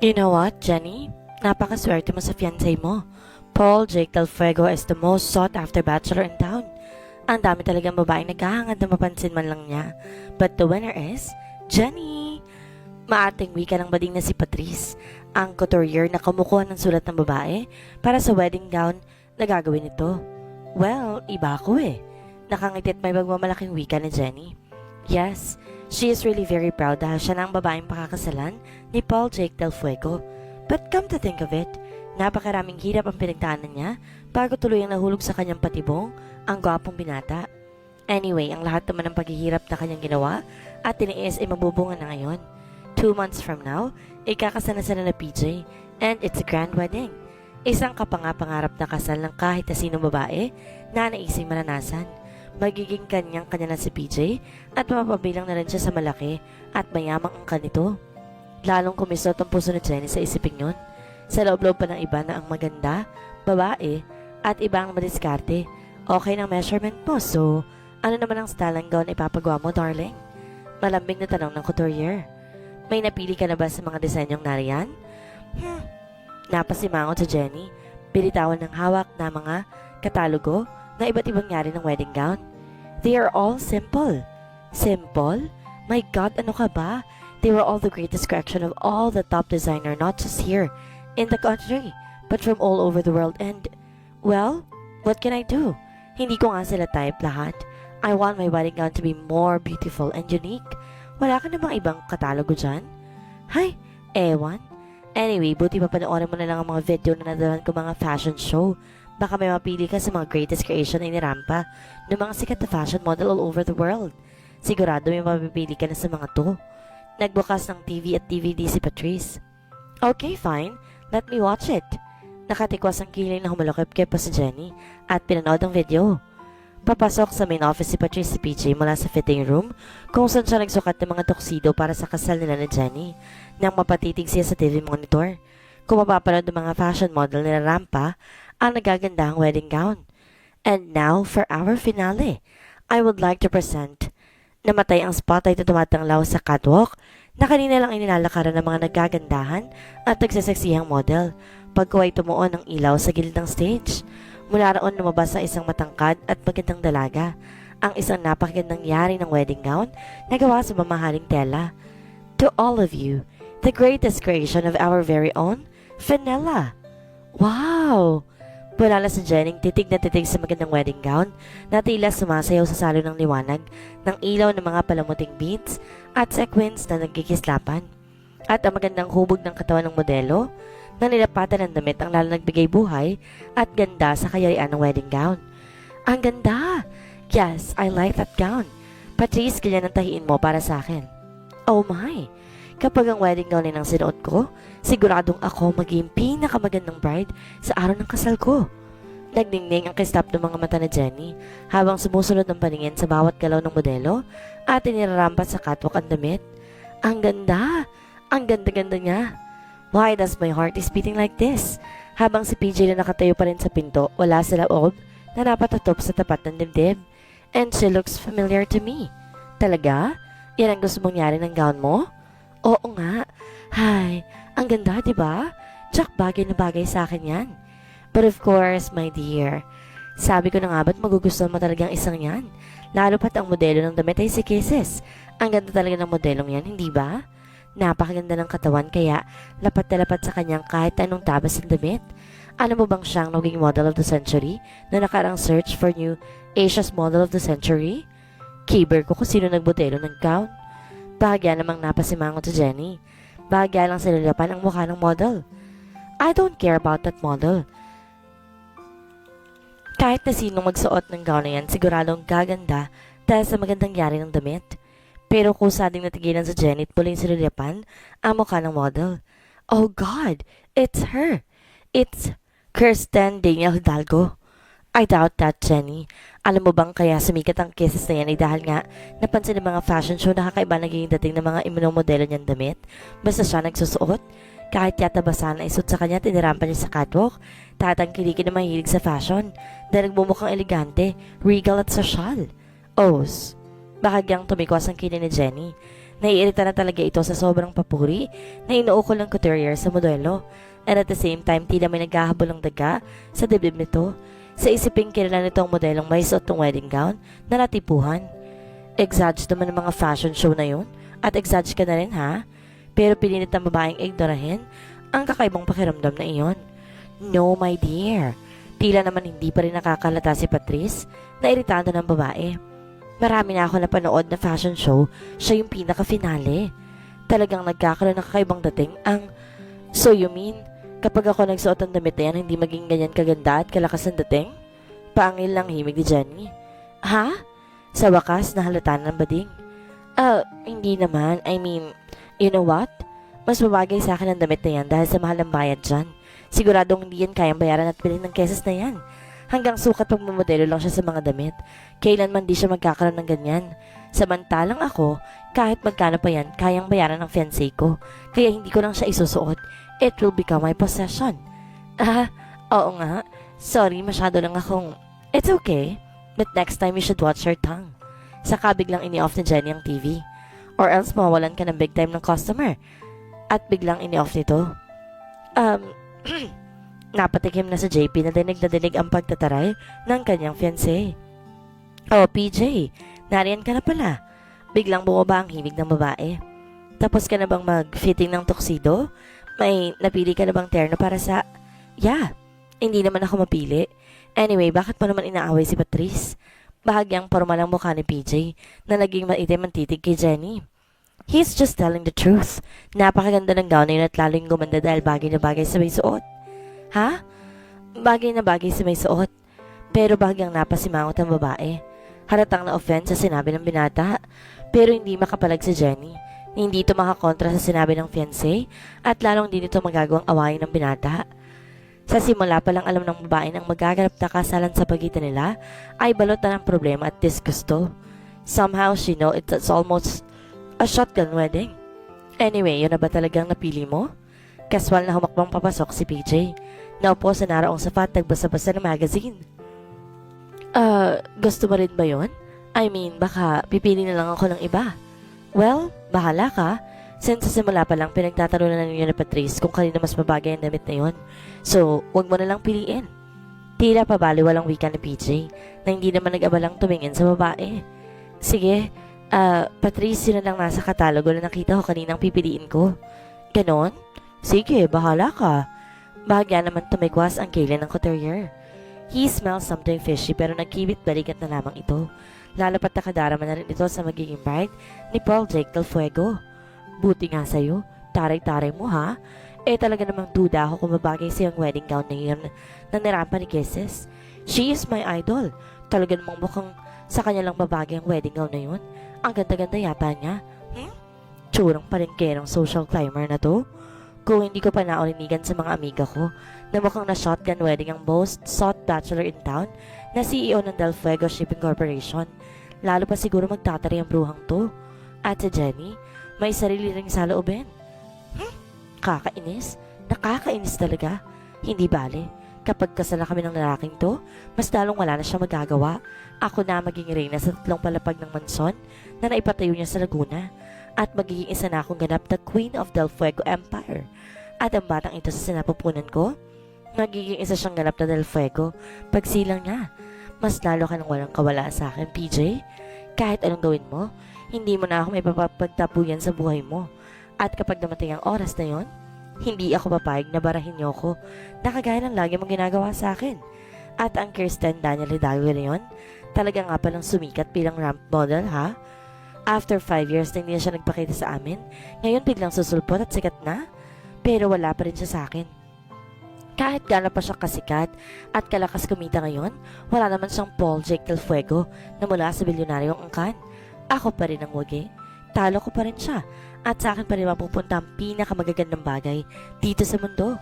You know what, Jenny? Napakaswerte mo sa fiancé mo. Paul Jake Del Fuego is the most sought-after bachelor in town. Ang dami talagang babaeng naghahangad na mapansin man lang niya. But the winner is Jenny! Maating wika ng bading na si Patrice, ang couturier na kumukuha ng sulat ng babae para sa wedding gown na gagawin ito. Well, iba ako eh. Nakangiti at may magmamalaking wika ni Jenny. Yes, she is really very proud dahil siya na ang babaeng pakakasalan ni Paul Jake Del Fuego. But come to think of it, napakaraming hirap ang pinagdaanan niya bago tuluyang nahulog sa kanyang patibong ang gwapong binata. Anyway, ang lahat naman ng paghihirap na kanyang ginawa at tiniis ay mabubunga na ngayon. 2 months from now, ikakasana-sana na PJ and it's a grand wedding. Isang kapangapangarap na kasal ng kahit na sinong babae na naising maranasan. Magiging kanyang-kanya na si PJ at mapapabilang na rin siya sa malaki at mayamang angkan nito. Lalong kumisot ang puso ni Jenny sa isipin yun. Sa loob-loob pa ng iba na ang maganda, babae, at ibang madiskarte. Okay ng measurement mo, so ano naman ang style ng gown na ipapagawa mo, darling? Malambing na tanong ng couturier. May napili ka na ba sa mga disenyong nariyan? Napasimangot si Jenny. Binitawan ng hawak na mga katalogo na iba't ibang yari ng wedding gown. They are all simple. Simple? My God, ano ka ba? They were all the greatest collection of all the top designer, not just here in the country, but from all over the world. And, well, what can I do? Hindi ko nga sila type lahat. I want my wedding gown to be more beautiful and unique. Wala ka namang ibang katalogo dyan? Hay, ewan. Anyway, buti pa panoorin mo na lang ang mga video na nadalan ko mga fashion show. Baka may mapili ka sa mga greatest creation na inirampa ng mga sikat na fashion model all over the world. Sigurado may mapipili ka na sa mga to. Nagbukas ng TV at DVD si Patrice. Okay, fine. Let me watch it. Nakatikwas ang kilay na humalakip pa si Jenny at pinanood ang video. Papasok sa main office si Patrice si PJ mula sa fitting room kung saan siya nagsukat ng mga tuxedo para sa kasal nila ni Jenny nang mapatitig siya sa TV monitor. Kung mapapanood ng mga fashion model nila Rampa ang nagagandahang wedding gown. And now for our finale, I would like to present. Namatay ang spotlight na tumatanglaw sa catwalk na kanina lang inilalakaran ng mga nagagandahan at nagsasaksihang model pagkaway tumuon ng ilaw sa gilid ng stage. Mula roon lumabas ang isang matangkad at magandang dalaga, ang isang napakagandang yari ng wedding gown na gawa sa mamahaling tela. To all of you, the greatest creation of our very own, Fenella. Wow! Bulala si Jenning titig na titig sa magandang wedding gown na tila sumasayaw sa salo ng liwanag ng ilaw ng mga palamuting beads at sequins na nagkikislapan. At ang magandang hubog ng katawan ng modelo na nilapatan ng damit ang lalo nagbigay buhay at ganda sa kayarian ng wedding gown. Ang ganda! Yes, I like that gown. Patrice, ganyan ang tahiin mo para sa akin. Oh my! Kapag ang wedding gown ay nang sinuot ko, siguradong ako maging pinakamagandang bride sa araw ng kasal ko. Nagdingning ang kislap ng mga mata ni Jenny habang sumusunod ng paningin sa bawat galaw ng modelo at inirarampat sa catwalk ang damit. Ang ganda! Ang ganda-ganda niya! Why does my heart is beating like this? Habang si PJ na nakatayo pa rin sa pinto, wala sa loob na napatatop sa tapat ng dibdib. And she looks familiar to me. Talaga? Yan ang gusto mong nyari ng gown mo? Oo nga. Hay, ang ganda, di ba? Tsak bagay na bagay sa akin yan. But of course, my dear, sabi ko na nga ba't magugustuhan mo talagang isang yan? Lalo pat ang modelo ng damit ay si Kisses. Ang ganda talaga ng modelong yan, hindi ba? Napakaganda ng katawan kaya lapat na lapat sa kanyang kahit anong tabas ng damit. Alam mo bang siyang naging model of the century na nakarang search for new Asia's model of the century? Kiber ko kung sino nagbotelo ng gown. Bahagya namang napasimangot si Jenny. Bahagya lang sinulapan ang mukha ng model. I don't care about that model. Kahit na sinong magsuot ng gown na yan, siguradong gaganda dahil sa magandang yari ng damit. Pero kusa ding natigilan sa Jenny at muling sinulapan ang mukha ng model. Oh God! It's her! It's Kirsten Daniel Hidalgo. I doubt that, Jenny. Alam mo bang kaya sumikat ang Kisses na yan ay dahil nga napansin ng mga fashion show na kakaiba naging dating ng mga imunomodelo niyang damit? Basta siya nagsusuot. Kahit yata basa na isot sa kanya, tinirampa niya sa catwalk. Tatangkilikin na mahilig sa fashion dahil nagmumukhang elegante, regal at sosyal. Bakagyang tumikwas ang kilay ni Jenny. Naiirita na talaga ito sa sobrang papuri na inuukol ng couturier sa modelo. And at the same time, tila may naghahabol ng daga sa dibdib nito. Sa isiping kilala nitong modelong may suot ng wedding gown na natipuhan. Exage naman ng mga fashion show na yun. At exage ka na rin ha? Pero pinilit ng babaeng ignorahin ang kakaibang pakiramdam na iyon. No my dear. Tila naman hindi pa rin nakakalata si Patrice na iritado ng babae. Marami na ako napanood na fashion show, siya yung pinaka-finale. Talagang nagkakaroon ng kakaibang dating ang... So you mean, kapag ako nagsuot ng damit na yan, hindi maging ganyan kaganda at kalakas ang dating? Paangil lang himig ni Jenny. Ha? Sa wakas, nahalata ng bading. Hindi naman. I mean, you know what? Mas babagay sa akin ang damit na yan dahil sa mahal ng bayad dyan. Siguradong hindi yan kayang bayaran at bilhin ng kesas na yan. Hanggang sukat pagmamodelo lang siya sa mga damit. Kailanman di siya magkakaroon ng ganyan. Samantalang ako, kahit magkano pa yan, kayang bayaran ng fiancé ko. Kaya hindi ko lang siya isusuot. It will become my possession. Oo nga. Sorry, masyado lang akong... It's okay. But next time you should watch your tongue. Saka biglang ini-off ni Jenny ang TV. Or else mawawalan ka ng big time ng customer. At biglang ini-off nito. Napatikim na sa JP na dinig ang pagtataray ng kanyang fiancé. Oh, PJ, nariyan ka na pala. Biglang bumaba ang himig ng babae. Tapos ka na bang mag-fitting ng tuxedo? May napili ka na bang terno para sa... Yeah, hindi naman ako mapili. Anyway, bakit mo naman inaaway si Patrice? Bahagyang formal ang mukha ni PJ na naging maitim ang titig kay Jenny. He's just telling the truth. Napakaganda ng gown na yun at lalong gumanda dahil bagay na bagay sa may suot. Ha? Bagay na bagay sa may suot. Pero bahagyang napasimangot ang babae. Halatang na-offend sa sinabi ng binata. Pero hindi makapalag si Jenny. Hindi ito makakontra sa sinabi ng fiancé at lalong din ito magagawang awayin ng binata. Sa simula pa lang alam ng babae nang magaganap na kasalan sa pagitan nila ay balot na ng problema at disgusto. Somehow she know it's almost a shotgun wedding. Anyway, yun na ba talagang napili mo? Kaswal na humakbang papasok si PJ. Naupo sa naraong sapat nagbasa-basa ng magazine. Gusto mo rin ba yun? I mean, baka pipili na lang ako ng iba. Well, bahala ka. Since sa simula pa lang pinagtatalunan na ninyo ni Patrice kung kanina mas mabagay ang damit na yun. So, wag mo na lang piliin. Tila pabaliwalang wika ni PJ na hindi naman nag-abalang tumingin sa babae. Sige, Patrice, yun na lang nasa katalogo na nakita ko kaninang pipiliin ko. Ganon? Sige, bahala ka. Bahagya naman tumigwas ang kilay ng couturier. He smells something fishy pero nagkibit balikat na lamang ito. Lalapat na kadarama na rin ito sa magiging bride ni Paul Jake Del Fuego. Buti nga sa'yo, taray-taray mo ha. Talaga namang duda ako kung mabagay sa'yo ang wedding gown na yun na nirampa ni Kisses. She is my idol. Talaga namang mukhang sa kanya lang mabagay ang wedding gown na yun. Ang ganda-ganda yata niya. Tsurang palengkerong social climber na to. Kung hindi ko pa naulinigan sa mga amiga ko na mukhang na shotgun wedding ang most sought bachelor in town na CEO ng Del Fuego Shipping Corporation. Lalo pa siguro magtatari ang bruhang to. At si Jenny, may sarili ring saloobin. Kakainis? Nakakainis talaga. Hindi bale. Kapag kasala kami ng lalaking to, mas lalong wala na siya magagawa. Ako na maging reyna sa 3 palapag ng mansyon na naipatayo niya sa Laguna. At magiging isa na akong ganap na Queen of Del Fuego Empire. At ang batang ito sa sinapupunan ko, magiging isa siyang ganap na Del Fuego. Pagsilang niya, mas lalo ka nang walang kawala sa akin, PJ. Kahit anong gawin mo, hindi mo na ako may papagtapuyan sa buhay mo. At kapag namatay ang oras na yon, hindi ako papayag na barahin niyo ko na kagaya ng lagi mong ginagawa sa akin. At ang Kirsten Daniel Hidalgo na yun, talaga nga palang sumikat bilang ramp model ha? After 5 years na hindi na siya nagpakita sa amin, ngayon biglang susulpot at sikat na. Pero wala pa rin siya sa akin. Kahit gano'n pa siya kasikat at kalakas kumita ngayon, wala naman siyang Paul Jake Del Fuego na mula sa bilyonaryong angkan. Ako pa rin ang wagi. Talo ko pa rin siya. At sa akin pa rin mapupunta ang pinakamagagandang bagay dito sa mundo.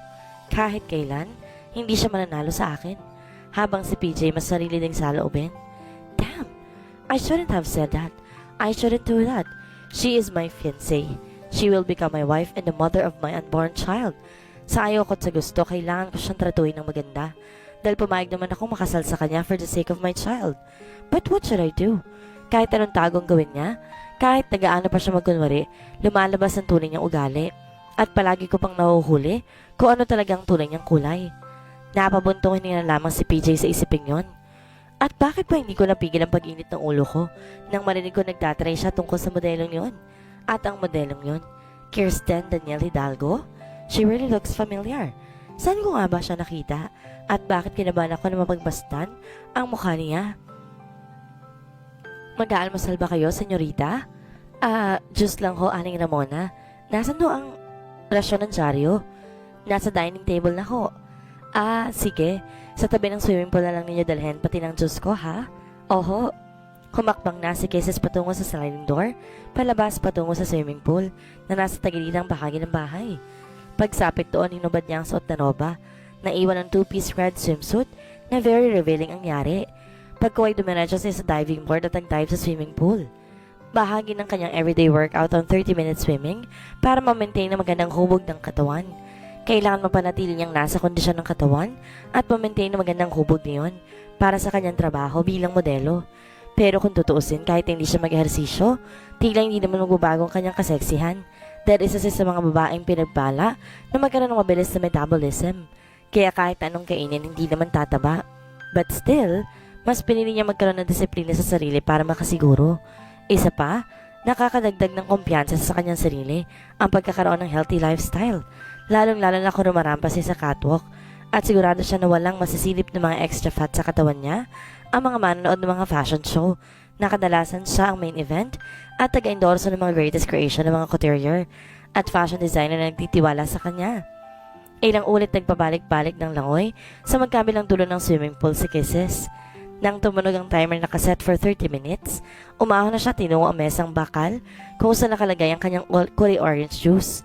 Kahit kailan, hindi siya mananalo sa akin. Habang si PJ mas sarili ding saloobin. Damn, I shouldn't have said that. I shouldn't do that. She is my fiancé. She will become my wife and the mother of my unborn child. Sa ayaw ko't sa gusto, kailangan ko siyang tratuhin ng maganda. Dahil pumayag naman akong makasal sa kanya for the sake of my child. But what should I do? Kahit anong tagong gawin niya, Kahit nagaano pa siya magkunwari, lumalabas ang tunay niyang ugali. At palagi ko pang nahuhuli kung ano talagang tunay niyang kulay. Napabuntong hininga lamang si PJ sa isipin yon. At bakit pa hindi ko napigil ang pag-init ng ulo ko nang marinig ko nagtatry siya tungkol sa modelong yon? At ang modelong yon, Kirsten Danielle Hidalgo? She really looks familiar. Saan ko nga ba siya nakita? At bakit kinabahan ako na mapagbastan ang mukha niya? Mag-aalmusal ba kayo, senyorita? Juice lang ho, Aling Ramona. Nasaan ho ang rasyon ng dyaryo? Nasa dining table na ho. Sige. Sa tabi ng swimming pool na lang ninyo dalhin, pati ng juice ko, ha? Oho. Humakbang na si Kisses patungo sa sliding door, palabas patungo sa swimming pool na nasa tagililang bahagi ng bahay. Pagsapit doon, hinubad niya ang suot na roba, naiwan ang two-piece red swimsuit na very revealing ang yari. Pagkaway dumiretso siya sa diving board at nag-dive sa swimming pool. Bahagi ng kanyang everyday workout ang 30-minute swimming para ma-maintain ang magandang hubog ng katawan. Kailangan mapanatili niyang nasa kondisyon ng katawan at ma-maintain ang magandang hubog niyon para sa kanyang trabaho bilang modelo. Pero kung tutuusin, kahit hindi siya mag-ehersisyo, tila hindi naman magbabago ang kanyang kaseksihan dahil isa siya sa mga babaeng pinagbala na magkaroon ng mabilis na metabolism. Kaya kahit anong kainin, hindi naman tataba. But still, mas pinili niya magkaroon ng disiplina sa sarili para makasiguro. Isa pa, nakakadagdag ng kumpiyansa sa kanyang sarili ang pagkakaroon ng healthy lifestyle, lalong-lalo na kung rumarampa siya sa catwalk at sigurado siya na walang masisilip ng mga extra fat sa katawan niya ang mga manonood ng mga fashion show na kadalasan siya ang main event at taga-endorso ng mga greatest creation ng mga couturier at fashion designer na nagtitiwala sa kanya. Ilang ulit nagpabalik-balik ng langoy sa magkabilang dulo ng swimming pool si Kisses. Nang tumunog ang timer na nakaset for 30 minutes, umahon na siya tinungo ang mesang bakal kung saan nakalagay ang kanyang kulay orange juice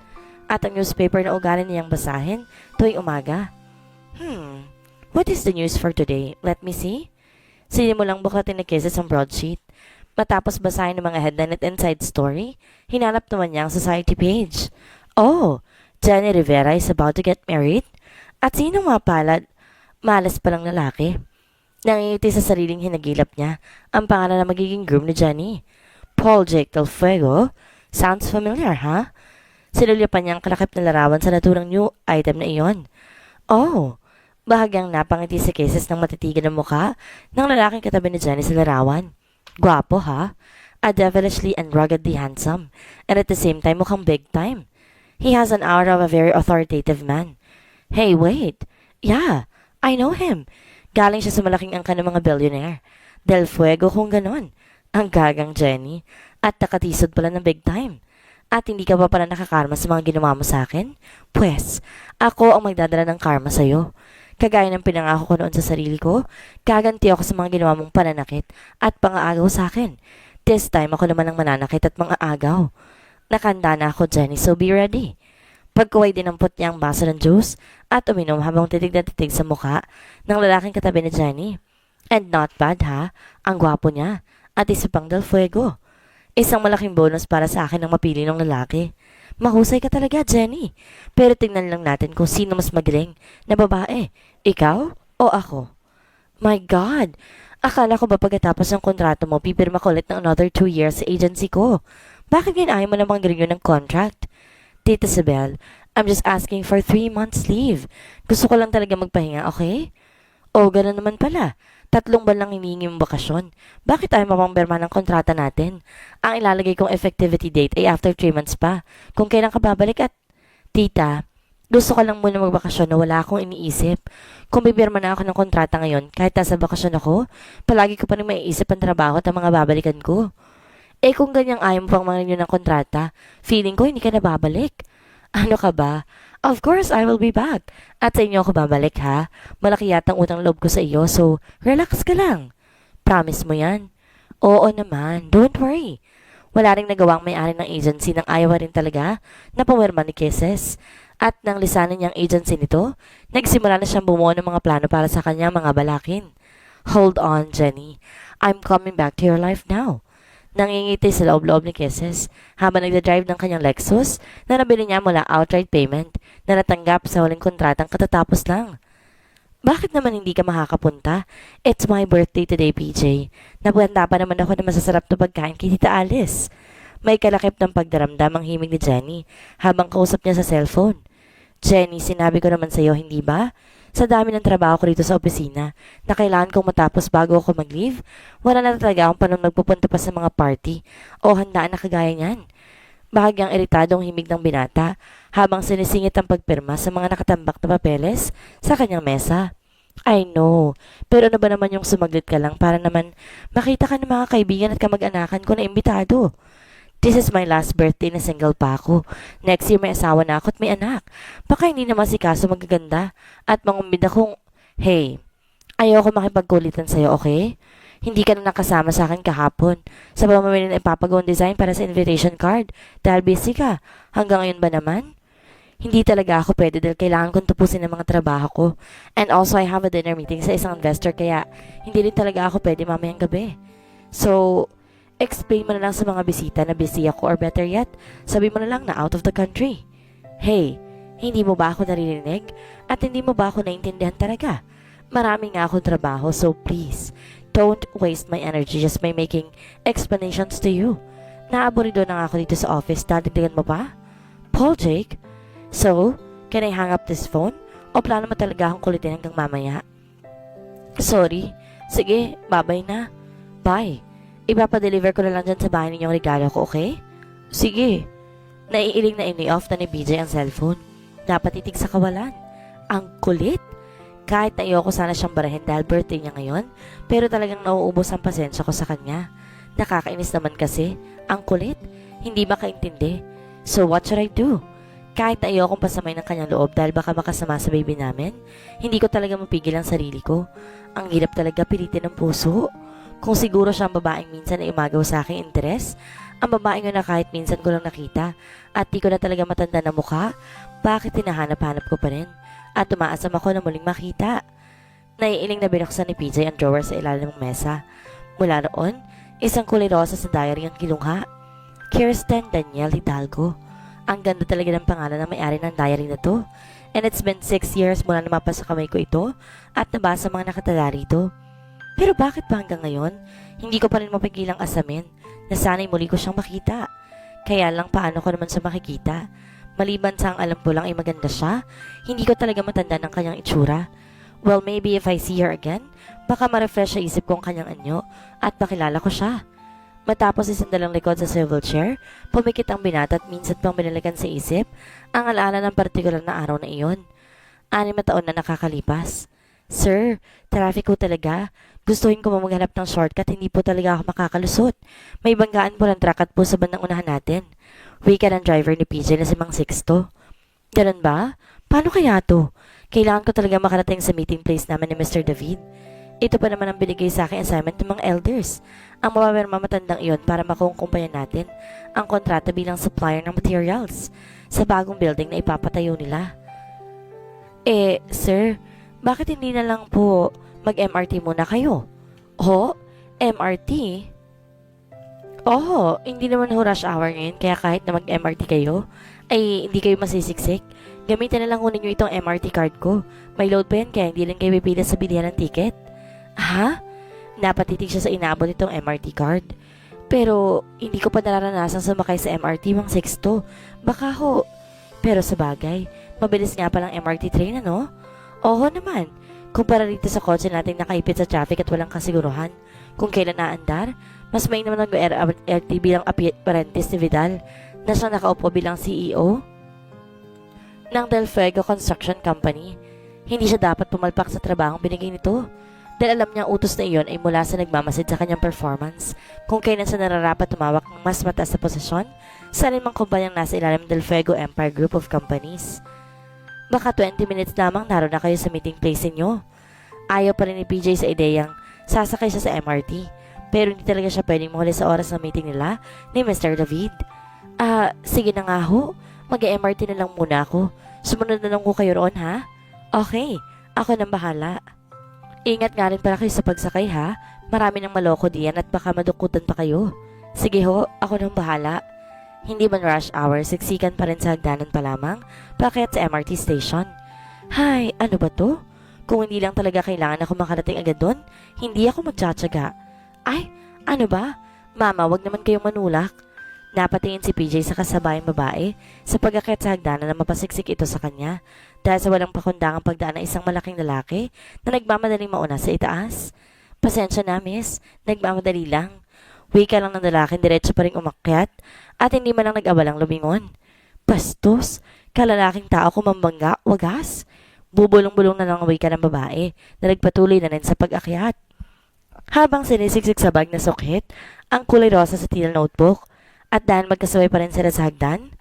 at ang newspaper na ugali niyang basahin tuwing umaga. What is the news for today? Let me see. Sinimulang buklatin ni Kisses ang broadsheet. Matapos basahin ng mga headline at inside story, hinanap naman niya ang society page. Oh, Jenny Rivera is about to get married? At sino mga palad? Malas palang lalaki. Nangingiti sa sariling hinagilap niya ang pangalan na magiging groom ni Jenny. Paul Jake Del Fuego? Sounds familiar, ha? Sinulya pa niya ang kalakip na larawan sa naturang new item na iyon. Oh, bahagyang napangiti si Kisses ng matitigan ng mukha ng lalaking katabi ni Jenny sa larawan. Gwapo, ha? Devilishly and ruggedly handsome, and at the same time mukhang big time. He has an aura of a very authoritative man. Hey, wait. Yeah, I know him. Galing siya sa malaking angka ng mga billionaire. Del Fuego kung ganon. Ang gagang Jenny. At nakatisod pala ng big time. At hindi ka pa pala nakakarma sa mga ginawa mo sa akin? Pwes, ako ang magdadala ng karma sa'yo. Kagaya ng pinangako ko noon sa sarili ko, gaganti ako sa mga ginawa mong pananakit at pangaagaw sa akin. This time ako naman ang mananakit at mga agaw. Nakanda na ako, Jenny, so be ready. Pagkaway dinampot niya ang baso ng juice at uminom habang titig na titig sa mukha ng lalaking katabi ni Jenny. And not bad, ha? Ang gwapo niya. At isa pang Del Fuego. Isang malaking bonus para sa akin ang mapili ng lalaki. Mahusay ka talaga, Jenny. Pero tingnan lang natin kung sino mas magaling na babae. Ikaw o ako? My God! Akala ko ba pagkatapos ng kontrato mo, pipirma ko ulit ng another 2 years sa agency ko? Bakit ginahin mo namang renew ng contract? Tita Isabel, I'm just asking for 3 months leave. Gusto ko lang talaga magpahinga, okay? O, ganun naman pala. 3 buwan lang hinihingi mong bakasyon. Bakit tayo mapangberma ng kontrata natin? Ang ilalagay kong effectivity date ay after 3 months pa. Kung kailan ka babalik at... Tita, gusto ko lang muna magbakasyon na wala akong iniisip. Kung bibirma na ako ng kontrata ngayon, kahit nasa bakasyon ako, palagi ko pa rin maiisip ang trabaho at ang mga babalikan ko. Eh kung ganyang ayaw mo pang mga ng kontrata, feeling ko hindi ka na babalik. Ano ka ba? Of course, I will be back. At sa inyo ako babalik, ha? Malaki yatang utang loob ko sa iyo, so relax ka lang. Promise mo yan? Oo naman, don't worry. Wala ring nagawang may-ari ng agency nang ayaw rin talaga na pumirma ni Kisses. At nang lisanin niyang agency nito, nagsimula na siyang bumuo ng mga plano para sa kanyang mga balakin. Hold on, Jenny. I'm coming back to your life now. Nangingiti sa loob-loob ni Kisses habang nagdadrive ng kanyang Lexus na nabili niya mula outright payment na natanggap sa huling kontratang katatapos lang. Bakit naman hindi ka makakapunta? It's my birthday today, PJ. Napaganda pa naman ako na masasarap na pagkain kay Tita Alice. May kalakip ng pagdaramdam ang himig ni Jenny habang kausap niya sa cellphone. Jenny, sinabi ko naman sa'yo, hindi ba? Sa dami ng trabaho ko rito sa opisina na kailangan kong matapos bago ako mag-leave, wala na talaga akong panong nagpupunta pa sa mga party o handaan na kagaya niyan. Bahagyang iritadong himig ng binata habang sinisingit ang pagpirma sa mga nakatambak na papeles sa kanyang mesa. I know, pero ano ba naman yung sumaglit ka lang para naman makita ka ng mga kaibigan at kamag-anakan ko na imbitado? This is my last birthday na single pa ako. Next year may asawa na ako at may anak. Baka hindi naman si Kaso magaganda at mangumbida kong, hey, ayoko makipagkulitan sa'yo, okay? Hindi ka na nakasama sa akin kahapon sa pamamili na ipapagawang design para sa invitation card dahil busy ka. Hanggang ngayon ba naman? Hindi talaga ako pwede dahil kailangan kong tapusin ang mga trabaho ko. And also, I have a dinner meeting sa isang investor kaya hindi rin talaga ako pwede mamayang gabi. So, explain mo na lang sa mga bisita na busy ako or better yet, sabi mo na lang na out of the country. Hey, hindi mo ba ako naririnig? At hindi mo ba ako naintindihan talaga? Marami nga akong trabaho so please, don't waste my energy just by making explanations to you. Naaburido na nga ako dito sa office, dadagdagan mo pa? Paul Jake? So, can I hang up this phone? O plano mo talaga akong kulitin hanggang mamaya? Sorry. Sige, babay na. Bye. Ipapadeliver ko na lang dyan sa bahay ninyong regalo ko, okay? Sige. Naiiling na ini-off na ni BJ ang cellphone. Napatitig sa kawalan. Ang kulit. Kahit na ayoko sana siyang barahin dahil birthday niya ngayon, pero talagang nauubos ang pasensya ko sa kanya. Nakakainis naman kasi. Ang kulit. Hindi makaintindi. So what should I do? Kahit na ayokong pasamay ng kanyang loob dahil baka makasama sa baby namin, hindi ko talaga mapigil ang sarili ko. Ang hirap talaga pilitin ng puso. Kung siguro siya ang babaeng minsan na umagaw sa aking interes, ang babaeng yun na kahit minsan ko lang nakita at di ko na talaga matanda na mukha, bakit hinahanap-hanap ko pa rin? At tumaasam ako na muling makita. Naiiling na binuksan ni PJ ang drawer sa ilalim ng mesa. Mula noon, isang kulay rosa sa diary ang kilungha. Kirsten Danielle Hidalgo. Ang ganda talaga ng pangalan ng may-ari ng diary na to. And it's been 6 years mula na mapa sa kamay ko ito at nabasa mga nakatala rito. Pero bakit ba hanggang ngayon, hindi ko pa rin mapigilang asamin na sana'y muli ko siyang makita. Kaya lang paano ko naman siya makikita? Maliban sa ang alam ko lang ay maganda siya, hindi ko talaga matanda ng kanyang itsura. Well, maybe if I see her again, baka ma-refresh sa isip ko ang kanyang anyo at makilala ko siya. Matapos isandalang likod sa swivel chair, pumikit ang binata at minsan pang binalikan sa isip ang alaala ng partikular na araw na iyon. 6 na taon na nakakalipas. Sir, traffic ko talaga. Gustuhin ko maghanap ng shortcut, hindi po talaga ako makakalusot. May banggaan po ng truck at po sa bandang unahan natin. Wika ng driver ni PJ na si Mang Sixto. Ganun ba? Paano kaya to? Kailangan ko talaga makarating sa meeting place namin ni Mr. David. Ito pa naman ang binigay sa akin assignment ng mga elders. Ang mamamatandang iyon para makukumpayan natin ang kontrata bilang supplier ng materials sa bagong building na ipapatayo nila. Sir, bakit hindi na lang po mag-MRT muna kayo? Oh, MRT? Oh, hindi naman ho rush hour ngayon kaya kahit na mag-MRT kayo, ay hindi kayo masisiksik. Gamitin na lang ho ninyo itong MRT card ko. May load pa yan kaya hindi lang kayo pipila sa bilihan ng ticket. Ha? Napatitig siya sa inaabot nitong MRT card. Pero hindi ko pa nararanasan sumakay sa MRT, Mang Sixto. Baka ho. Pero sa bagay, mabilis nga palang MRT train, ano? Oo naman. Kumpara rito sa kotse nating nakaipit sa traffic at walang kasiguruhan kung kailan naandar, mas may naman nag-RT bilang apprentice ni Vidal na siya nakaupo bilang CEO ng Del Fuego Construction Company. Hindi siya dapat pumalpak sa trabahong binigay nito dahil alam niya ang utos na iyon ay mula sa nagmamasid sa kanyang performance kung kailan siya nararapat tumawak ng mas mataas na posisyon sa alinmang kumpanyang nasa ilalim ng Del Fuego Empire Group of Companies. Baka 20 minutes lamang naroon na kayo sa meeting place niyo. Ayaw pa rin ni PJ sa ideyang sasakay siya sa MRT pero hindi talaga siya pwedeng mahuli sa oras ng meeting nila ni Mr. David. Sige na nga ho. Mag-MRT na lang muna ako. Sumunod na lang ko kayo roon, ha? Okay, ako nang bahala. Ingat nga rin pala kayo sa pagsakay, ha? Marami nang maloko diyan at baka madukutan pa kayo. Sige ho, ako nang bahala. Hindi man rush hour, siksikan pa rin sa hagdanan pa lamang, pakyat sa MRT station. Hay, ano ba to? Kung hindi lang talaga kailangan ako makarating agad doon, hindi ako magtsatsaga. Ay, ano ba? Mama, wag naman kayong manulak. Napatingin si PJ sa kasabayang babae sa pag-akyat sa hagdanan na mapasiksik ito sa kanya dahil sa walang pakundangang pagdaan ng isang malaking lalaki na nagmamadaling mauna sa itaas. Pasensya na, miss. Nagmamadali lang. Wika lang ng lalaki, diretso pa rin umakyat at hindi man lang nag-abalang lumingon. Bastos, kalalaking tao kumambangga, wagas. Bubulong-bulong na lang ang wika ng babae na nagpatuloy na rin sa pag-akyat. Habang sinisiksik sa bag na sukit, ang kulay rosa sa tila notebook, at dahil magkasabay pa rin sila sa hagdan,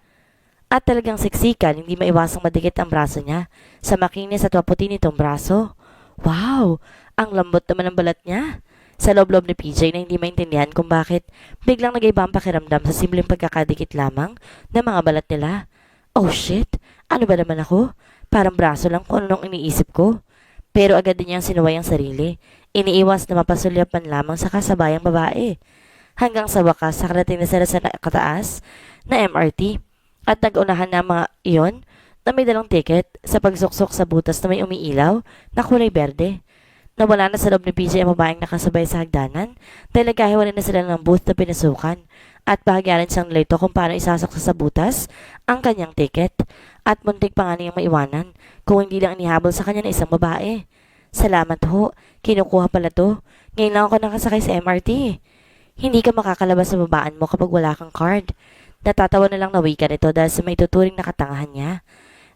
at talagang siksikan, hindi maiwasang madikit ang braso niya sa makinis at waputi nitong braso. Wow! Ang lambot naman ng balat niya. Sa loob-loob ni PJ na hindi maintindihan kung bakit biglang nag-iba ang pakiramdam sa simpleng pagkakadikit lamang ng mga balat nila. Oh shit! Ano ba naman ako? Parang braso lang kung anong iniisip ko. Pero agad din niyang sinuway ang sarili. Iniiwas na mapasulyap man lamang sa kasabayang babae. Hanggang sa wakas, nakarating na sila sa kataas na MRT at nag-unahan na mga iyon na may dalang ticket sa pagsuksok sa butas na may umiilaw na kulay berde. Nawala na sa loob ni PJ ang babaeng nakasabay sa hagdanan dahil nagkahiwalay na sila ng booth na pinasukan at bahagya rin siyang nilito kung paano isasaksa sa butas ang kanyang ticket at muntik pa nga niyang maiwanan kung hindi lang inihabol sa kanya ng isang babae. Salamat ho, kinukuha pala to. Ngayon lang ako nakasakay sa MRT. Hindi ka makakalabas sa babaan mo kapag wala kang card. Natatawa na lang na wika nito dahil sa may tuturing na katangahan niya.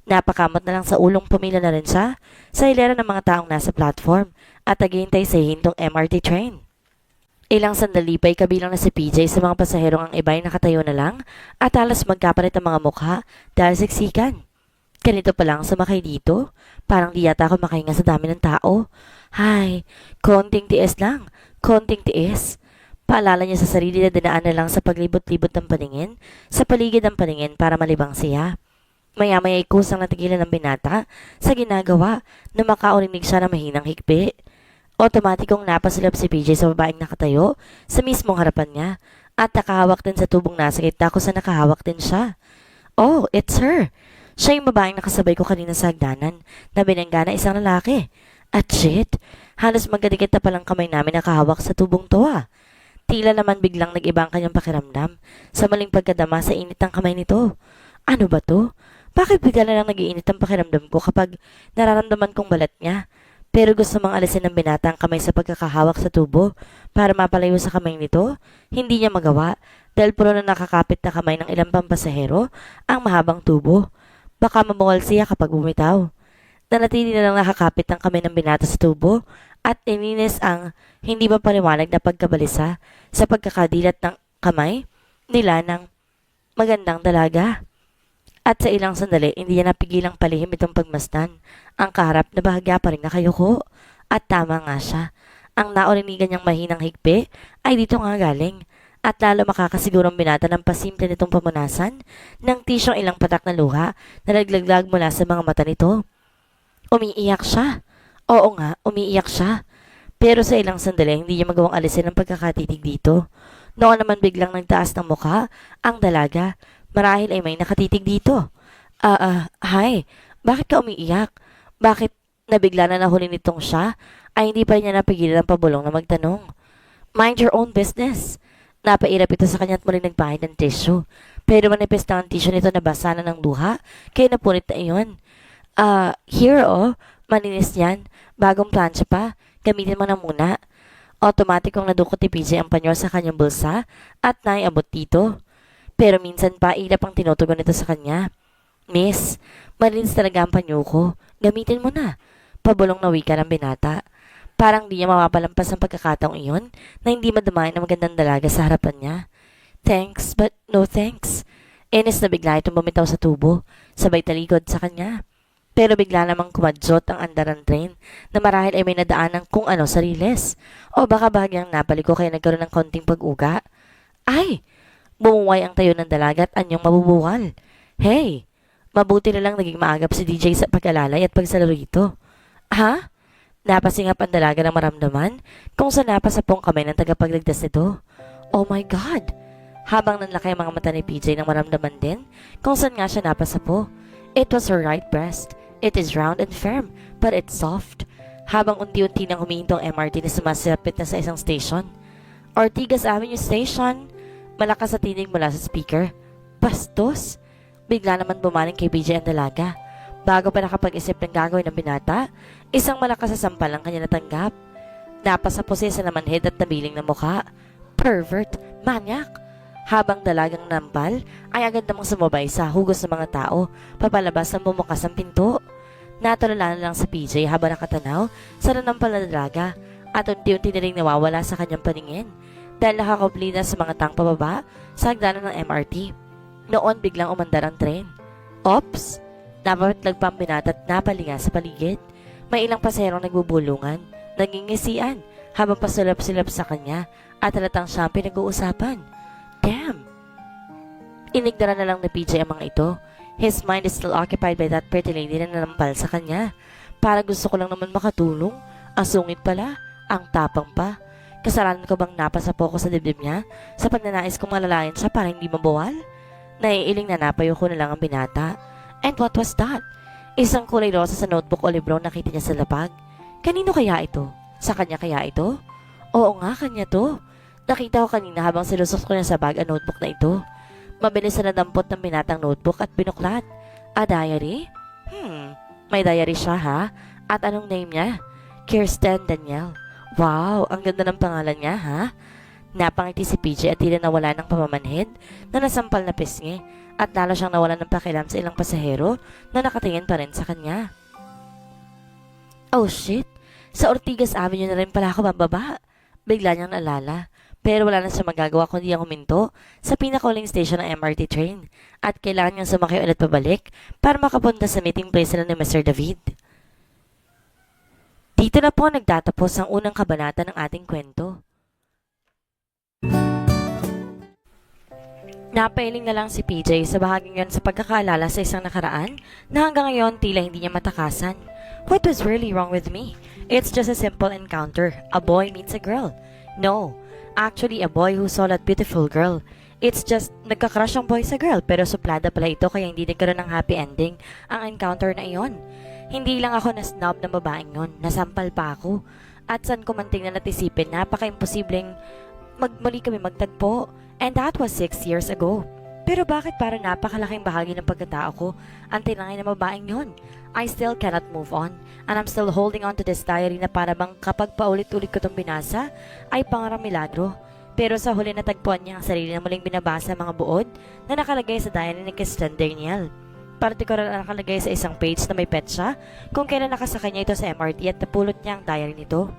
Napakamot na lang sa ulong pamilya na rin siya sa hilera ng mga taong nasa platform at naghihintay sa hintong MRT train. Ilang sandali pa'y kabilang na si PJ sa mga pasaherong ang iba'y nakatayo na lang at halos magkapalit ang mga mukha dahil siksikan. Ganito pa lang sumakay dito. Parang di yata ako makahinga sa dami ng tao. Hay, konting tiis lang. Konting tiis. Paalala niya sa sarili na dinaan na lang sa paglibot-libot ng paningin sa paligid ng paningin para malibang siya. Maya-maya ay kusang natigilan ng binata sa ginagawa na makaurinig siya ng mahinang higpi. Otomatikong napasulap si PJ sa babaeng nakatayo sa mismong harapan niya at nakahawak din sa tubong nasa gitna kung saan nakahawak din siya. Oh, it's her! Siya yung babaeng nakasabay ko kanina sa hagdanan na binangga na isang lalaki. At shit, halos magkadikit na palang kamay namin nakahawak sa tubong to ah. Tila naman biglang nag-iba ang kanyang pakiramdam sa maling pagkadama sa init ng kamay nito. Ano ba to? Bakit bigla na lang nag-iinit ang pakiramdam ko kapag nararamdaman kong balat niya? Pero gusto mang alisin ng binata ang kamay sa pagkakahawak sa tubo para mapalayo sa kamay nito. Hindi niya magawa dahil puro na nakakapit na kamay ng ilang pampasahero ang mahabang tubo. Baka mamungal siya kapag bumitaw. Nanatili na lang nakakapit ang kamay ng binata sa tubo at ininis ang hindi pa paliwanag na pagkabalisa sa pagkakadilat ng kamay nila ng magandang dalaga. At sa ilang sandali, hindi niya napigilang palihim itong pagmasdan. Ang kaharap na bahagya pa rin nakayuko. At tama nga siya. Ang naurinigan niyang mahinang higpi ay dito nga galing. At lalo makakasigurong binata ng pasimple nitong pamunasan ng tisyong ilang patak na luha na naglaglag mula sa mga mata nito. Umiiyak siya. Oo nga, umiiyak siya. Pero sa ilang sandali, hindi niya magawang alisin ang pagkakatitig dito. Noon naman biglang nagtaas ng mukha ang dalaga. Marahil ay may nakatitig dito. Hi. Bakit ka umiiyak? Bakit nabigla na nahuli nitong siya ay hindi pa niya napigilan ang pabulong na magtanong? Mind your own business. Napairap ito sa kanya at muling nagpahid ng tissue. Pero manipis na ang tissue nito na basa na ng luha kaya napunit na iyon. Here oh. Malinis yan. Bagong plancha pa. Gamitin mo na muna. Automatic kong nadukot ni PJ ang panyo sa kanyang bulsa at naiabot dito. Pero minsan pa ilap ang tinutugon nito sa kanya. Miss, malinis talaga ang panyo ko. Gamitin mo na. Pabulong na wika ng binata. Parang di niya mapapalampas ang pagkakataong iyon na hindi madamayan ang magandang dalaga sa harapan niya. Thanks, but no thanks. Enes na bigla itong bumitaw sa tubo, sabay taligod sa kanya. Pero bigla namang kumadyot ang andaran train na marahil ay may nadaan ng kung ano sa riles. O baka bahagyang napaliko kaya nagkaroon ng konting pag-uga. Ay! Bumuway ang tayo ng dalaga at anyong mabubuwal. Hey! Mabuti na lang naging maagap si DJ sa pag-alalay at pagsalaro ito. Ha? Napasingap ang dalaga ng maramdaman kung saan napasapong kamay ng tagapagligtas nito. Oh my God! Habang nanlaki ang mga mata ni PJ nang maramdaman din kung saan nga siya napasapo. It was her right breast. It is round and firm, but it's soft. Habang unti-unti nang humihintong MRT na sumasapit na sa isang station. Ortigas Avenue Station. Malakas sa tinig mula sa speaker. Bastos! Bigla naman bumaling kay BJ ang dalaga. Bago pa nakapag-isip ng gagawin ng binata, isang malakas sa sampal ang kanya natanggap. Napasa po siya sa namanhid at nabiling na mukha. Pervert! Manyak! Habang dalagang nampal, ay agad namang sumabay sa hugos ng mga tao, papalabas ng bumukas ang pinto. Natulala na lang sa PJ habang nakatanaw sa nanampal na dalaga at unti-unti na rin nawawala sa kanyang paningin dahil nakakubli na sa mga tang pababa sa hagdanan ng MRT. Noon biglang umandar ang tren. Ops! Napapatlag pa ang binata at napalinga sa paligid. May ilang paserong nagbubulungan, nangingisian habang pasulap-sulap sa kanya at halatang siya ang pinag-uusapan. Damn! Inigdara na lang ni PJ ang mga ito. His mind is still occupied by that pretty lady na nanampal sa kanya. Para gusto ko lang naman makatulong. Ang sungit pala, ang tapang pa. Kasalanan ko bang napasa po ko sa dibdib niya sa pagnanais kong malalayan siya para hindi mabawal? Naiiling na napayo ko na lang ang binata. And what was that? Isang kulay rosa sa notebook o libro nakita niya sa lapag. Kanino kaya ito? Sa kanya kaya ito? Oo nga, kanya to. Nakita ko kanina habang silusok ko na sa bag ang notebook na ito. Mabilis na nadampot ng binatang notebook at binuklat. A diary? May diary siya ha? At anong name niya? Kirsten Danielle. Wow, ang ganda ng pangalan niya ha? Napangiti si PJ at tila nawala ng pamamanhid na nasampal na pisngi at lalo siyang nawalan ng pakialam sa ilang pasahero na nakatingin pa rin sa kanya. Oh shit, sa Ortigas Avenue na rin pala ako bababa. Bigla niyang naalala. Pero wala na siya magagawa kundi ang huminto sa pinakauling station ng MRT train at kailangan niyang sumakay ulit pabalik para makapunta sa meeting place nila ni Mr. David. Dito na po nagtatapos ang unang kabanata ng ating kwento. Napailing na lang si PJ sa bahaging yon sa pagkakaalala sa isang nakaraan na hanggang ngayon tila hindi niya matakasan. What was really wrong with me? It's just a simple encounter. A boy meets a girl. No. Actually, a boy who saw that beautiful girl. It's just, nagka-crush ang boy sa girl pero suplada pala ito kaya hindi nagkaroon ng happy ending ang encounter na iyon. Hindi lang ako na-snob ng babaeng yon, nasampal pa ako. At saan ko man tingnan at isipin, napaka-imposibleng muli kami magtagpo. And that was 6 years ago. Pero bakit para napakalaking bahagi ng pagkatao ko ang tinangay ng babaeng yon? I still cannot move on. And I'm still holding on to this diary na para bang kapag paulit-ulit ko itong binasa, ay pangarang milagro. Pero sa huli natagpuan niya ang sarili na muling binabasa mga buod na nakalagay sa diary ni Kirsten Danielle. Partikular na nakalagay sa isang page na may petsa kung kailan nakasakay niya ito sa MRT at napulot niya ang diary nito.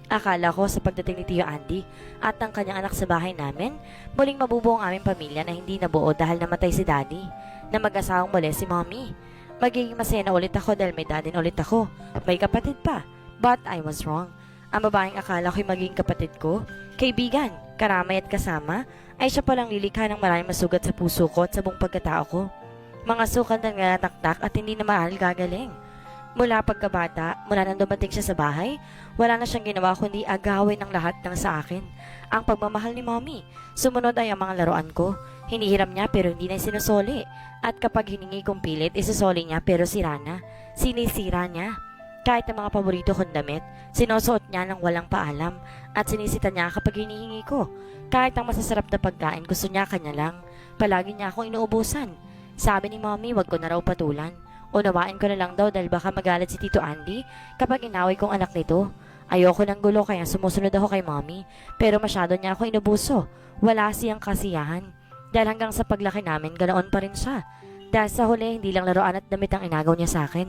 Akala ko sa pagdating ni Tio Andy at ang kanyang anak sa bahay namin, muling mabubuo ang aming pamilya na hindi nabuo dahil namatay si Daddy, na mag-asawang muli si Mommy. Magiging masaya na ulit ako dahil may daddy ulit ako. May kapatid pa. But I was wrong. Ang babaeng akala ko'y magiging kapatid ko, kaibigan, karamay at kasama, ay siya palang lilikha ng maraming masugat sa puso ko at sa buong pagkatao ko. Mga sukat na nanataktak at hindi na mahal gagaling. Mula pagkabata, mula nang dumating siya sa bahay, wala na siyang ginawa kundi agawin ang lahat ng sa akin. Ang pagmamahal ni Mommy. Sumunod ay ang mga laruan ko. Hinihiram niya pero hindi na sinusoli. At kapag hiningi kong pilit, isusoli niya pero sira na. Sinisira niya. Kahit ang mga paborito kong damit, sinusuot niya nang walang paalam at sinisita niya kapag hinihingi ko. Kahit ang masasarap na pagkain, gusto niya kanya lang. Palagi niya akong inuubusan. Sabi ni Mommy, wag ko na raw patulan. Unawain ko na lang daw dahil baka magalit si Tito Andy kapag inaway kong anak nito. Ayoko ng gulo kaya sumusunod ako kay Mommy. Pero masyado niya ako inubuso. Wala siyang kasiyahan. Dahil hanggang sa paglaki namin, ganoon pa rin siya. Dahil sa huli, hindi lang laruan at damit ang inagaw niya sa akin.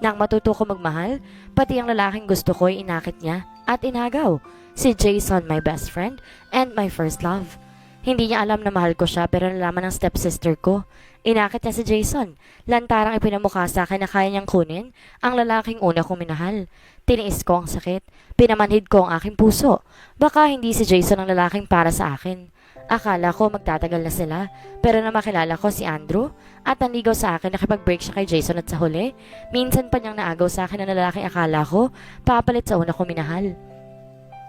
Nang matuto ko magmahal, pati ang lalaking gusto ko ay inakit niya at inagaw. Si Jason, my best friend and my first love. Hindi niya alam na mahal ko siya pero nalaman ng stepsister ko. Inakit niya si Jason. Lantarang ipinamukha sa akin na kaya niyang kunin ang lalaking una kong minahal. Tiniis ko ang sakit. Pinamanhid ko ang aking puso. Baka hindi si Jason ang lalaking para sa akin. Akala ko magtatagal na sila. Pero na makilala ko si Andrew at nanligaw sa akin nakipag-break siya kay Jason at sa huli, minsan pa niyang naagaw sa akin na lalaking akala ko papalit sa una kong minahal.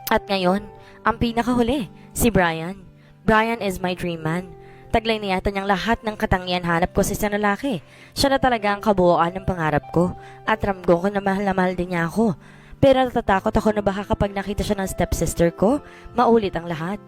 At ngayon, ang pinakahuli, si Brian. Brian is my dream man. Taglay niyata niyang lahat ng katangian hanap ko sa isang lalaki. Siya na talaga ang kabuuan ng pangarap ko at ramgo ko na mahal din niya ako. Pero natatakot ako na baka kapag nakita siya ng stepsister ko, maulit ang lahat.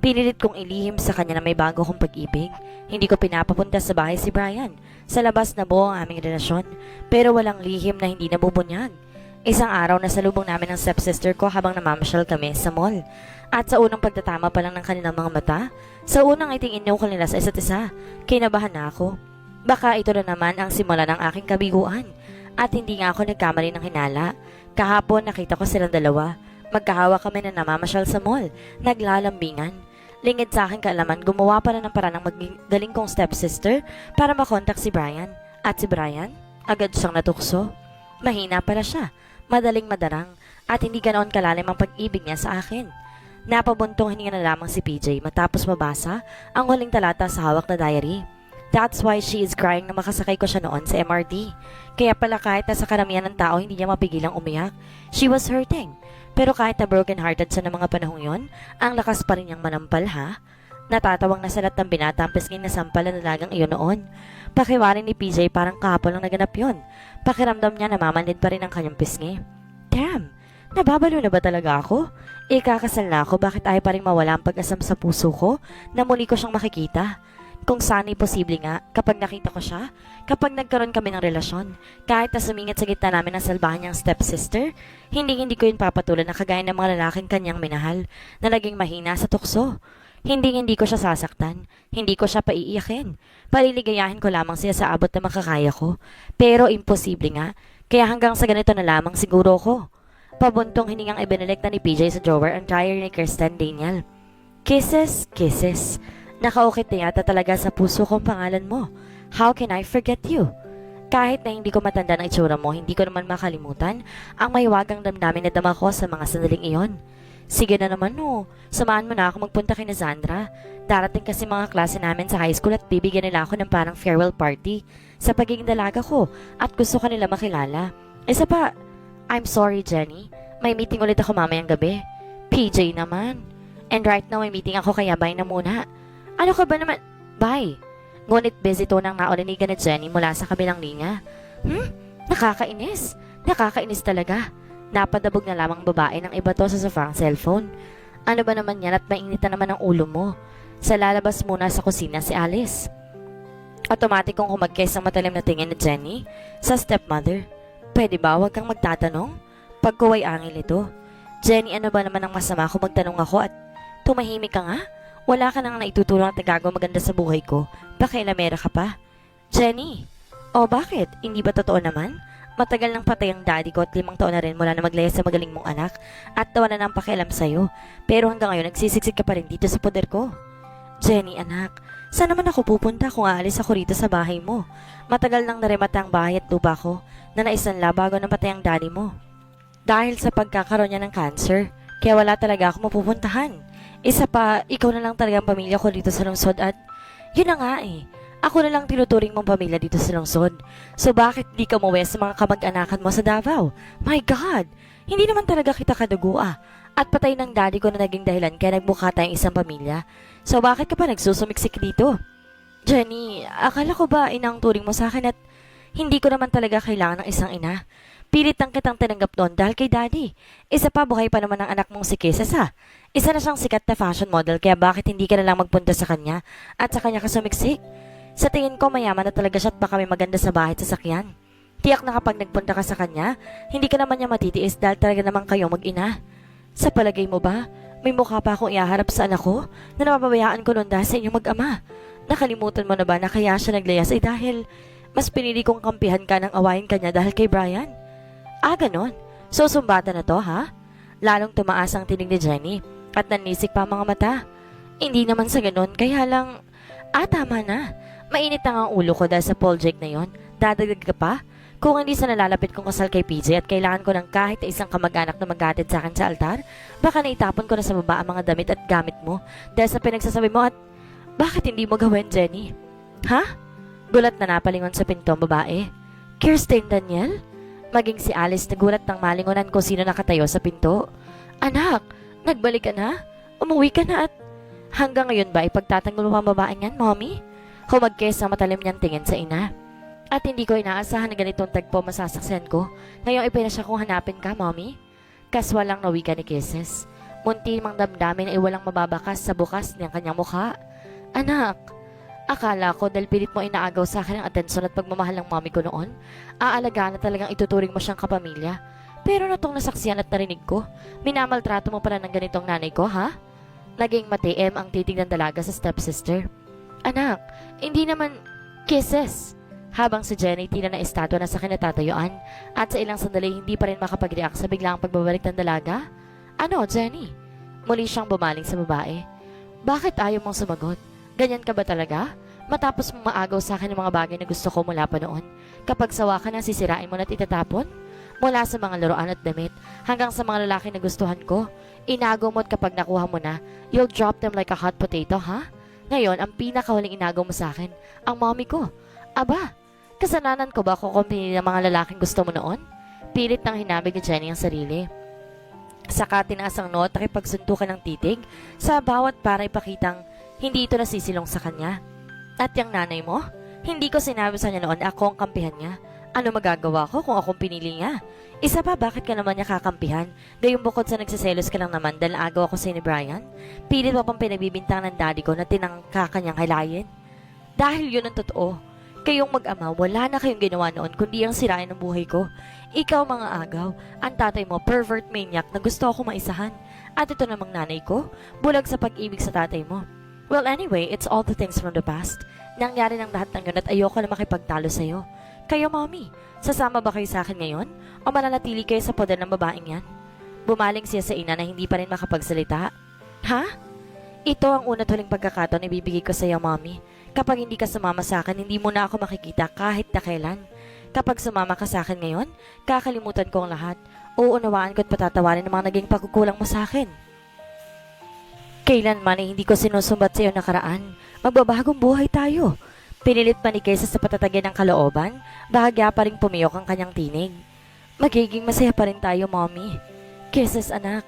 Pinilit kong ilihim sa kanya na may bago kong pag-ibig. Hindi ko pinapapunta sa bahay si Brian. Sa labas na buo ang aming relasyon, pero walang lihim na hindi nabubunyag. Isang araw na salubong namin ng stepsister ko habang namamasyal kami sa mall. At sa unang pagtatama pa lang ng kanilang mga mata, sa unang iting inukol nila sa isa't isa, kinabahan na ako. Baka ito na naman ang simula ng aking kabiguan. At hindi nga ako nagkamali ng hinala. Kahapon nakita ko silang dalawa. Magkahawa kami na namamasyal sa mall, naglalambingan. Lingid sa aking kaalaman, gumawa pa na ng paraan ng magaling kong stepsister para makontak si Brian. At si Brian, agad siyang natukso. Mahina pala siya, madaling madarang, at hindi ganoon kalalim ang pag-ibig niya sa akin. Napabuntong hininga na lamang si PJ matapos mabasa ang huling talata sa hawak na diary. That's why she is crying na makasakay ko siya noon sa MRT. Kaya pala kahit na sa karamihan ng tao hindi niya mapigilang umiyak, she was hurting. Pero kahit na broken-hearted siya ng mga panahong yon, ang lakas pa rin niyang manampal ha. Natatawang na sa lahat ng binata ang pisngin na sampal na nalagang iyon noon. Pakiwari ni PJ parang kahapon lang naganap yon. Pakiramdam niya namamanid pa rin ang kanyang pisngi. Damn! Nababalo na ba talaga ako? Ikakasal na ako, bakit ay pa rin mawala ang pag-asam sa puso ko na muli ko siyang makikita? Kung sana'y posible nga, kapag nakita ko siya, kapag nagkaroon kami ng relasyon, kahit na sumingit sa gitna namin ng salbahan niyang stepsister, hindi ko yun papatulan na kagaya ng mga lalaking kanyang minahal na naging mahina sa tukso. Hindi ko siya sasaktan, hindi ko siya paiiyakin. Paliligayahin ko lamang siya sa abot na makakaya ko. Pero imposible nga, kaya hanggang sa ganito na lamang siguro ko. Pabuntong hiningang ibinalik na ni PJ sa drawer ang diary ni Kirsten Daniel. Kisses, kisses. Nakaukit na yata talaga sa puso kong pangalan mo. How can I forget you? Kahit na hindi ko matanda ng itsura mo, hindi ko naman makalimutan ang mahiwagang damdamin na dama ko sa mga sandaling iyon. Sige na naman no, samahan mo na ako magpunta kay na Zandra. Darating kasi mga klase namin sa high school at bibigyan nila ako ng parang farewell party sa pagiging dalaga ko at gusto ka nila makilala. Isa pa, I'm sorry Jenny, may meeting ulit ako mamayang gabi. PJ naman. And right now may meeting ako kaya bye na muna. Ano ka ba naman? Bye. Ngunit busy to nang naulinigan ni Jenny mula sa kabilang linya. Nakakainis. Nakakainis talaga. Napadabog na lamang babae ng iba to sa sofang cellphone. Ano ba naman yan at mainit na naman ang ulo mo? Sa lalabas muna sa kusina si Alice. Automatikong humagkes ang matalim na tingin ni Jenny sa stepmother. Pwede ba wag kang magtatanong? Pagkuway angil ito. Jenny, ano ba naman ang masama kung magtanong ako at tumahimik ka nga? Wala ka nang naitutulong at nagagawa maganda sa buhay ko. Pakailamera ka pa. Jenny, bakit? Hindi ba totoo naman? Matagal nang patay ang daddy ko at 5 taon na rin mula na maglaya sa magaling mong anak at tawa na ng pakialam sa'yo. Pero hanggang ngayon nagsisiksik ka pa rin dito sa poder ko. Jenny, anak, saan naman ako pupunta kung aalis ako rito sa bahay mo? Matagal nang naremata ang bahay at lupa ko na naisanla bago namatay ang daddy mo. Dahil sa pagkakaroon niya ng cancer, kaya wala talaga ako mapupuntahan. Isa pa, ikaw na lang talaga ang pamilya ko dito sa lungsod at yun na nga eh. Ako na lang tinuturing mong pamilya dito sa lungsod. So bakit di ka umuwi sa mga kamag-anakan mo sa Davao? My God! Hindi naman talaga kita kadugua. At patay ng daddy ko na naging dahilan kaya nagmukha tayong isang pamilya. So bakit ka pa nagsusumiksik dito? Jenny, akala ko ba inang turing mo sa akin at hindi ko naman talaga kailangan ng isang ina. Pilit lang kitang tinanggap doon dahil kay daddy. Isa pa, buhay pa naman ang anak mong si Kisses ha. Isa na siyang sikat na fashion model kaya bakit hindi ka na lang magpunta sa kanya at sa kanya ka sumiksik? Sa tingin ko mayaman na talaga siya at baka may maganda sa bahay at sasakyan. Tiyak na kapag nagpunta ka sa kanya, hindi ka naman niya matitiis dahil talaga naman kayo mag-ina. Sa palagay mo ba, may mukha pa akong ihaharap sa anak ko na napapabayaan ko noon dahil sa inyong mag-ama? Nakalimutan mo na ba na kaya siya naglayas ay dahil mas pinili kong kampihan ka ng awayin kanya dahil kay Brian? Ganon. So, sumbata na to, ha? Lalong tumaas ang tinig ni Jenny at nanisik pa ang mga mata. Hindi naman sa ganon, kaya lang, tama na. Mainit na ang ulo ko dahil sa project na yon. Dadagdag ka pa? Kung hindi sa nalalapit kong kasal kay PJ at kailangan ko ng kahit isang kamag-anak na maghatid sa akin sa altar, baka naitapon ko na sa baba ang mga damit at gamit mo dahil sa pinagsasabi mo at bakit hindi mo gawin, Jenny? Ha? Gulat na napalingon sa pinto ang babae. Kirsten Daniel? Maging si Alice nagulat nang malingonan kung sino nakatayo sa pinto. Anak, nagbalik ka na? Umuwi ka na at hanggang ngayon ba ipagtatanggol mo ang babaeng yan, mommy? Humagkes ang matalim niyang tingin sa ina. At hindi ko inaasahan na ganitong tagpo masasaksihan ko ngayong ipinasya kong hanapin ka, mommy. Kaswalang nawi ka ni Kisses. Munti mang damdamin ay walang mababakas sa bukas ng kanyang mukha. Anak, akala ko dahil pilit mo inaagaw sa akin ang atensyon at pagmamahal ng mami ko noon, aalagaan na talagang ituturing mo siyang kapamilya. Pero natong nasaksiyan at narinig ko, minamaltrato mo pala ng ganitong nanay ko, ha? Naging matiem ang titig ng dalaga sa stepsister. Anak, hindi naman kisses. Habang si Jenny tila na estatwa na sa kinatatayuan at sa ilang sandali hindi pa rin makapag-react sa biglang pagbabalik ng dalaga. Ano, Jenny? Muli siyang bumaling sa babae. Bakit ayaw mong sumagot? Ganyan ka ba talaga? Matapos mong maagaw sa akin ng mga bagay na gusto ko mula pa noon, kapag sawa ka na sisirain mo na at itatapon? Mula sa mga laruan at damit, hanggang sa mga lalaki na gustuhan ko, inagaw mo at kapag nakuha mo na, you'll drop them like a hot potato, ha? Ngayon, ang pinakahuling inagaw mo sa akin, ang mommy ko. Aba, kasalanan ko ba kung kumpini ng mga lalaking gusto mo noon? Pilit nang hinamig ni Jenny ang sarili. Saka tinaas ang noo at nakipagsuntukan ng titig sa bawat para ipakitang hindi ito nasisilong sa kanya. At yung nanay mo? Hindi ko sinabi sa niya noon ako ang kampihan niya. Ano magagawa ko kung akong pinili niya? Isa pa, bakit ka naman niya kakampihan? Gayong bukod sa nagsiselos ka lang naman dahil agaw ako sa ni Brian? Pilit mo pang pinagbibintang ng daddy ko na tinangka kanyang halayin? Dahil yun ang totoo. Kayong mag-ama, wala na kayong ginawa noon kundi ang sirain ng buhay ko. Ikaw mga agaw, ang tatay mo pervert maniac na gusto ako maisahan. At ito namang nanay ko, bulag sa pag-ibig sa tatay mo. Well anyway, it's all the things from the past. Nangyari ng lahat ng yun at ayoko na makipagtalo sa'yo. Kayo mommy, sasama ba kayo sa akin ngayon? O mananatili kayo sa poder ng babaeng yan? Bumaling siya sa ina na hindi pa rin makapagsalita. Ha? Ito ang una't huling pagkakataon na ibibigay ko sa iyo, mommy. Kapag hindi ka sumama sa akin, hindi mo na ako makikita kahit na kailan. Kapag sumama ka sa akin ngayon, kakalimutan ko ang lahat. Uunawaan ko at patatawarin ang mga naging pagkukulang mo sa akin. Kailanman ay hindi ko sinusumbat sa iyo nakaraan. Magbabagong buhay tayo. Pinilit pa ni Kesa sa patatagyan ng kalooban, bahagya pa rin pumiyok ang kanyang tinig. Magiging masaya pa rin tayo, mommy. Kisses, anak.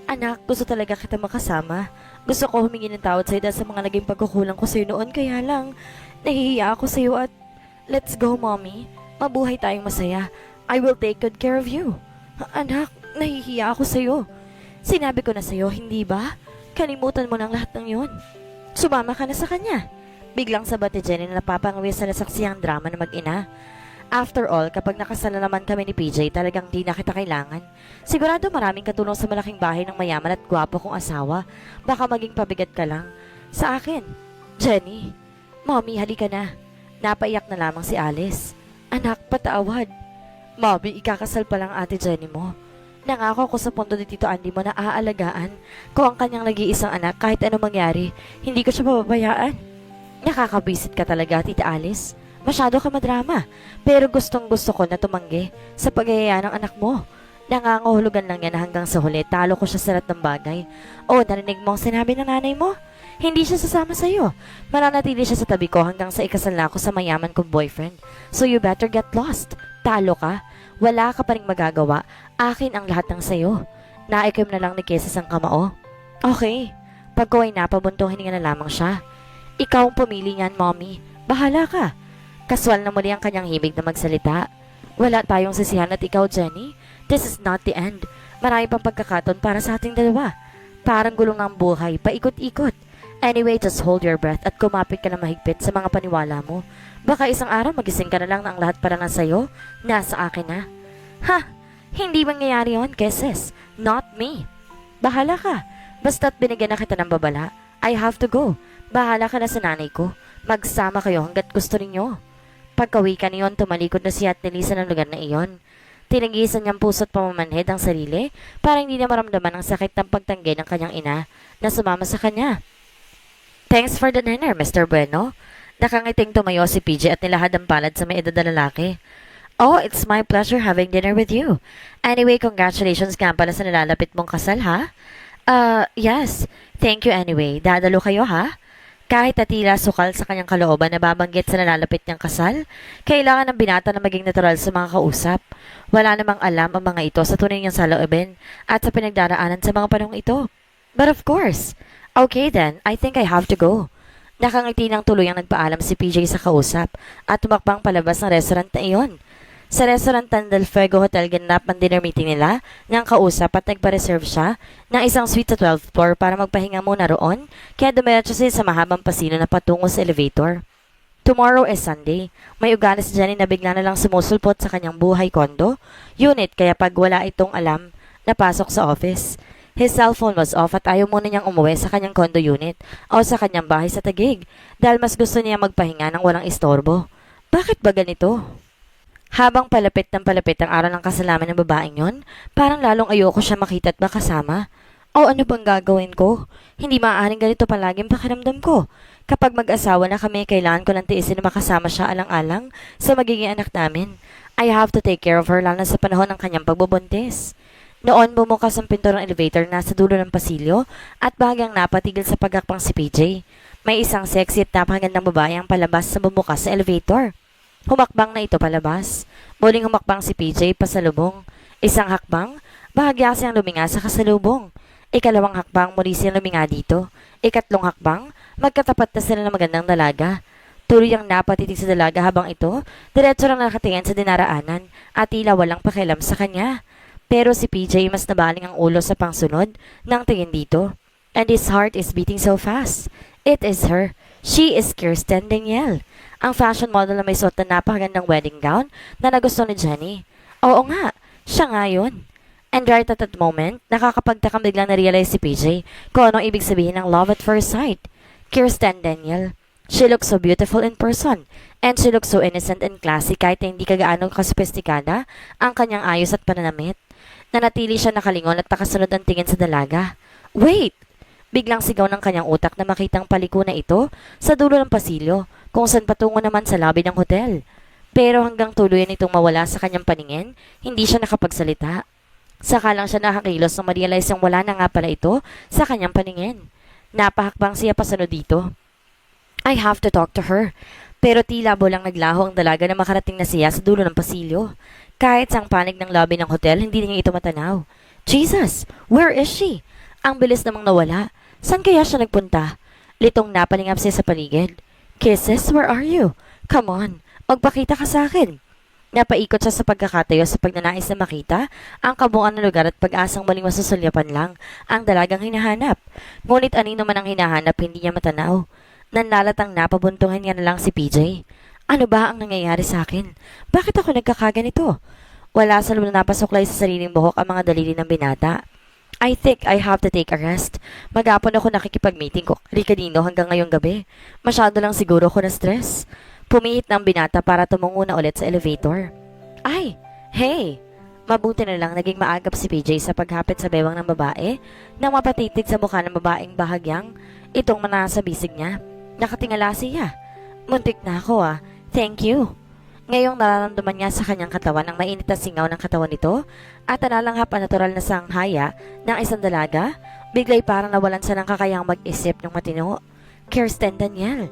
Anak, gusto talaga kita makasama. Gusto ko humingi ng tawad sa'yo dahil sa mga naging pagkukulang ko sa'yo noon. Kaya lang, nahihiya ako sa'yo at let's go, mommy. Mabuhay tayong masaya. I will take good care of you. Anak, nahihiya ako sa'yo. Sinabi ko na sa'yo, hindi ba? Kalimutan mo ng lahat ng yun. Sumama ka na sa kanya. Biglang sabat ni Jenny na napapangawis sa nasaksiyang drama na mag-ina. After all, kapag nakasal na naman kami ni PJ, talagang di na kita kailangan. Sigurado maraming katulong sa malaking bahay ng mayaman at gwapo kong asawa. Baka maging pabigat ka lang. Sa akin, Jenny, mommy, halika na. Napaiyak na lamang si Alice. Anak, patawad. Mommy, ikakasal pa lang ate Jenny mo. Nangako ko sa pundo ni Tito Andy mo na aalagaan ko ang kanyang nag-iisang anak kahit anong mangyari. Hindi ko siya pababayaan. Nakakabisit ka talaga, Tita Alice. Masyado ka madrama, pero gustong gusto ko na tumanggi sa pagayaya ng anak mo. Nangangahulugan lang yan hanggang sa huli, talo ko siya sa lahat ng bagay. O, narinig mo ang sinabi ng nanay mo? Hindi siya sasama sa'yo. Mananatili siya sa tabi ko hanggang sa ikasal na ako sa mayaman kong boyfriend. So you better get lost. Talo ka. Wala ka pa ring magagawa. Akin ang lahat ng sayo. Naikim na lang ni Kesas ang kamao. Okay. Pag ko ay napabuntong hininga na lamang siya. Ikaw ang pumili niyan, mommy. Bahala ka. Kaswal na muli ang kanyang himig na magsalita. Wala tayong sisihan at ikaw, Jenny. This is not the end. Marami pang pagkakataon para sa ating dalawa. Parang gulong ng buhay, paikot-ikot. Anyway, just hold your breath at kumapit ka na mahigpit sa mga paniwala mo. Baka isang araw magising ka na lang na ang lahat para na sa'yo, nasa akin na. Ha! Hindi mangyayari yun, Kesses. Not me. Bahala ka. Basta't binigyan na kita ng babala. I have to go. Bahala ka na sa nanay ko. Magsama kayo hanggat gusto ninyo. Pagkawi ka niyon, tumalikod na siya at nilisan ng lugar na iyon. Tinagisan niyang puso't pamamanhid ang sarili para hindi na maramdaman ang sakit ng pagtanggi ng kanyang ina na sumama sa kanya. Thanks for the dinner, Mr. Bueno. Nakangiting tumayo si PJ at nilahad ang palad sa may edad na lalaki. Oh, it's my pleasure having dinner with you. Anyway, congratulations nga pala sa nalalapit mong kasal, ha? Yes. Thank you anyway. Dadalo kayo, ha? Kahit natila sukal sa kanyang kalooban na babanggit sa nalalapit niyang kasal, kailangan ng binata na maging natural sa mga kausap. Wala namang alam ang mga ito sa tunay niyang saloobin at sa pinagdaraanan sa mga panahong ito. But of course, okay then, I think I have to go. Nakangiti ng tuluyang nagpaalam si PJ sa kausap at tumakbang palabas ng restaurant na iyon. Sa restaurant Del Fuego Hotel ganap ang dinner meeting nila niyang kausap at nagpa-reserve siya ng isang suite sa 12th floor para magpahinga muna roon kaya dumiretso siya sa mahabang pasilyo na patungo sa elevator. Tomorrow is Sunday. May ugali si Jenny na bigla na lang sumusulpot sa kanyang buhay condo unit kaya pag wala itong alam, napasok sa office. His cellphone was off at ayaw muna niyang umuwi sa kanyang condo unit o sa kanyang bahay sa Taguig dahil mas gusto niya magpahinga ng walang istorbo. Bakit ba ganito? Habang palapit ang araw ng kasalaman ng babaeng yon, parang lalong ayoko siya makita at makasama. O ano bang gagawin ko? Hindi maaaring ganito palaging pakiramdam ko. Kapag mag-asawa na kami, kailangan ko lang tiisin na makasama siya alang-alang sa magiging anak namin. I have to take care of her lalo na sa panahon ng kanyang pagbubuntis. Noon bumukas ang pinto ng elevator nasa dulo ng pasilyo at bahagyang napatigil sa pagakpang si PJ. May isang sexy at napakagandang babae ang palabas sa bumukas sa elevator. Humakbang na ito palabas. Muling humakbang si PJ pasalubong. Isang hakbang, bahagya siyang luminga sa kasalubong. Ikalawang hakbang, muli siyang luminga dito. Ikatlong hakbang, magkatapat na sila ng magandang dalaga. Tuloy ang napatitig sa dalaga habang ito, diretso lang nakatingin sa dinaraanan at tila walang pakialam sa kanya. Pero si PJ mas nabaling ang ulo sa pangsunod ng tingin dito. And his heart is beating so fast. It is her. She is Kirsten Danielle, ang fashion model na may suot na napakagandang wedding gown na nagusto ni Jenny. Oo nga, siya nga yun. And right at that moment, nakakapagtakang biglang na-realize si PJ kung anong ibig sabihin ng love at first sight. Kirsten Danielle. She looks so beautiful in person, and she looks so innocent and classy kahit hindi kagaano kasophistikada ang kanyang ayos at pananamit. Nanatili siya nakalingon at nakasunod ang tingin sa dalaga. Wait! Biglang sigaw ng kanyang utak na makitang paliko na ito sa dulo ng pasilyo kung saan patungo naman sa lobby ng hotel. Pero hanggang tuluyan itong mawala sa kanyang paningin, hindi siya nakapagsalita. Saka lang siya nakakilos nang ma-realize yung wala na nga pala ito sa kanyang paningin. Napahakbang siya pasunod dito. I have to talk to her. Pero tila bolang naglaho ang dalaga na makarating na siya sa dulo ng pasilyo. Kahit sa panig ng lobby ng hotel, hindi niya ito matanaw. Jesus! Where is she? Ang bilis namang nawala. Saan kaya siya nagpunta? Litong napalingap siya sa paligid. Kisses, where are you? Come on, magpakita ka sa akin. Napaikot siya sa pagkakatayo sa pagnanais na makita ang kabuuan ng lugar at pag-asang maling masusulyapan lang ang dalagang hinahanap. Ngunit anino man ang hinahanap, hindi niya matanaw. Nanlalatang napabuntungan niya na lang si PJ. Ano ba ang nangyayari sa akin? Bakit ako nagkakaganito? Wala sa loob na napasuklay sa sariling buhok ang mga daliri ng binata. I think I have to take a rest. Maghapon ako nakikipag-meeting ko kanino hanggang ngayong gabi. Masyado lang siguro ako na-stress. Pumihit ng binata para tumungo na ulit sa elevator. Ay! Hey! Mabuti na lang naging maagap si PJ sa paghapit sa bewang ng babae nang mapatitig sa mukha ng babaeng bahagyang itong manasa bisig niya. Nakatingala siya. Muntik na ako ah. Thank you. Ngayong nararamdaman niya sa kanyang katawan ang mainit na singaw ng katawan nito at nalanghap ang natural na sanghaya ng isang dalaga, bigla'y parang nawalan siya ng kakayang mag-isip ng matino. Kirsten Danielle.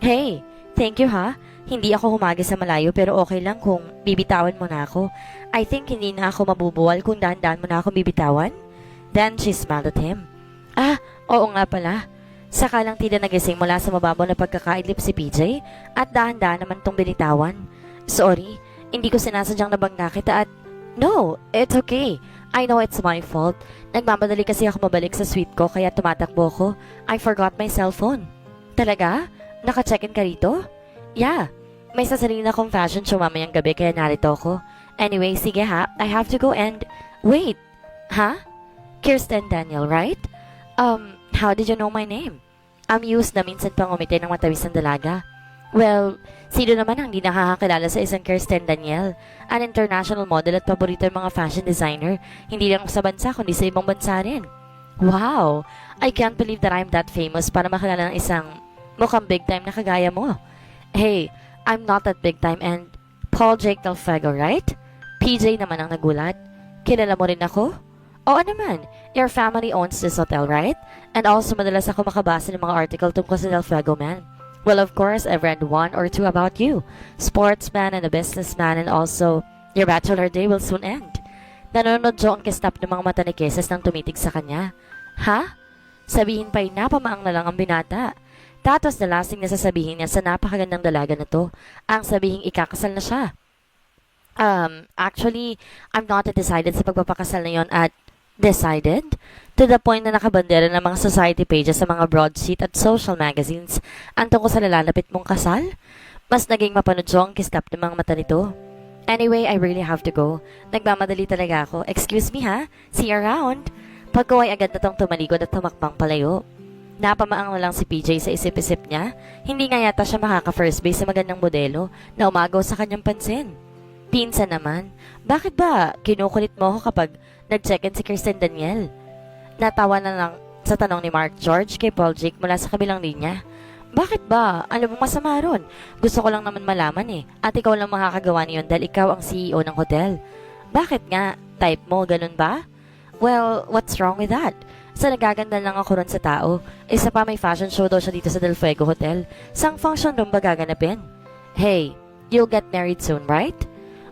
Hey, thank you ha. Hindi ako humagi sa malayo pero okay lang kung bibitawan mo na ako. I think hindi na ako mabubuwal kung dahan-dahan mo na ako bibitawan. Then she smiled at him. Ah, oo nga pala. Saka lang tila nagising mula sa mababaw na pagkakaidlip si PJ at dahan-dahan naman tong binitawan. Sorry, hindi ko sinasadyang nabangga kita at... No, it's okay. I know it's my fault. Nagmamadali kasi ako mabalik sa suite ko kaya tumatakbo ko. I forgot my cellphone. Talaga? Naka-check-in ka rito? Yeah. May sasarin akong fashion show mamayang gabi kaya narito ako. Anyway, sige ha. I have to go and... Wait. Ha? Kirsten Danielle, right? How did you know my name? Amused na minsan pang umiti ng matawis ng dalaga. Well, sino naman ang hindi nakakakilala sa isang Kirsten Danielle? An international model at paborito ng mga fashion designer, hindi lang sa bansa kundi sa ibang bansa rin. Wow! I can't believe that I'm that famous para makilala ng isang mukhang big time na kagaya mo. Hey, I'm not that big time and Paul Jake Del Fuego, right? PJ naman ang nagulat. Kilala mo rin ako? Oo naman, your family owns this hotel, right? And also madalas ako makabasa ng mga article tungkol sa Del Fuego man. Well, of course, I've read one or two about you. Sportsman and a businessman and also your bachelor day will soon end. Nanonood jo ang kistap ng mga mata ni Kisses nang tumitig sa kanya. Ha? Sabihin pa'y napamaang na lang ang binata. Tapos nalasing na sasabihin niya sa napakagandang dalaga na to, ang sabihing ikakasal na siya. Actually, I'm not decided sa pagpapakasal na yon at decided to the point na nakabandera ng mga society pages sa mga broadsheet at social magazines ang tungkol sa lalalapit mong kasal. Mas naging mapanudyo ang kislap ng mga mata nito. Anyway, I really have to go. Nagmamadali talaga ako. Excuse me ha? See you around. Pagkaway agad na tong tumalikod at tumakbang palayo. Napamaang na lang si PJ sa isip-isip niya. Hindi nga yata siya makaka-first base sa magandang modelo na umagaw sa kanyang pansin. Pinsan naman, bakit ba kinukulit mo ako kapag nag-check-in si Kirsten Daniel? Natawa na lang sa tanong ni Mark George kay Paul Jake mula sa kabilang linya. Bakit ba? Ano bang masama ron? Gusto ko lang naman malaman eh. At ikaw lang makakagawa niyon dahil ikaw ang CEO ng hotel. Bakit nga? Type mo, ganun ba? Well, what's wrong with that? Sa nagaganda lang ako ron sa tao. Isa pa may fashion show daw siya dito sa Del Fuego Hotel. Sang function room ba gaganapin? Hey, you'll get married soon, right?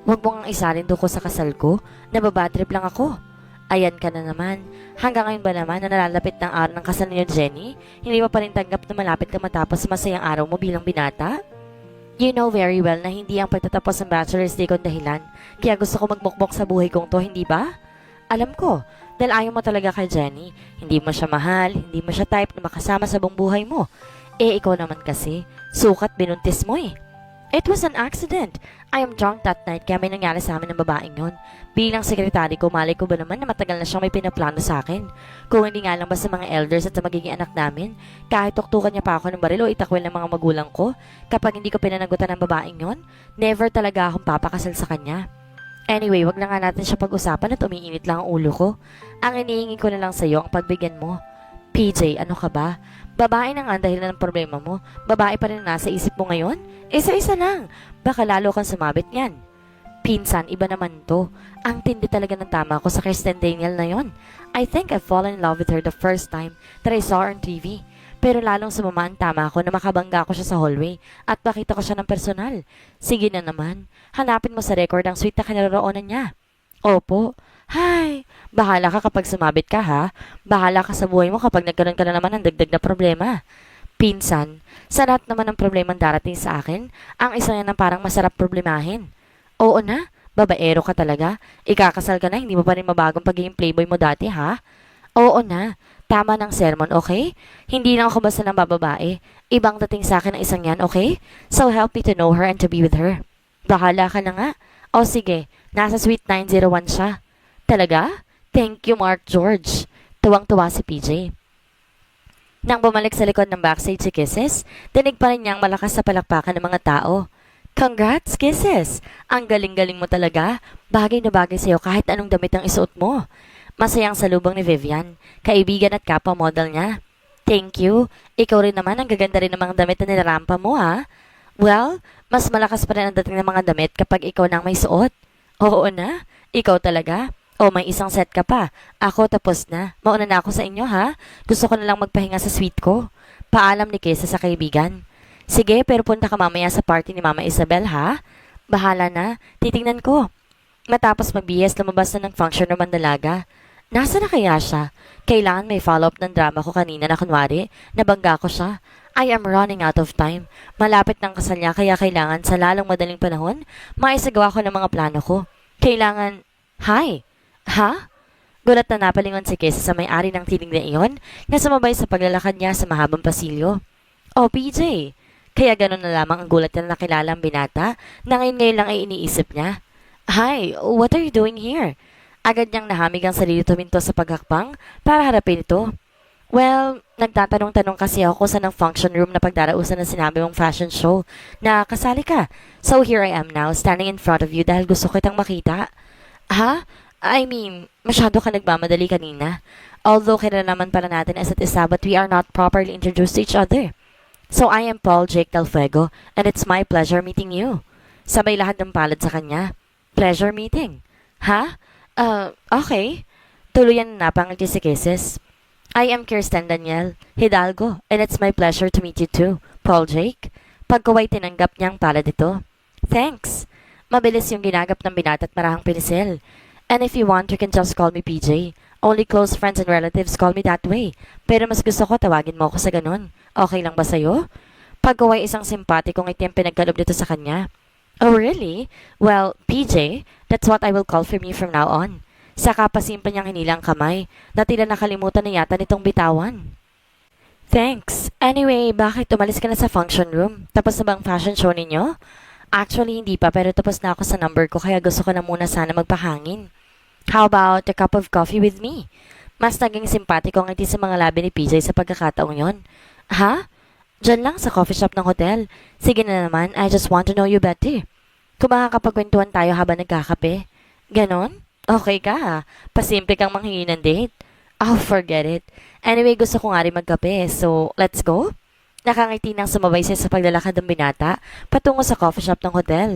Huwag mo nga isalin doon ko sa kasal ko. Nababatrip lang ako. Ayan ka na naman. Hanggang ngayon ba naman na nalalapit ng araw ng kasal niyo, Jenny? Hindi mo pa rin tanggap na malapit ka matapos masayang araw mo bilang binata? You know very well na hindi ang pagtatapos ng Bachelor's Day kong dahilan. Kaya gusto ko magmukmok sa buhay kong to, hindi ba? Alam ko, dahil ayaw mo talaga kay Jenny. Hindi mo siya mahal, hindi mo siya type na makasama sa buong buhay mo. Eh, ikaw naman kasi, sukat binuntis mo eh. It was an accident. I am drunk that night kaya may nangyari sa amin ng babaeng yun. Bilang sekretary ko, malay ko ba naman na matagal na siyang may pinaplano sa akin. Kung hindi nga lang ba sa mga elders at sa magiging anak namin, kahit tuktukan niya pa ako ng baril o itakwil ng mga magulang ko, kapag hindi ko pinanagutan ng babaeng yun, never talaga akong papakasal sa kanya. Anyway, wag na nga natin siya pag-usapan at umiinit lang ang ulo ko. Ang inihingi ko na lang sa'yo ang pagbigyan mo. PJ, ano ka ba? Babae na nga ang dahilan ng problema mo. Babae pa rin nasa isip mo ngayon? Isa-isa lang. Baka lalo kang sumabit niyan. Pinsan, iba naman to. Ang tindi talaga ng tama ko sa Kirsten Daniel na yon. I think I've fallen in love with her the first time that I saw her on TV. Pero lalong sumama ang tama ko na makabangga ko siya sa hallway at makita ko siya ng personal. Sige na naman. Hanapin mo sa record ang sweet na kinaroroonan niya. Opo. Hay, bahala ka kapag sumabit ka ha. Bahala ka sa buhay mo kapag nagkaroon ka na naman ng dagdag na problema. Pinsan, sa lahat naman ng problemang darating sa akin, ang isa yan ang parang masarap problemahin. Oo na, babaero ka talaga. Ikakasal ka na, hindi mo pa rin mabagong pagiging playboy mo dati ha? Oo na, tama ng sermon, okay? Hindi lang ako basta ng bababae. Ibang dating sa akin ang isang yan, okay? So help me to know her and to be with her. Bahala ka na nga. O sige, nasa suite 901 siya. Talaga? Thank you, Mark George. Tuwang-tuwa si PJ. Nang bumalik sa likod ng backstage si Kisses, dinig pa rin niyang malakas sa palakpakan ng mga tao. Congrats, Kisses! Ang galing-galing mo talaga. Bagay na bagay sa'yo kahit anong damit ang isuot mo. Masayang salubong ni Vivian, kaibigan at kapwa model niya. Thank you. Ikaw rin naman, ang gaganda rin ng mga damit na nilarampa mo, ha? Well, mas malakas pa rin ang dating ng mga damit kapag ikaw nang may suot. Oo na, ikaw talaga. O may isang set ka pa. Ako tapos na. Mauna na ako sa inyo ha. Gusto ko na lang magpahinga sa suite ko. Paalam ni Kesa sa kaibigan. Sige, pero punta ka mamaya sa party ni Mama Isabel ha. Bahala na. Titingnan ko. Matapos magbihis, lumabas na ng function room ang dalaga. Nasa na kaya siya? Kailangan may follow-up ng drama ko kanina na kunwari. Nabangga ko siya. I am running out of time. Malapit ng kasal niya kaya kailangan sa lalong madaling panahon, maisagawa ko ng mga plano ko. Kailangan... Hi! Ha? Gulat na napalingon si Kesa sa may-ari ng tiling na iyon na sumabay sa paglalakad niya sa mahabang pasilyo. Oh, PJ! Kaya ganun na lamang ang gulat niya na nakilala ang binata na ngayon lang ay iniisip niya. Hi, what are you doing here? Agad niyang nahamig ang sarili tuminto sa paghakbang para harapin ito. Well, nagtatanong-tanong kasi ako sa ng function room na pagdarausan ng sinabi mong fashion show na kasali ka. So here I am now, standing in front of you dahil gusto kitang makita. Ha? I mean, masyado ka nagmamadali kanina. Although kinalaman pala natin isa't isa but we are not properly introduced to each other. So I am Paul Jake Del Fuego and it's my pleasure meeting you. Sabay lahat ng palad sa kanya. Pleasure meeting. Ha? Okay. Tuluyan na napangiti si Kisses. I am Kirsten Daniel Hidalgo and it's my pleasure to meet you too, Paul Jake. Pagkaway tinanggap niyang palad ito. Thanks. Mabilis yung ginagap ng binata at marahang pinisil. And if you want, you can just call me PJ. Only close friends and relatives call me that way. Pero mas gusto ko tawagin mo ako sa ganun. Okay lang ba sa'yo? Pagkaway isang simpatikong itim pinagkalob dito sa kanya. Oh, really? Well, PJ, that's what I will call from you from now on. Saka pa simple niyang hinilang kamay na tila nakalimutan na yata nitong bitawan. Thanks. Anyway, bakit umalis ka na sa function room? Tapos na bang fashion show ninyo? Actually, hindi pa pero tapos na ako sa number ko kaya gusto ko na muna sana magpahangin. How about a cup of coffee with me? Mas naging simpatiko ang ngiti sa mga labi ni PJ sa pagkakataong yon. Ha? Diyan lang sa coffee shop ng hotel. Sige na naman, I just want to know you better. Kung makakapagkwentuhan tayo habang nagkakape. Ganon? Okay ka ha. Pasimple kang manghingi ng date. Oh, forget it. Anyway, gusto ko nga rin magkape, so let's go? Nakangiti nang sumabay siya sa paglalakad ng binata patungo sa coffee shop ng hotel.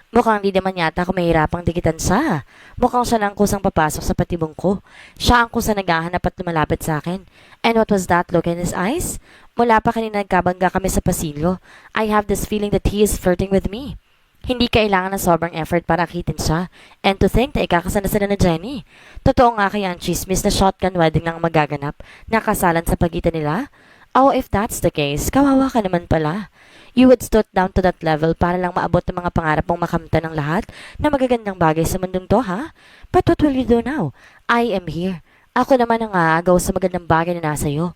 Mukhang di naman yata ako mahirapang dikitan siya. Mukhang siya lang kusang papasok sa patibong ko. Siya ang kusang naghahanap at lumalapit sa akin. And what was that look in his eyes? Mula pa kanina nagkabangga kami sa pasilyo, I have this feeling that he is flirting with me. Hindi kailangan ng sobrang effort para akitin siya. And to think na ikakasal na sila na Jenny. Totoo nga kaya ang chismis na shotgun wedding lang magaganap na kasalan sa pagitan nila? Oh, if that's the case, kawawa ka naman pala. You would stoop down to that level para lang maabot ang mga pangarap mong makamtan ng lahat na magagandang bagay sa mundong to, ha? But what will you do now? I am here. Ako naman ang aagaw sa magandang bagay na nasa iyo.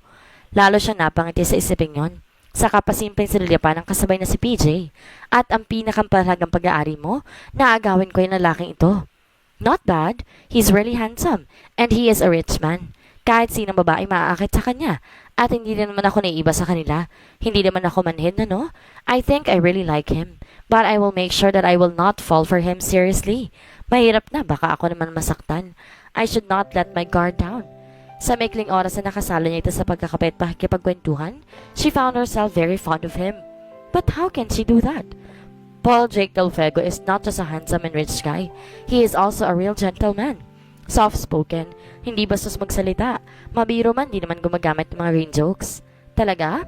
Lalo siya napangiti sa isiping yon. Saka pa simpleng sinulyapan ng kasabay na si PJ. At ang pinakampalagang pag-aari mo, naagawin ko yung lalaking ito. Not bad. He's really handsome. And he is a rich man. Kahit sinong babae maaakit sa kanya. At hindi rin naman ako naiiba sa kanila. Hindi naman ako manhid na no. I think I really like him. But I will make sure that I will not fall for him seriously. Mahirap na, baka ako naman masaktan. I should not let my guard down. Sa maikling oras na nakasalo niya ito sa pagkakapit pakikipagkwentuhan, she found herself very fond of him. But how can she do that? Paul Jake Del Fuego is not just a handsome and rich guy. He is also a real gentleman. Soft-spoken, hindi bastos magsalita. Mabiro man, di naman gumagamit ng mga rain jokes. Talaga?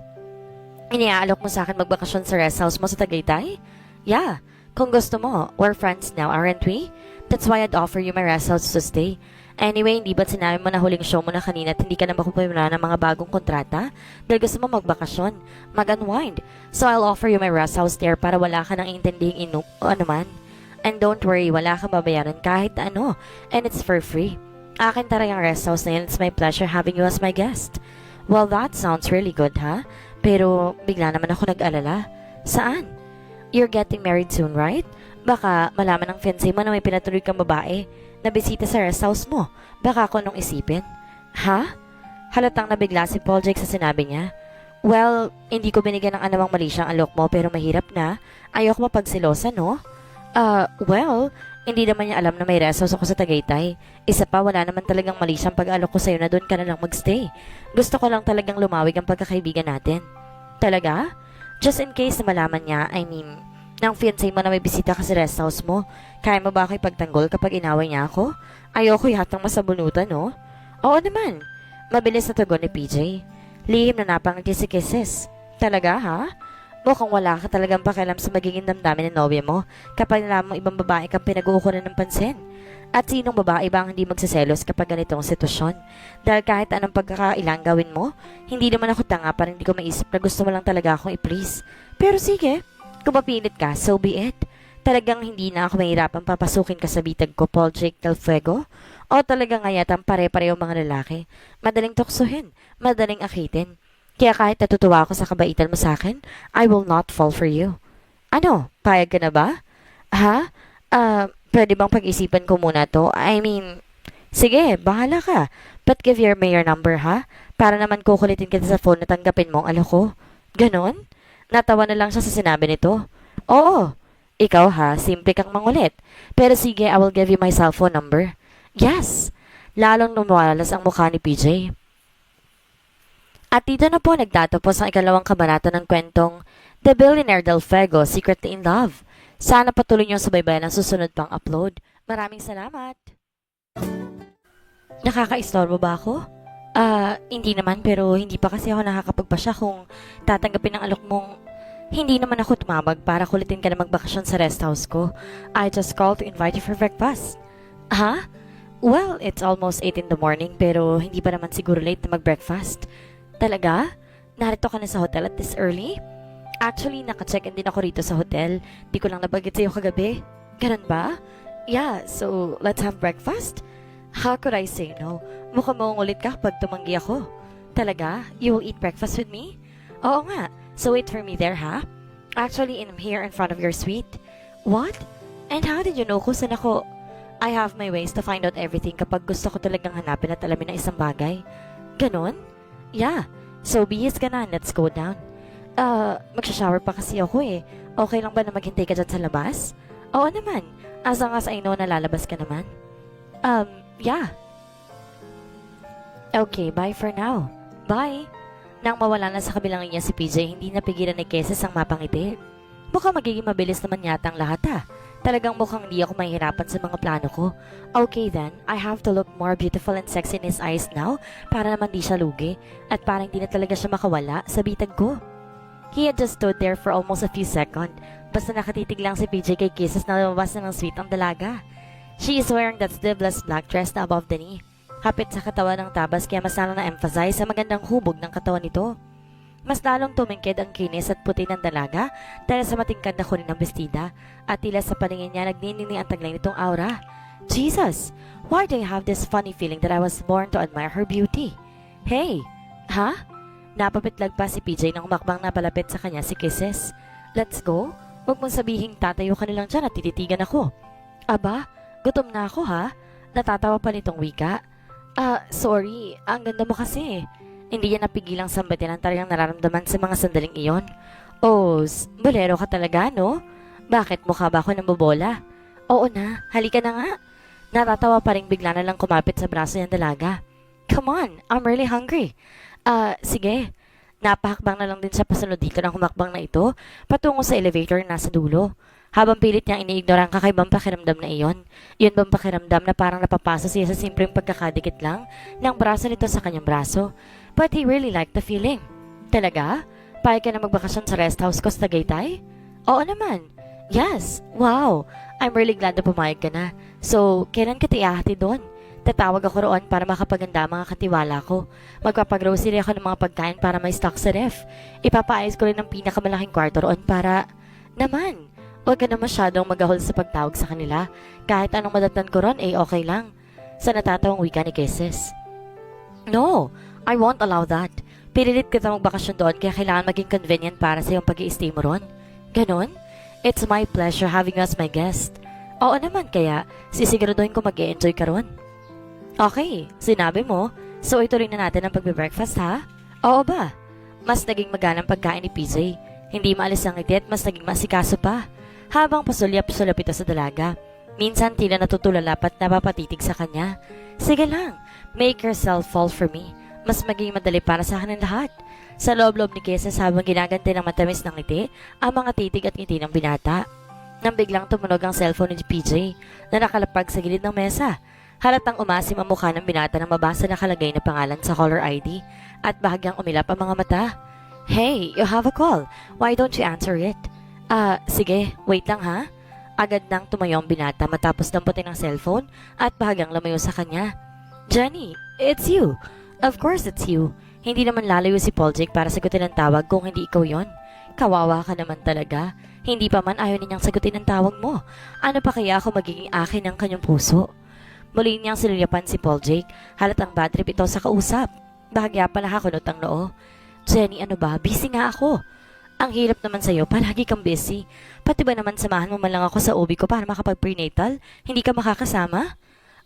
Iniaalok mo sa akin magbakasyon sa rest house mo sa Tagaytay? Yeah, kung gusto mo, we're friends now, aren't we? That's why I'd offer you my rest house to stay. Anyway, hindi ba't sinabi mo na huling show mo na kanina at hindi ka na makupamila ng mga bagong kontrata? Dahil gusto mo magbakasyon, mag-unwind. So I'll offer you my rest house there para wala ka nang intinding o ano man. And don't worry, wala kang babayaran kahit ano. And it's for free. Akin talaga ang rest house na yun. It's my pleasure having you as my guest. Well, that sounds really good, ha? Pero bigla naman ako nag-alala. Saan? You're getting married soon, right? Baka malaman ng fiancé mo na may pinatuloy kang babae na bisita sa rest house mo. Baka ako nung isipin. Ha? Halatang nabigla si Paul Jake sa sinabi niya. Well, hindi ko binigyan ng anumang mali siyang alok mo pero mahirap na. Ayoko mapagsilosa, no? Well, hindi naman niya alam na may rest house ako sa Tagaytay. Isa pa, wala naman talagang mali siyang pag-alok ko sa'yo na doon ka na lang magstay. Gusto ko lang talagang lumawig ang pagkakaibigan natin. Talaga? Just in case na malaman niya, I mean, nang fiancé mo na may bisita ka sa rest house mo, kaya mo ba ako ipagtanggol kapag inaway niya ako? Ayoko yatang masabunutan, no? Oo naman. Mabilis na tugon ni PJ. Lihim na napangiti si Kisses. Talaga, ha? Mukhang wala ka talagang pakialam sa magiging damdamin ng nobya mo kapag nalamang ibang babae kang pinag-uukuran ng pansin. At sinong babae ba ang hindi magsiselos kapag ganitong sitwasyon? Dahil kahit anong pagkakailang gawin mo, hindi naman ako tanga para hindi ko maisip na gusto mo lang talaga akong i-please. Pero sige, kung mapilit ka, so be it. Talagang hindi na ako mahirapan papasukin ka sa bitag ko, Paul Jake Del Fuego? O talagang ngayatang pare-pareho mga lalaki? Madaling tuksuhin, madaling akitin. Kaya kahit natutuwa ako sa kabaitan mo sa akin, I will not fall for you. Ano, payag ka na ba? Ha? Pwede bang pag-isipan ko muna to? I mean, sige, bahala ka. But give me your number, ha? Para naman kukulitin kita sa phone na tanggapin mo ang alok ko. Ganon? Natawa na lang siya sa sinabi nito. Oo, ikaw ha, simple kang mangulit. Pero sige, I will give you my cellphone number. Yes! Lalong lumalas ang mukha ni PJ. At dito na po nagtatapos ang ikalawang kabanata ng kwentong The Billionaire Del Fuego, Secretly in Love. Sana patuloy niyong subaybayan ang susunod pang upload. Maraming salamat! Nakaka-istorbo ba ako? Hindi naman pero hindi pa kasi ako nakakapagpasya kung tatanggapin ng alok mong hindi naman ako tumawag para kulitin ka na magbakasyon sa rest house ko. I just called to invite you for breakfast. Ha? Well, it's almost 8 in the morning pero hindi pa naman siguro late na mag-breakfast. Talaga? Narito ka na sa hotel at this early? Actually, naka-check-in din ako rito sa hotel. Di ko lang nabanggit sa'yo kagabi. Ganun ba? Yeah, so let's have breakfast? How could I say no? Mukhang maungulit ka pag tumanggi ako. Talaga? You will eat breakfast with me? Oo nga. So wait for me there, ha? Actually, I'm here in front of your suite. What? And how did you know kung saan ako? I have my ways to find out everything kapag gusto ko talagang hanapin at alamin ng isang bagay. Ganon? Yeah. So bihis ka na, let's go down. Magsha-shower pa kasi ako eh. Okay lang ba na maghintay ka dyan sa labas? Oo naman. As long as I know na lalabas ka naman. Yeah. Okay, bye for now. Bye. Nang mawala na sa kabilang linya si PJ, hindi napigilan ni Keses ang mapangiti. Mukhang magiging mabilis naman yata ang lahat ah. Talagang mukhang hindi ako mahihirapan sa mga plano ko. Okay then, I have to look more beautiful and sexy in his eyes now para naman di siya lugi at parang hindi na talaga siya makawala sa bitag ko. He had just stood there for almost a few seconds. Basta nakatitig lang si PJ kay Kisses na lumabas na ng suite ang dalaga. She is wearing that sleeveless black dress na above the knee. Hapit sa katawan ng tabas kaya mas lalong na-emphasize sa magandang hubog ng katawan nito. Mas lalong tumingkid ang kinis at puti ng dalaga dahil sa matingkad na kunin ng bestida at tila sa paningin niya nagninini ang taglay nitong aura. Jesus! Why do I have this funny feeling that I was born to admire her beauty? Hey! Ha? Napapitlag pa si PJ nang umakbang na palapit sa kanya si Kisses. Let's go? Huwag mong sabihing tatayo ka nilang dyan at tititigan ako. Aba, gutom na ako ha? Natatawa pa nitong wika. Sorry. Ang ganda mo kasi. Hindi niya napigilang sambatin ang talagang nararamdaman sa mga sandaling iyon. Oh, bolero ka talaga, no? Bakit mukha ba ako ng bobola? Oo na, halika na nga. Natatawa pa rin bigla na lang kumapit sa braso niyang dalaga. Come on, I'm really hungry. Sige. Napahakbang na lang din siya pasunod dito ng humakbang na ito patungo sa elevator na nasa dulo. Habang pilit niyang iniignore ang kakaibang pakiramdam na iyon. Yun bang pakiramdam na parang napapasa siya sa simpleng pagkakadikit lang ng braso nito sa kanyang braso. But he really liked the feeling. Talaga? Payag ka na magbakasyon sa rest house ko sa Tagaytay? Oo naman. Yes. Wow. I'm really glad na pumayag ka na. So, kailan ka tiahati doon? Tatawag ako roon para makapaganda ang mga katiwala ko. Magpapagrocery ako ng mga pagkain para may stock sa ref. Ipapaayos ko rin ng pinakamalaking kwarto roon para... Naman, huwag ka na masyadong magahol sa pagtawag sa kanila. Kahit anong madatnan ko ron, okay lang. Sa natatawang wika ni Kisses. No, I won't allow that. Pinilit kita magbakasyon doon kaya kailangan maging convenient para sa iyong pag-i-stay mo ron. Ganon? It's my pleasure having you as my guest. Oo naman kaya, sisiguraduhin ko mag-e-enjoy ka ron. Okay, sinabi mo. So ito rin na natin ang pagbe-breakfast ha? Oo ba? Mas naging maganang pagkain ni PJ. Hindi maalis ang ngiti at mas naging masikaso pa. Habang pasulyap-sulyap ito sa dalaga. Minsan tila natutulala at napapatitig sa kanya. Sige lang, make yourself fall for me. Mas maging madali para sa akin ang lahat. Sa loob-loob ni Kisses habang ginaganti ng matamis ng ngiti ang mga titig at ngiti ng binata. Nang biglang tumunog ang cellphone ni PJ na nakalapag sa gilid ng mesa. Halatang umasim ang mukha ng binata nang mabasa nakalagay na pangalan sa caller ID at bahagyang umilap ang mga mata. Hey, you have a call. Why don't you answer it? Sige, wait lang ha. Agad nang tumayo ang binata matapos damputin ang cellphone at bahagyang lumayo sa kanya. Jenny, it's you. Of course it's you. Hindi naman lalayo si Paul Jake para sagutin ang tawag kung hindi ikaw yon. Kawawa ka naman talaga. Hindi pa man ayaw ninyang sagutin ang tawag mo. Ano pa kaya ako magiging akin ng kanyang puso? Muli niyang sinulyapan si Paul Jake. Halatang bad trip ito sa kausap. Bahagya pa nakakunot ang noo. Jenny, ano ba? Busy nga ako. Ang hirap naman sa'yo, palagi kang busy. Pati ba naman samahan mo man lang ako sa ubi ko para makapag-prenatal? Hindi ka makakasama?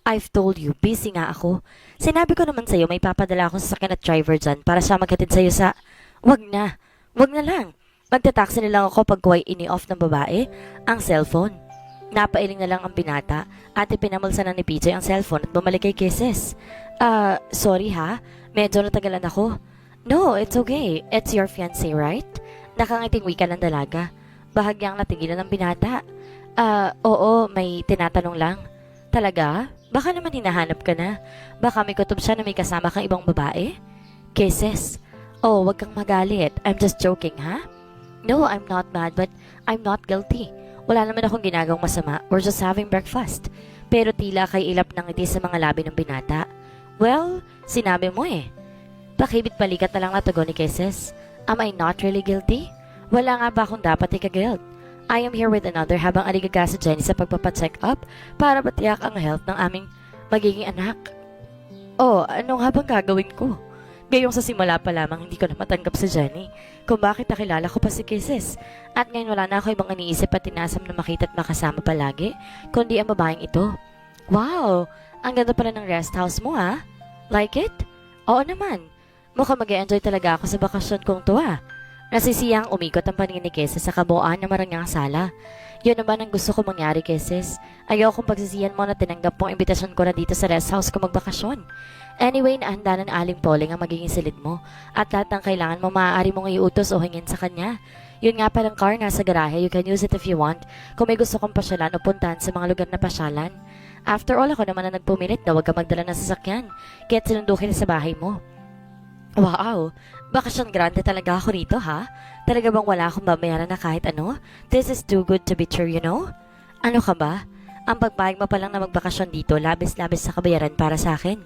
I've told you, busy nga ako. Sinabi ko naman sa'yo, may papadala akong sasakyan at driver dyan para siya maghatid sa'yo sa... Wag na. Wag na lang. Magta-taxi na lang ako pag kuwa'y ini-off ng babae ang cellphone. Napailing na lang ang binata at ipinamulsa na ni PJ ang cellphone at bumalik kay Kisses. Sorry ha, medyo natagalan ako. No, it's okay. It's your fiancé, right? Nakangiting wika ng dalaga. Bahagyang natigilan ng binata. Oo, may tinatanong lang. Talaga? Baka naman hinahanap ka na. Baka may kutob siya na may kasama kang ibang babae? Kisses. Oh, wag kang magalit. I'm just joking, ha? No, I'm not mad, but I'm not guilty. Wala naman akong ginagawang masama. We're just having breakfast. Pero tila kay ilap ng ngiti sa mga labi ng binata. Well, sinabi mo eh. Pakibit balikat na lang natugon ni Kisses. Am I not really guilty? Wala nga ba akong dapat ika-guilt? I am here with another habang aligaga si Jenny sa pagpapacheck up para matiyak ang health ng aming magiging anak. Oh, anong habang gagawin ko? Gayong sa simula pa lamang hindi ko na matanggap si Jenny kung bakit nakilala ko pa si Kisses. At ngayon wala na ako ibang iniisip at tinasam na makita at makasama palagi, kundi ang babaeng ito. Wow! Ang ganda pala ng rest house mo ha? Like it? Oo naman. Mukhang mag-e-enjoy talaga ako sa bakasyon kong to ha. Nasisiyang umikot ang paningin ni Kisses sa kabuuan ng marangyang sala. Yun naman ang gusto ko mangyari, Kisses. Ayaw kong pagsisiyan mo na tinanggap mo ang imbitasyon ko na dito sa rest house ko magbakasyon. Anyway, naanda na Aling Poling ang magiging silid mo at lahat ng kailangan mo maaari mong iutos o hingin sa kanya. Yun nga palang car nasa garahe, you can use it if you want kung may gusto kong pasyalan o puntahan sa mga lugar na pasyalan. After all, ako naman na nagpumilit na huwag ka magdala ng sasakyan kaya't sinundukin sa bahay mo. Wow! Bakasyon grande talaga ako rito ha? Talaga bang wala akong babayaran na kahit ano? This is too good to be true, you know? Ano ka ba? Ang pagpahig mo palang na magbakasyon dito, labis-labis sa kabayaran para sa akin.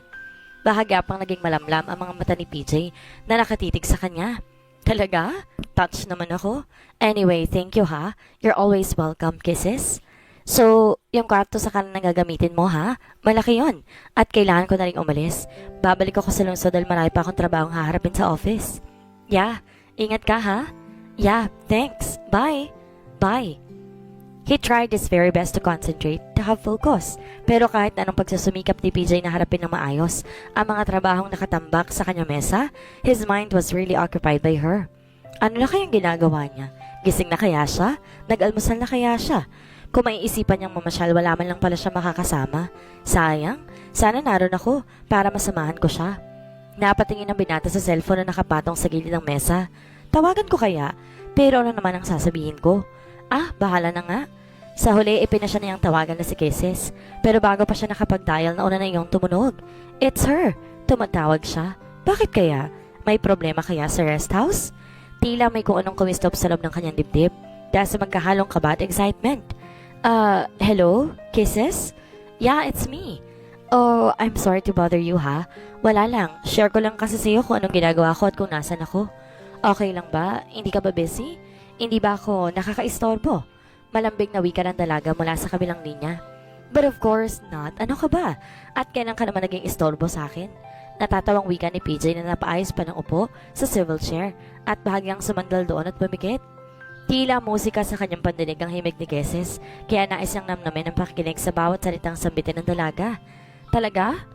Bahagya pang naging malamlam ang mga mata ni PJ na nakatitig sa kanya. Talaga? Touch naman ako. Anyway, thank you ha. You're always welcome, Kisses. So, yung kwarto sa kanan na gagamitin mo ha? Malaki yon. At kailangan ko na rin umalis. Babalik ako sa lungsod dahil marami pa akong trabahong haharapin sa office. Yeah, ingat ka ha? Yeah, thanks. Bye. Bye. He tried his very best to concentrate, to have focus. Pero kahit anong pagsusumikap ni PJ na harapin ng maayos ang mga trabahong nakatambak sa kanyang mesa, his mind was really occupied by her. Ano na kayang ginagawa niya? Gising na kaya siya? Nag-almusal na kaya siya? Kung maiisipan niyang mamasyal, wala man lang pala siya makakasama. Sayang, sana naroon ako para masamahan ko siya. Napatingin ang binata sa cellphone na nakapatong sa gilid ng mesa. Tawagan ko kaya, pero ano naman ang sasabihin ko? Ah, bahala na nga. Sa huli, ipinasya niyang tawagan na si Kisses. Pero bago pa siya nakapag-dial, nauna na iyong tumunog. It's her. Tumatawag siya. Bakit kaya? May problema kaya sa rest house? Tila may kung anong kumistop sa loob ng kanyang dibdib dahil sa magkahalong kaba at excitement. Hello? Kisses? Yeah, it's me. Oh, I'm sorry to bother you ha. Wala lang. Share ko lang kasi sa'yo kung anong ginagawa ko at kung nasan ako. Okay lang ba? Hindi ka ba busy? Hindi ba ako nakakaistorbo? Malambing na wika ng dalaga mula sa kabilang linya. But of course not. Ano ka ba? At kailan ka naman naging istorbo sa akin? Natatawang wika ni PJ na napaayos pa ng upo sa swivel chair at bahagyang sumandal doon at bumikit. Tila musika sa kanyang pandinig ang himig ni Kisses, kaya nais niyang namnamin ang pakikinig sa bawat salitang sambitin ng dalaga. Talaga?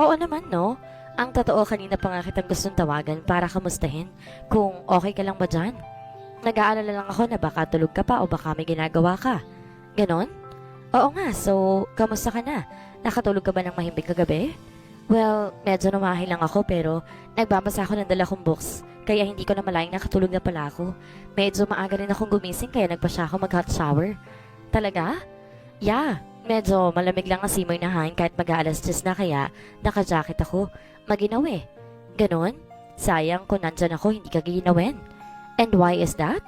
Oo naman no. Ang totoo kanina pa nga kitang gustong tawagan para kamustahin kung okay ka lang ba dyan. Nag-aalala lang ako na baka tulog ka pa o baka may ginagawa ka. Ganon? Oo nga, so kamusta ka na? Nakatulog ka ba ng mahimbing kagabi? Well, medyo numahi lang ako pero nagbabasa ako ng dala kong books. Kaya hindi ko na malayang nakatulog na pala ako. Medyo maaga rin akong gumising kaya nagpa siya ako mag-hot shower. Talaga? Yeah, medyo malamig lang ang simoy na hangin kahit mag-aalas 10 na kaya naka-jacket ako. Maginaw eh. Ganon? Sayang kung nandyan ako hindi ka giginawin. And why is that?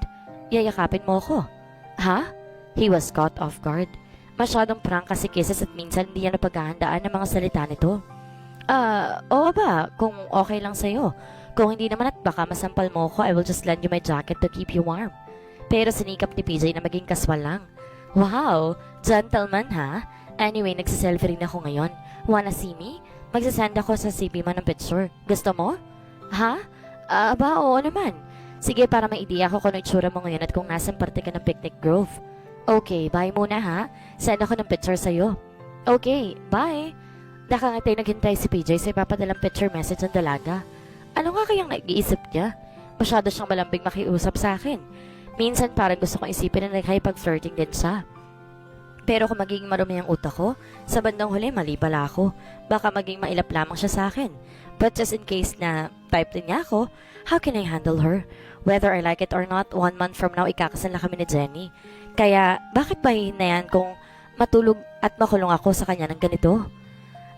Yayakapin mo ako. Ha? He was caught off guard. Masyadong prank kasi Kisses at minsan hindi niya napaghahandaan ng mga salita nito. Oo ba? Kung okay lang sa'yo. Kung hindi naman at baka masampal mo ko, I will just lend you my jacket to keep you warm. Pero sinikap ni PJ na maging kaswal lang. Wow! Gentleman ha? Anyway, nagsiselfie rin ako ngayon. Wanna see me? Magsasend ako sa CP mo ng picture. Gusto mo? Ha? Oo naman. Sige, para may idea ko kung ano itsura mo ngayon at kung nasan parte ka ng picnic grove. Okay, bye muna ha. Send ako ng picture sa'yo. Okay, bye. Nakangitay naghintay si PJ sa ipapadalang picture message ng dalaga. Ano nga kayang nag-iisip niya? Masyado siyang malambing makiusap sa akin. Minsan parang gusto kong isipin na nakikipag-flirting din siya. Pero kung magiging marumi ang utak ko, sa bandang huli mali pala ako. Baka maging mailap lamang siya sa akin. But just in case na type din niya ako, how can I handle her? Whether I like it or not, 1 month from now ikakasal na kami ni Jenny. Kaya bakit ba hihinayan kung matulog at makulong ako sa kanya ng ganito?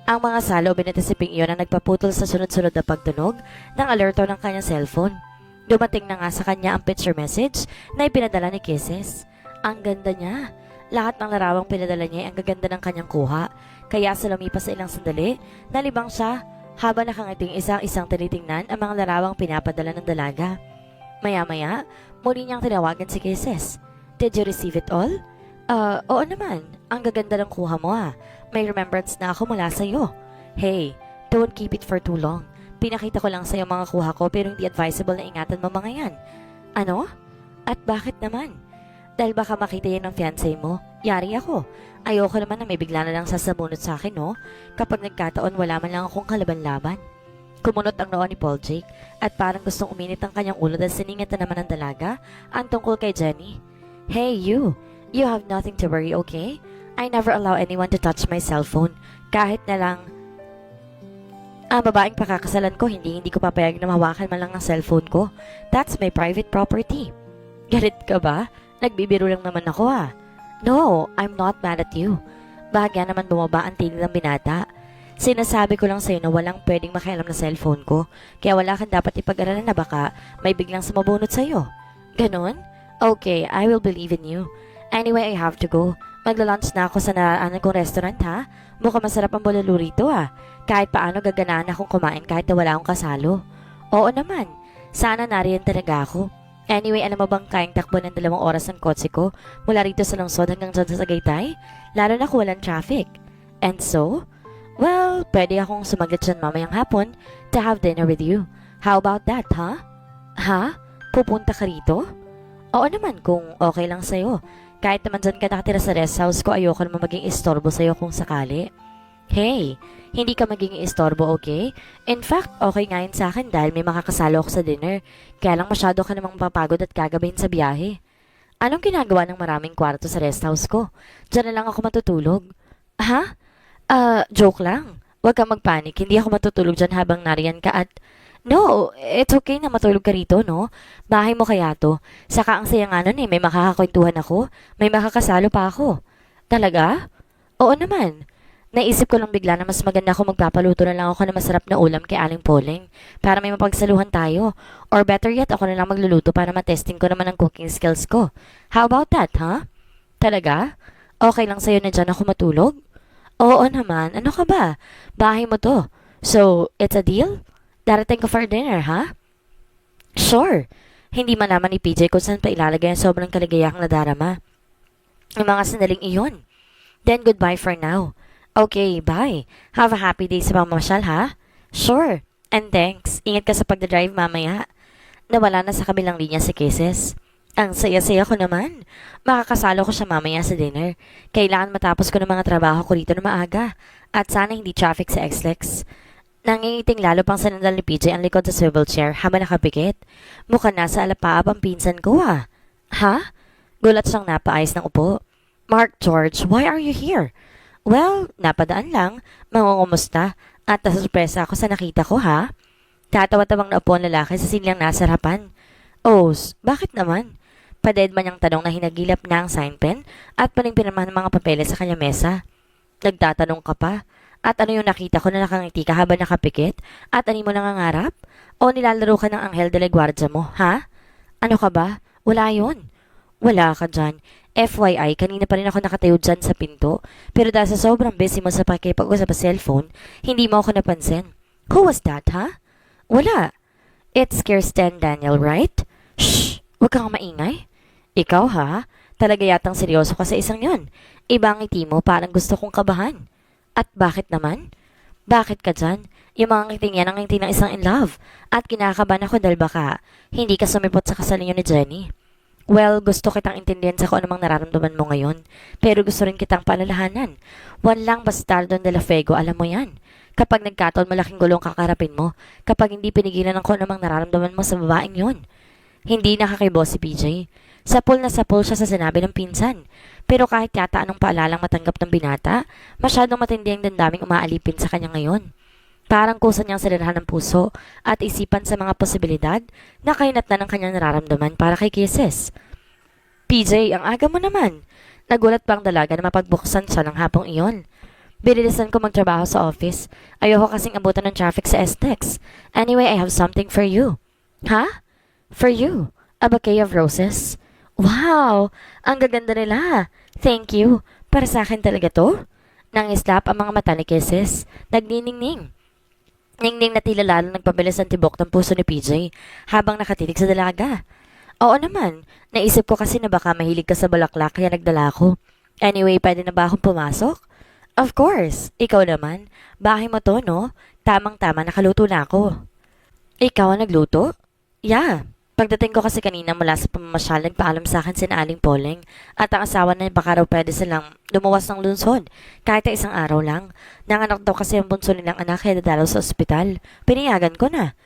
Ang mga salo binatisiping iyon ang nagpaputol sa sunod-sunod na pagtunog ng alerto ng kanyang cellphone. Dumating na nga sa kanya ang picture message na ipinadala ni Kisses. Ang ganda niya. Lahat ng larawang pinadala niya ay ang gaganda ng kanyang kuha. Kaya sa lumipas sa ilang sandali, nalibang siya habang nakangiting isang-isang tinitingnan ang mga larawang pinapadala ng dalaga. Maya-maya, Muli niyang tinawagan si Kisses. Did you receive it all? Oo naman. Ang gaganda ng kuha mo May remembrance na ako mula sa'yo. Hey, don't keep it for too long. Pinakita ko lang sa'yo mga kuha ko pero hindi advisable na ingatan mo mga yan. Ano? At bakit naman? Dahil baka makita yan ng fiancé mo. Yari ako. Ayoko naman na may bigla na lang sasamunot sa akin, no? Kapag nagkataon wala man lang akong kalaban-laban. Kumunot ang noo ni Paul Jake at parang gustong uminit ang kanyang ulo dahil siningit na naman ng dalaga ang tungkol kay Jenny. Hey, you! You have nothing to worry, okay? I never allow anyone to touch my cellphone. Kahit na lang ang babaeng pakakasalan ko, hindi ko papayag na mahawakan man lang ang cellphone ko. That's my private property. Galit ka ba? Nagbibiro lang naman ako No, I'm not mad at you. Bahagya naman bumaba ang tinig ng binata. Sinasabi ko lang sa'yo na walang pwedeng makialam na cellphone ko, kaya wala kang dapat ipag-aralan na baka may biglang sumabunot sa'yo. Ganon? Okay, I will believe in you. Anyway, I have to go. Magla-lunch na ako sa naraanan kong restaurant Mukhang masarap ang bulalo rito Kahit paano gaganaan akong kumain kahit na wala akong kasalo. Oo naman. Sana nariyan talaga ako. Anyway, alam mo bang kayang takbo ng 2 oras ang kotse ko mula rito sa lungsod hanggang dyan sa Tagaytay? Lalo na kung walang traffic. And so? Well, pwede akong sumagat dyan mamayang hapon to have dinner with you. How about that, Ha? Pupunta ka rito? Oo naman, kung okay lang sa'yo. Kahit naman dyan ka nakatira sa rest house ko, ayoko naman maging istorbo sa'yo kung sakali. Hey, hindi ka maging istorbo, okay? In fact, okay nga yun sa akin dahil may makakasalo ako sa dinner. Kaya lang masyado ka namang mapapagod at gagabahin sa biyahe. Anong ginagawa ng maraming kwarto sa rest house ko? Diyan na lang ako matutulog. Ha? Joke lang. Huwag kang magpanik. Hindi ako matutulog dyan habang nariyan ka at... No, it's okay na matulog ka rito, no? Bahay mo kaya to. Saka ang saya nga nun may makakakwentuhan ako. May makakasalo pa ako. Talaga? Oo naman. Naisip ko lang bigla na mas maganda kung magpapaluto na lang ako ng masarap na ulam kay Aling Poling para may mapagsaluhan tayo. Or better yet, ako na lang magluluto para matesting ko naman ang cooking skills ko. How about that, Talaga? Okay lang sa'yo na dyan ako matulog? Oo naman. Ano ka ba? Bahay mo to. So, it's a deal? Darating ka for dinner, Sure. Hindi man naman ni PJ kung saan pa ilalagay ang sobrang kaligayahang nadarama. Ang mga sandaling iyon. Then goodbye for now. Okay, bye. Have a happy day sa pamamasyal, Sure. And thanks. Ingat ka sa pagdadrive mamaya. Nawala na sa kabilang linya si Kisses. Ang saya-saya ko naman. Makakasalo ko siya mamaya sa dinner. Kailangan matapos ko ng mga trabaho ko rito na maaga. At sana hindi traffic sa XLEX. Nangingiting lalo pang sanandal ni PJ ang likod sa swivel chair habang nakapikit. Mukhang nasa alapaab ang pinsan ko Ha? Gulat siyang napaayos ng upo. Mark George, why are you here? Well, napadaan lang. Mangungumusta. At nasurpresa ako sa nakita ko Tatawa-tawang naupo ang lalaki sa silyang nasa harapan. Oh, bakit naman? Padedma niyang tanong na hinagilap na ang sign pen at paningpirmahan ng mga papeles sa kanyang mesa. Nagtatanong ka pa? At ano yung nakita ko na nakangiti ka habang nakapikit? At ano mo nangangarap? O nilalaro ka ng Anghel de la Guardia mo, Ano ka ba? Wala yun. Wala ka dyan. FYI, kanina pa rin ako nakatayo dyan sa pinto. Pero dahil sa sobrang busy mo sa pakipag-usap sa cellphone, hindi mo ako napansin. Who was that, Wala. It's Kirsten Daniel, right? Shh! Huwag kang maingay. Ikaw, Talaga yatang seryoso ka sa isang yon. Ibang ngiti mo, parang gusto kong kabahan. At bakit naman? Bakit ka dyan? Yung mga ngiting yan ang ngiti ng isang in love. At kinakabahan ako dahil baka hindi ka sumipot sa kasal niyo ni Jenny. Well, gusto kitang intindihan sa kung anumang nararamdaman mo ngayon. Pero gusto rin kitang paalalahanan. Walang bastardo de la Fuego, alam mo yan. Kapag nagkataon, malaking gulong kakarapin mo. Kapag hindi pinigilan ng kung anumang nararamdaman mo sa babaeng yon. Hindi nakakibo si PJ. Sapul na sapul siya sa sinabi ng pinsan. Pero kahit yata anong paalalang matanggap ng binata, masyadong matindi ang damdaming umaalipin sa kanya ngayon. Parang kusa niyang salirahan ng puso at isipan sa mga posibilidad na kainat na ng kanyang nararamdaman para kay Kisses. PJ, ang aga mo naman. Nagulat pa ang dalaga na mapagbuksan siya ng hapong iyon. Binilisan ko magtrabaho sa office. Ayoko kasing abutan ng traffic sa STEX. Anyway, I have something for you. For you? A bouquet of roses? Wow! Ang gaganda nila! Thank you! Para sa akin talaga to? Nangislap ang mga mata ni Kisses. Nagniningning. Ningning na tila lalo nagpabilis ang tibok ng puso ni PJ habang nakatitig sa dalaga. Oo naman, naisip ko kasi na baka mahilig ka sa bulaklak kaya nagdala ako. Anyway, pwede na ba akong pumasok? Of course, ikaw naman. Bahay mo to, no? Tamang-tama, nakaluto na ako. Ikaw ang nagluto? Yeah. Pagdating ko kasi kanina mula sa pamamasyal, nagpaalam sa akin sina Aling Poleng at ang asawa na baka raw pwede silang lumuwas ng lungsod kahit na isang araw lang. Nanganak daw kasi ang bunso nilang anak kaya dadalaw sa ospital. Pinayagan ko na.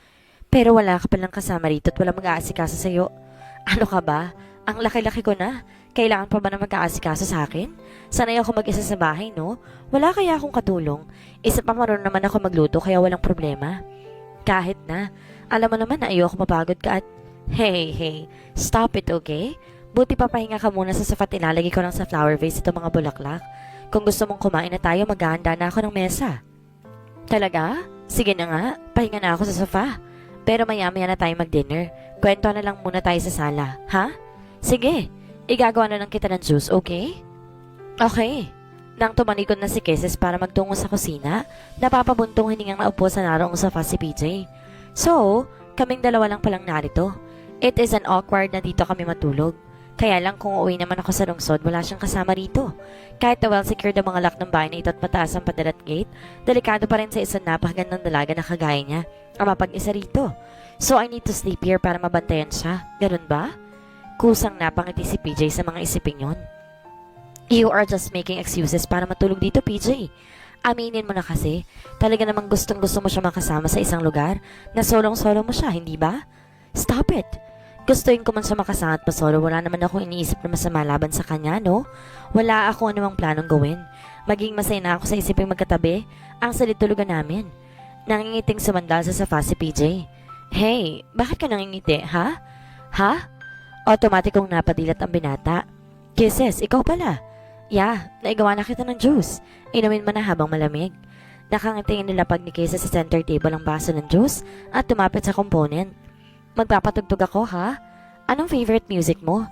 Pero wala ka palang kasama rito at wala mag-aasikaso sa'yo. Ano ka ba? Ang laki-laki ko na. Kailangan pa ba na mag-aasikaso sa akin? Sanay ako mag-isa sa bahay, no? Wala kaya akong katulong. Isa pa marunong naman ako magluto kaya walang problema. Kahit na. Alam mo naman na ayoko mapagod ka at hey, stop it, okay? Buti papahinga ka muna sa sofa at ilalagay ko lang sa flower vase itong mga bulaklak. Kung gusto mong kumain na tayo, maghahanda na ako ng mesa. Talaga? Sige na nga, pahinga na ako sa sofa. Pero maya-maya na tayo mag-dinner. Kwento na lang muna tayo sa sala, ha? Sige, igagawa na lang kita ng juice, okay? Okay. Nang tumalikod na si Kisses para magtungo sa kusina, napapabuntong hiningang naupo sa naroong sofa si PJ. So, kaming dalawa lang palang narito. It is an awkward na dito kami matulog. Kaya lang kung uuwi naman ako sa lungsod, wala siyang kasama rito. Kahit na well secured ang mga lock ng bahay na ito at mataas ang padalat gate, delikado pa rin sa isang napakagandang dalaga na kagaya niya ang mapag-isa rito. So I need to sleep here para mabantayan siya. Ganun ba? Kusang napangiti si PJ sa mga isiping yon. You are just making excuses para matulog dito, PJ. Aminin mo na kasi, talaga namang gustong-gusto mo siya makasama sa isang lugar na solong-solo mo siya, hindi ba? Stop it! Gustuin ko man siya makasama at pasolo, wala naman akong iniisip na masama laban sa kanya, no? Wala akong anumang planong gawin. Maging masaya na ako sa isiping magkatabi ang salitulugan namin. Nangingiting sumandal sa sofa si PJ. Hey, bakit ka nangingiti, ha? Ha? Automatikong napadilat ang binata. Kisses, ikaw pala. Yeah, naigawa na kita ng juice. Inumin mo na habang malamig. Nakangitingin nilapag ni Kisses sa center table ang baso ng juice at tumapit sa component. Magpapatugtog ako, ha? Anong favorite music mo?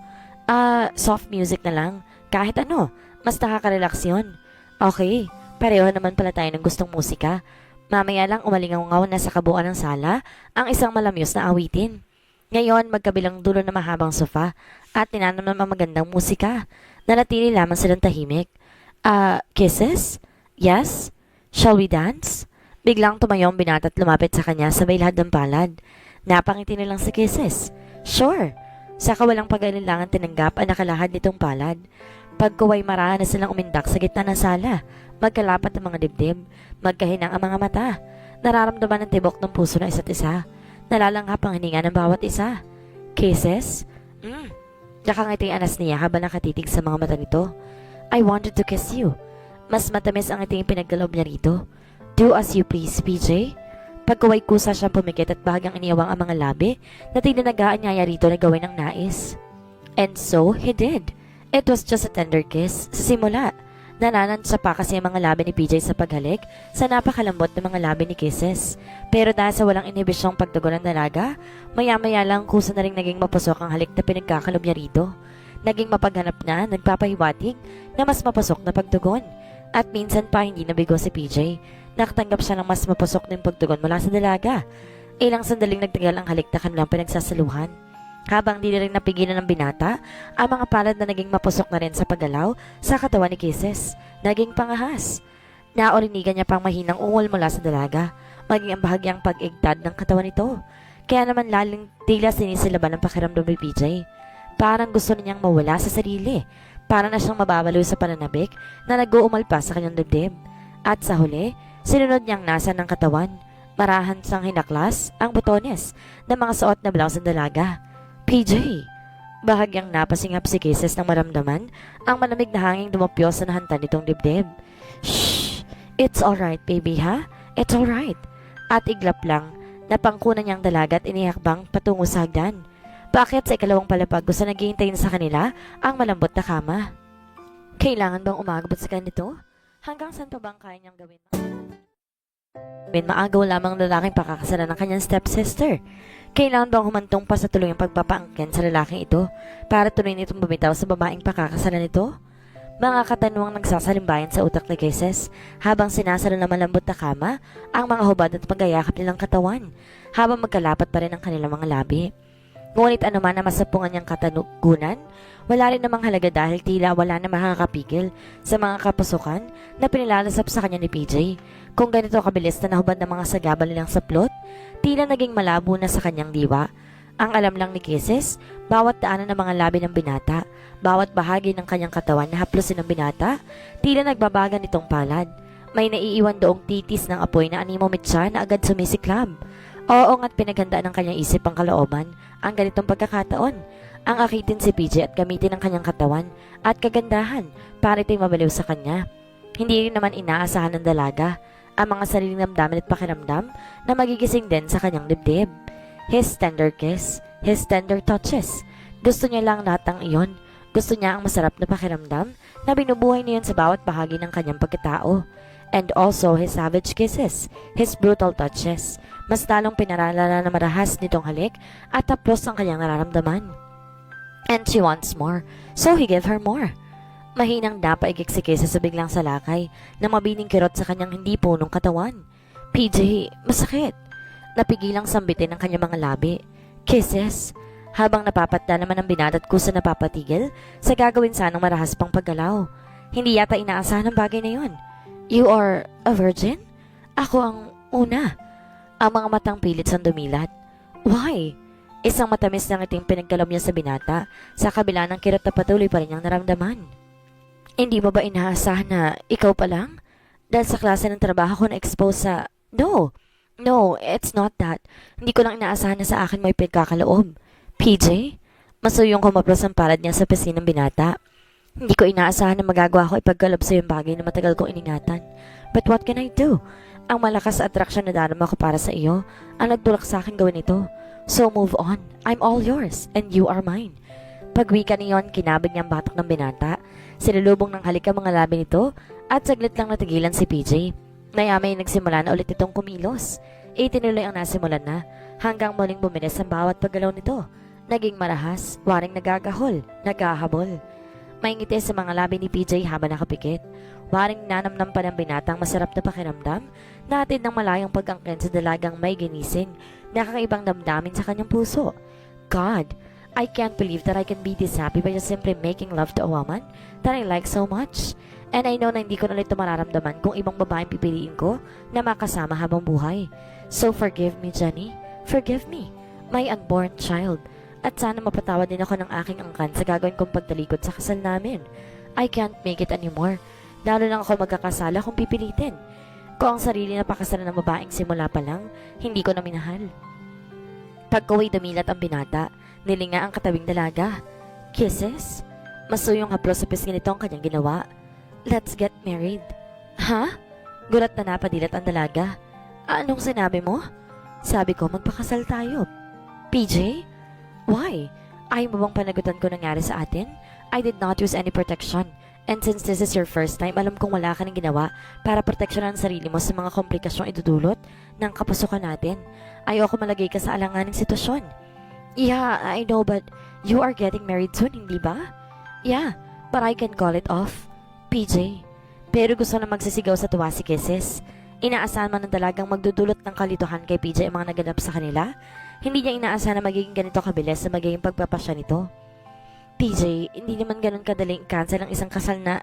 Soft music na lang. Kahit ano, mas nakaka-relax yun. Okay, pareho naman pala tayo ng gustong musika. Mamaya lang umalingaw-ngaw na sa kabuuan ng sala ang isang malamyos na awitin. Ngayon, magkabilang dulo na mahabang sofa at tinanam ng magandang musika. Nanatili lamang silang tahimik. Kisses? Yes? Shall we dance? Biglang tumayo ang binata at lumapit sa kanya sabay lahat ng palad. Napangiti na lang si Kisses. Sure. Sa kawalang pag-alilangan tinanggap ang nakalahad nitong palad. Pagkuway marahan na silang umindak sa gitna ng sala. Magkalapat ang mga dibdib. Magkahinang ang mga mata. Nararamdaman ng tibok ng puso ng isa't isa. Nalalanghap ang hininga ng bawat isa. Kisses? Nakangiti ang anas niya habang nakatitig sa mga mata nito. I wanted to kiss you. Mas matamis ang iting pinagkaloob niya rito. Do as you please, PJ. Pagkaway kusa siyang pumikit at bahagyang iniawang ang mga labi na tinanagaan niya rito na gawin ng nais. And so, he did. It was just a tender kiss. Sa simula, nananansya pa kasi ang mga labi ni PJ sa paghalik sa napakalambot ng mga labi ni Kisses. Pero dahil sa walang inibisyong pagtugon ng dalaga, maya-maya lang kusa na rin naging mapasok ang halik na pinagkakalob niya rito. Naging mapaghanap na, nagpapahiwatig na mas mapasok na pagtugon. At minsan pa hindi nabigo si PJ. Nakatanggap siya ng mas mapasok ng pagtugon mula sa dalaga. Ilang sandaling nagtagal ang halik na kanilang pinagsasaluhan. Habang di na rin napigilan ng binata, ang mga palad na naging mapasok na rin sa paggalaw sa katawan ni Kisses. Naging pangahas. Naorinigan niya pang mahinang ungol mula sa dalaga, maging ang bahagyang pag-igtad ng katawan nito. Kaya naman laling tila sinisilaban ng pakiramdam ni PJ. Parang gusto niyang mawala sa sarili. Para na siyang mababaloy sa pananabik na nag-uumalpa sa kanyang dibdib. At sa huli, sinunod niyang nasa ng katawan. Marahan sang hinaklas ang botones ng mga suot na blouse ng dalaga. PJ! Bahagyang napasingap si Kisses nang maramdaman ang malamig na hanging dumapyo sa nahantan nitong dibdib. Shh! It's alright, baby, ha? It's alright. At iglap lang, napangkunan niyang dalaga at inihakbang patungo sa hagdan. Bakit sa ikalawang palapag gusto naghihintayin sa kanila ang malambot na kama? Kailangan bang umagabot sa ganito? Hanggang saan pa bang kaya niyang gawin? Maagaw lamang lalaking pakakasalan ng kanyang stepsister. Kailangan bang humantong pa sa tuloy ang pagpapaangkin sa lalaking ito para tuloy nitong bumitaw sa babaeng pakakasalan nito? Mga katanungang nagsasalimbayan sa utak ni Kisses habang sinasalo na malambot na kama ang mga hubad at pagayakap nilang katawan habang magkalapat pa rin ang kanilang mga labi. Ngunit anuman na masapungan niyang katanugunan, wala rin namang halaga dahil tila wala na makakapigil sa mga kapasukan na pinilalasap sa kanya ni PJ. Kung ganito kabilis na nahubad ng mga sagabal nilang saplot, tila naging malabo na sa kanyang diwa. Ang alam lang ni Kisses, bawat daanan ng mga labi ng binata, bawat bahagi ng kanyang katawan na haplusin ng binata, tila nagbabaga nitong palad. May naiiwan doong titis ng apoy na animo mitsa na agad sumisiklab. Oo nga't pinaghandaan ng kanyang isip ang kalooban, ang ganitong pagkakataon. Ang akitin si PJ at gamitin ang kanyang katawan at kagandahan para ito'y mabaliw sa kanya. Hindi rin naman inaasahan ng dalaga ang mga sariling damdamin at pakiramdam na magigising din sa kanyang dibdib. His tender kiss, his tender touches. Gusto niya lang lahat ng iyon. Gusto niya ang masarap na pakiramdam na binubuhay niya sa bawat bahagi ng kanyang pagkatao. And also his savage kisses, his brutal touches. Mas lalong pinaralala na marahas nitong halik at tapos ang kanyang nararamdaman. And she wants more, so he gave her more. Mahinang napaigik si Kisses sa biglang salakay na mabining kirot sa kanyang hindi punong katawan. PJ, masakit. Napigilang sambitin ang kanyang mga labi. Kisses, habang napapatda naman ang binadat ko sa napapatigil sa gagawin sanang marahas pang paggalaw. Hindi yata inaasahan ang bagay na yon. You are a virgin? Ako ang una. Ang mga matang pilit sang dumilat. Why? Isang matamis na ngiting pinagkalab niya sa binata sa kabila ng kirot na patuloy pa rin niyang naramdaman. Hindi mo ba inaasahan na ikaw pa lang? Dahil sa klase ng trabaho ko na-expose sa... No, it's not that. Hindi ko lang inaasahan na sa akin may pagkakaloob. PJ? Masuyong kumaplos ang palad niya sa pisngi ng binata. Hindi ko inaasahan na magagawa ko ipagkalab sa yung bagay na matagal kong iningatan. But what can I do? Ang malakas sa atraksyon na darama ko para sa iyo ang nagtulak sa akin gawin ito. So move on. I'm all yours and you are mine. Pagwika niyon, kinabig niyang batok ng binata. Sinulubong ng halik ang mga labi nito at saglit lang natigilan si PJ. Mayamay nagsimula na ulit itong kumilos. Itinuloy ang nasimulan na hanggang muling bumilis ang bawat paggalaw nito. Naging marahas, waring nagagahol, naghahabol. May ngiti sa mga labi ni PJ habang nakapikit. Waring nanamnam pa ng binatang masarap na pakiramdam na atid ng malayang pagkangkin sa dalagang may ginising na kakaibang damdamin sa kanyang puso. God, I can't believe that I can be this happy by just simply making love to a woman that I like so much. And I know na hindi ko na ito mararamdaman kung ibang babaeng pipiliin ko na makasama habang buhay. So forgive me, Jenny. Forgive me, my unborn child. At sana mapatawad din ako ng aking angkan sa gagawin kong pagtalikod sa kasal namin. I can't make it anymore. Lalo lang ako magkakasala kung pipilitin. Kung ang sarili na pakasalan ng babaeng simula pa lang, hindi ko na minahal. Pagkaway dumilat ang binata, nilinga ang katabing dalaga. Kisses? Masuyong haplos sa pisngi nito ang kanyang ginawa. Let's get married. Ha? Gulat na napadilat ang dalaga. Anong sinabi mo? Sabi ko magpakasal tayo. PJ? Why? Ayaw mo bang panagutan ko nangyari sa atin? I did not use any protection. And since this is your first time, alam kong wala ka nang ginawa para proteksyonan ang sarili mo sa mga komplikasyong idudulot ng kapasukan natin. Ayoko malagay ka sa alanganing sitwasyon. Yeah, I know, but you are getting married soon, hindi ba? Yeah, but I can call it off. PJ, pero gusto na magsisigaw sa tuwa si Kisses. Inaasahan man ng dalagang magdudulot ng kalituhan kay PJ ang mga naganap sa kanila. Hindi niya inaasahan na magiging ganito kabilis sa magiging pagpapasya nito. PJ, hindi naman ganun kadaling cancel ang isang kasal na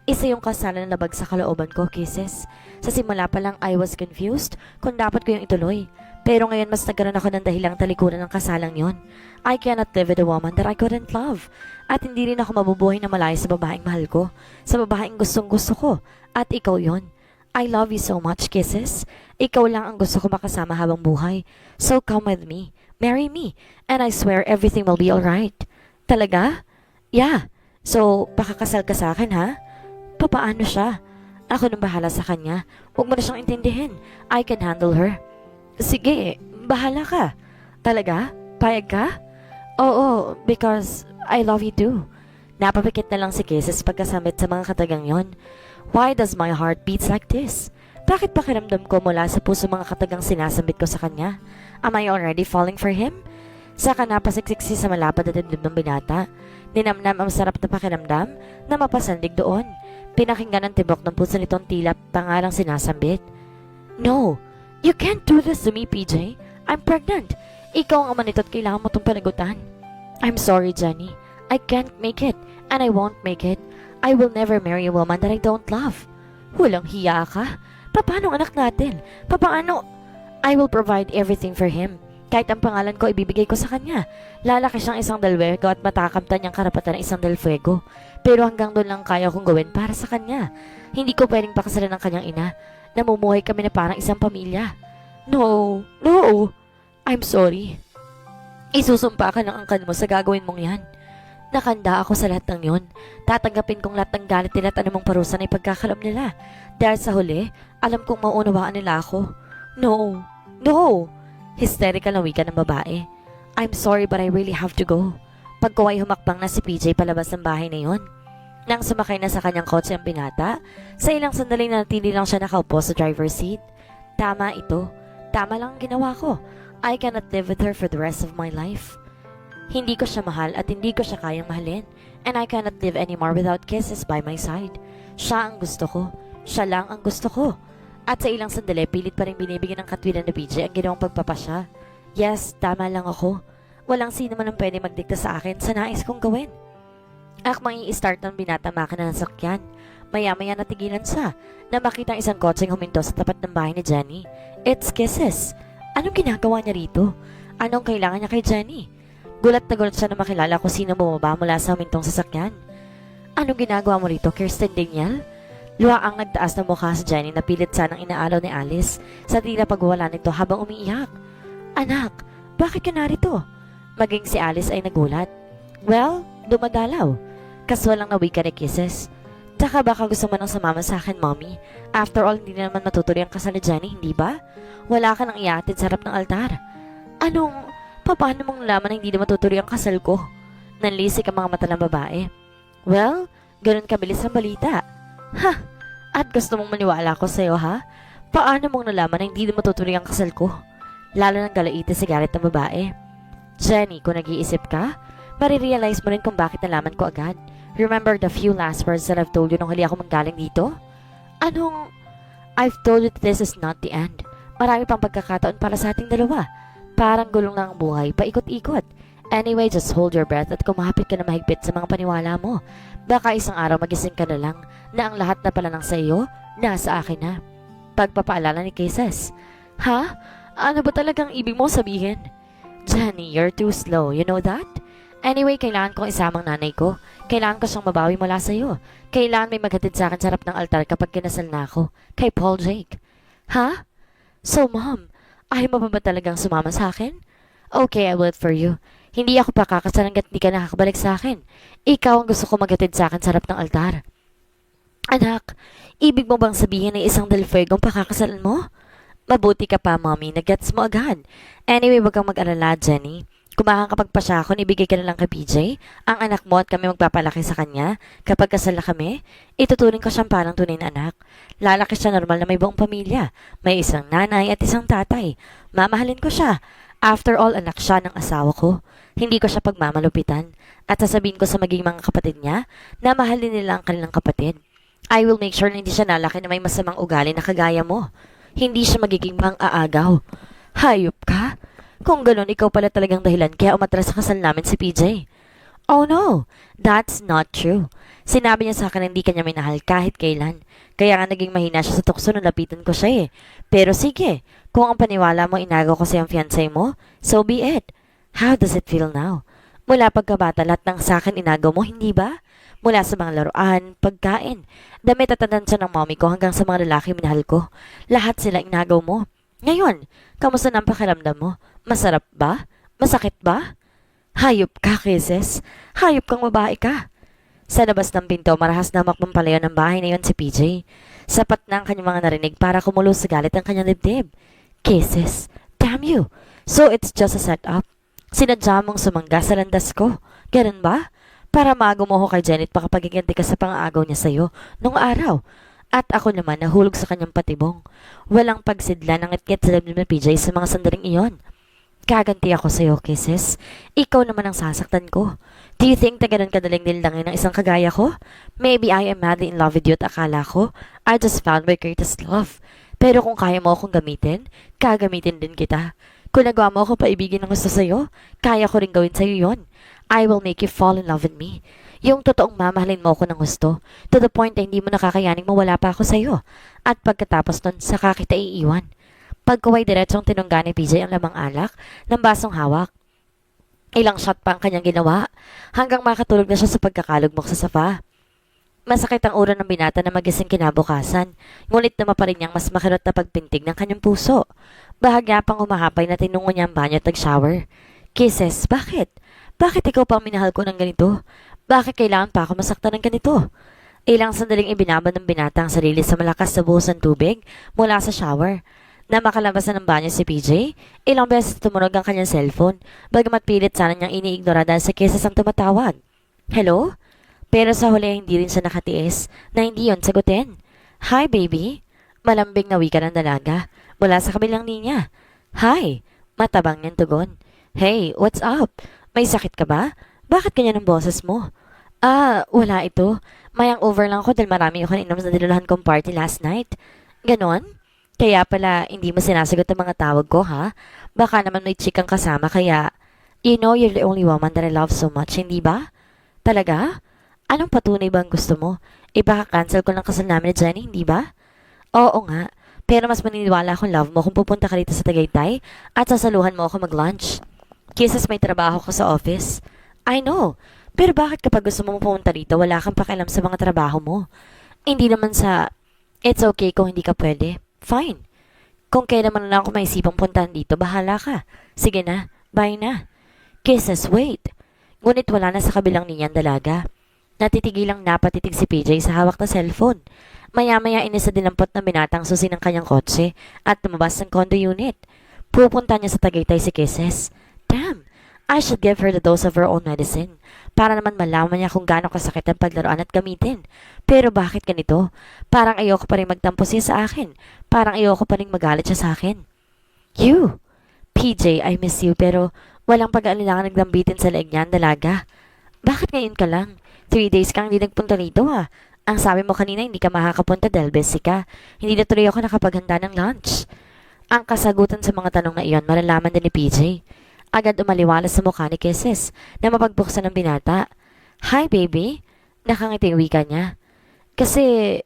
isa yung kasalan na labag sa kalooban ko, Kisses. Sa simula pa lang I was confused kung dapat ko yung ituloy. Pero ngayon mas nagkaroon ako ng dahilang talikuran ng kasalang yon. I cannot live with a woman that I couldn't love. At hindi rin ako mabubuhay na malayo sa babaeng mahal ko. Sa babaeng gustong gusto ko. At ikaw yon. I love you so much, Kisses. Ikaw lang ang gusto ko makasama habang buhay. So come with me. Marry me. And I swear everything will be alright. Talaga? Yeah. So, pakakasal ka sa akin, ha? Papaano siya? Ako nang bahala sa kanya. Huwag mo na siyang intindihin. I can handle her. Sige, bahala ka. Talaga? Payag ka? Oo, because I love you too. Napapikit na lang si Kisses pagkasamit sa mga katagang yon. Why does my heart beats like this? Bakit pakiramdam ko mula sa puso mga katagang sinasambit ko sa kanya? Am I already falling for him? Saka napasiksiksi sa malapad at dibdib ng binata. Ninamnam ang sarap na pakiramdam na mapasandig doon. Pinakinggan ang tibok ng puso nitong tila pangalang sinasambit. No, you can't do this to me, PJ. I'm pregnant. Ikaw ang ama nito at kailangan mo itong panagutan. I'm sorry, Jenny. I can't make it, and I won't make it. I will never marry a woman that I don't love. Walang hiya ka? Paano ang anak natin? Paano? I will provide everything for him. Kahit ang pangalan ko, ibibigay ko sa kanya. Lalaki siyang isang dalwego at matakamtan niyang karapatan ng isang dalfuego. Pero hanggang doon lang kaya kong gawin para sa kanya. Hindi ko pwedeng pakasalan ng kanyang ina. Namumuhay kami na parang isang pamilya. No, no. I'm sorry. Isusumpa ka ng angkan mo sa gagawin mong yan. Nakanda ako sa lahat ng yun. Tatanggapin kong lahat ng galit nila at anumang parusa na ipagkakalam nila. Dahil sa huli, alam kong maunawaan nila ako. No, no. Hysterical na wika ng babae. I'm sorry but I really have to go. Pagkuwa'y humakbang na si PJ palabas ng bahay na yon. Nang sumakay na sa kanyang kotse ang binata, sa ilang sandali na natili lang siya nakaupo sa driver's seat. Tama ito. Tama lang ang ginawa ko. I cannot live with her for the rest of my life. Hindi ko siya mahal at hindi ko siya kayang mahalin. And I cannot live anymore without kisses by my side. Siya ang gusto ko. Siya lang ang gusto ko. At sa ilang sandali, pilit pa rin binibigyan ng katwiran na BJ ang ginawang pagpapasya. Yes, tama lang ako. Walang sino man ang pwede magdikta sa akin sa nais kong gawin. Akmang i-start ng binata makina ng sakyan. Maya-maya natigilan siya na makita ang isang kotseng huminto sa tapat ng bahay ni Jenny. It's kisses. Anong ginagawa niya rito? Anong kailangan niya kay Jenny? Gulat na gulat siya na makilala kung sino bumaba mula sa humintong sasakyan. Anong ginagawa mo rito, Kirsten Daniel? Luwaang nagtaas na mukha sa Jenny na pilit sanang inaalaw ni Alice sa tila pagwawala nito habang umiiyak. Anak, bakit ka narito? Maging si Alice ay nagulat. Well, dumadalaw. Kaswalang na wika ni Kisses. Tsaka baka gusto mo nang sumama sa akin, Mommy. After all, hindi na naman matutuloy ang kasal ni Jenny, hindi ba? Wala ka nang iatid sa harap ng altar. Paano mong nalaman na hindi na matutuloy ang kasal ko? Nanlisik ang mga mata ng babae. Well, ganun kabilis ang balita. Ha? At gusto mong maniwala ko sa'yo, ha? Paano mong nalaman na hindi na matutuloy ang kasal ko? Lalo ng galaitin sa galit ng babae. Jenny, kung nag-iisip ka, marirealize mo rin kung bakit nalaman ko agad. Remember the few last words that I've told you nung huli ako manggaling dito? I've told you that this is not the end. Marami pang pagkakataon para sa ating dalawa. Parang gulong ng buhay, paikot-ikot. Anyway, just hold your breath at kumapit ka na mahigpit sa mga paniwala mo. Baka isang araw magising ka na lang na ang lahat na pala ng sa iyo, nasa akin na. Pagpapaalala ni Kisses. Ha? Ano ba talagang ibig mo sabihin? Jenny, you're too slow, you know that? Anyway, kailangan kong isamang nanay ko. Kailangan ko siyang mabawi mula sa iyo. Kailangan may maghatid sa akin sa harap ng altar kapag kinasal na ako. Kay Paul Jake. Ha? So, Mom, ayaw mo ba talagang sumama sa akin? Okay, I will wait for you. Hindi ako pakakasal hanggat hindi ka nakakabalik sa akin. Ikaw ang gusto ko maghatid sa akin sa harap ng altar. Anak, ibig mo bang sabihin na isang dalfuegong pakakasalan mo? Mabuti ka pa, Mommy. Nag-gets mo agad. Anyway, wag kang mag-alala, Jenny. Kung makakapagpasya ako, ibigay ka na lang kay PJ, ang anak mo at kami magpapalaki sa kanya. Kapag kasal na kami, ituturing ko siyang parang tunay na anak. Lalaki siya normal na may buong pamilya. May isang nanay at isang tatay. Mamahalin ko siya. After all, anak siya ng asawa ko. Hindi ko siya pagmamalupitan. At sasabihin ko sa magiging mga kapatid niya na mahalin nila ang kanilang kapatid. I will make sure na hindi siya nalaki na may masamang ugali na kagaya mo. Hindi siya magiging mang-aagaw. Hayop ka? Kung ganun, ikaw pala talagang dahilan kaya umatras sa kasal namin si PJ. Oh no, that's not true. Sinabi niya sa akin na hindi kanya minahal kahit kailan. Kaya nga naging mahina siya sa tukso nung lapitan ko siya eh. Pero sige, kung ang paniwala mo inagaw ko sa iyong fiancé mo, so be it. How does it feel now? Mula pagkabata lahat ng sa akin inagaw mo, hindi ba? Mula sa mga laruan, pagkain, damit at atensyon ng mommy ko hanggang sa mga lalaki minahal ko. Lahat sila inagaw mo. Ngayon, kamusta na ang pakiramdam mo? Masarap ba? Masakit ba? Hayop ka, Kisses. Hayop kang babae ka. Sa labas ng pinto, marahas na makpampalayo ng bahay na yon si PJ. Sapat na ang kanyang mga narinig para kumulo sa galit ang kanyang dibdib. Kisses, damn you. So it's just a setup. Sinadya mong sumangga sa landas ko. Ganun ba? Para maago mo ako kay Janet pakapagiganti ka sa pang-aagaw niya sa'yo nung araw. At ako naman nahulog sa kanyang patibong. Walang pagsidla ng itkit sa dibdib ng PJ sa mga sandaling iyon. Gaganti ako sa'yo, Kisses. Ikaw naman ang sasaktan ko. Do you think na ganun kadaling nilangin ng isang kagaya ko? Maybe I am madly in love with you at akala ko, I just found my greatest love. Pero kung kaya mo akong gamitin, kagamitin din kita. Kung nagawa mo ako paibigin ng gusto sa'yo, kaya ko rin gawin sa'yo yon. I will make you fall in love with me. Yung totoong mamahalin mo ako ng gusto, to the point na hindi mo nakakayaning mawala pa ako sa'yo. At pagkatapos nun, saka kita iiwan. Pagkaway diretsong tinungga ni PJ ang lamang alak ng basong hawak. Ilang shot pa ang kanyang ginawa hanggang makatulog na siya sa pagkakalugmok sa sofa. Masakit ang ulo ng binata na magising kinabukasan, ngunit naman pa rin niyang mas makirot na pagpintig ng kanyang puso. Bahagya pang humahapay na tinungo niya ang banyo at nag-shower. Kisses, bakit? Bakit ikaw pang minahal ko ng ganito? Bakit kailangan pa ako masaktan ng ganito? Ilang sandaling ibinaba ng binata ang sarili sa malakas na buhos ng tubig mula sa shower. Na makalabas na ng banyo si PJ, ilang beses tumunog ang kanyang cellphone, bagamat pilit sana niyang iniignora dahil sa kisses ang tumatawag. Hello? Pero sa huli hindi rin siya nakatiis na hindi yon sagutin. Hi baby? Malambing na wika ng dalaga mula sa kabilang linya. Hi! Matabang niyang tugon. Hey, what's up? May sakit ka ba? Bakit ganyan ang boses mo? Wala ito. Mayang over lang ako dahil marami ako inom sa dinulahan kong party last night. Ganon? Kaya pala hindi mo sinasagot ang mga tawag ko, ha? Baka naman may chikang kasama kaya... You know you're the only woman that I love so much, hindi ba? Talaga? Anong patunay ba ang gusto mo? Baka cancel ko ng kasal namin ni Jenny, hindi ba? Oo nga. Pero mas maniniwala akong love mo kung pupunta ka dito sa Tagaytay at sasaluhan mo ako mag-lunch. Kisses may trabaho ko sa office. I know. Pero bakit kapag gusto mo pumunta dito, wala kang pakialam sa mga trabaho mo? Hindi naman sa, it's okay kung hindi ka pwede. Fine. Kung kailan man lang ako maisipang puntahan dito, bahala ka. Sige na, bye na. Kisses, wait. Ngunit wala na sa kabilang niyan dalaga. Natitigilang napatitig si PJ sa hawak na cellphone. Maya-maya inisa dinampot na binatang susi ng kanyang kotse at lumabas ng condo unit. Pupunta niya sa Tagaytay si Kisses. Damn, I should give her the dose of her own medicine para naman malaman niya kung gaano kasakit ang paglaruan at gamitin. Pero bakit ganito? Parang ayoko pa rin magtampo siya sa akin. Parang ayoko pa rin magalit siya sa akin. You! PJ, I miss you pero walang pag-aalilangan naglambitin sa leeg niya ang dalaga. Bakit ngayon ka lang? 3 days kang hindi nagpunta rito ha. Ang sabi mo kanina hindi ka makakapunta dahil busy ka. Hindi na tuloy ako nakapaghanda ng lunch. Ang kasagutan sa mga tanong na iyon malalaman din ni PJ. Agad umaliwalas sa mukha ni Kisses na mapagbuksan ng binata. Hi baby. Nakangiti yung wika niya. Kasi,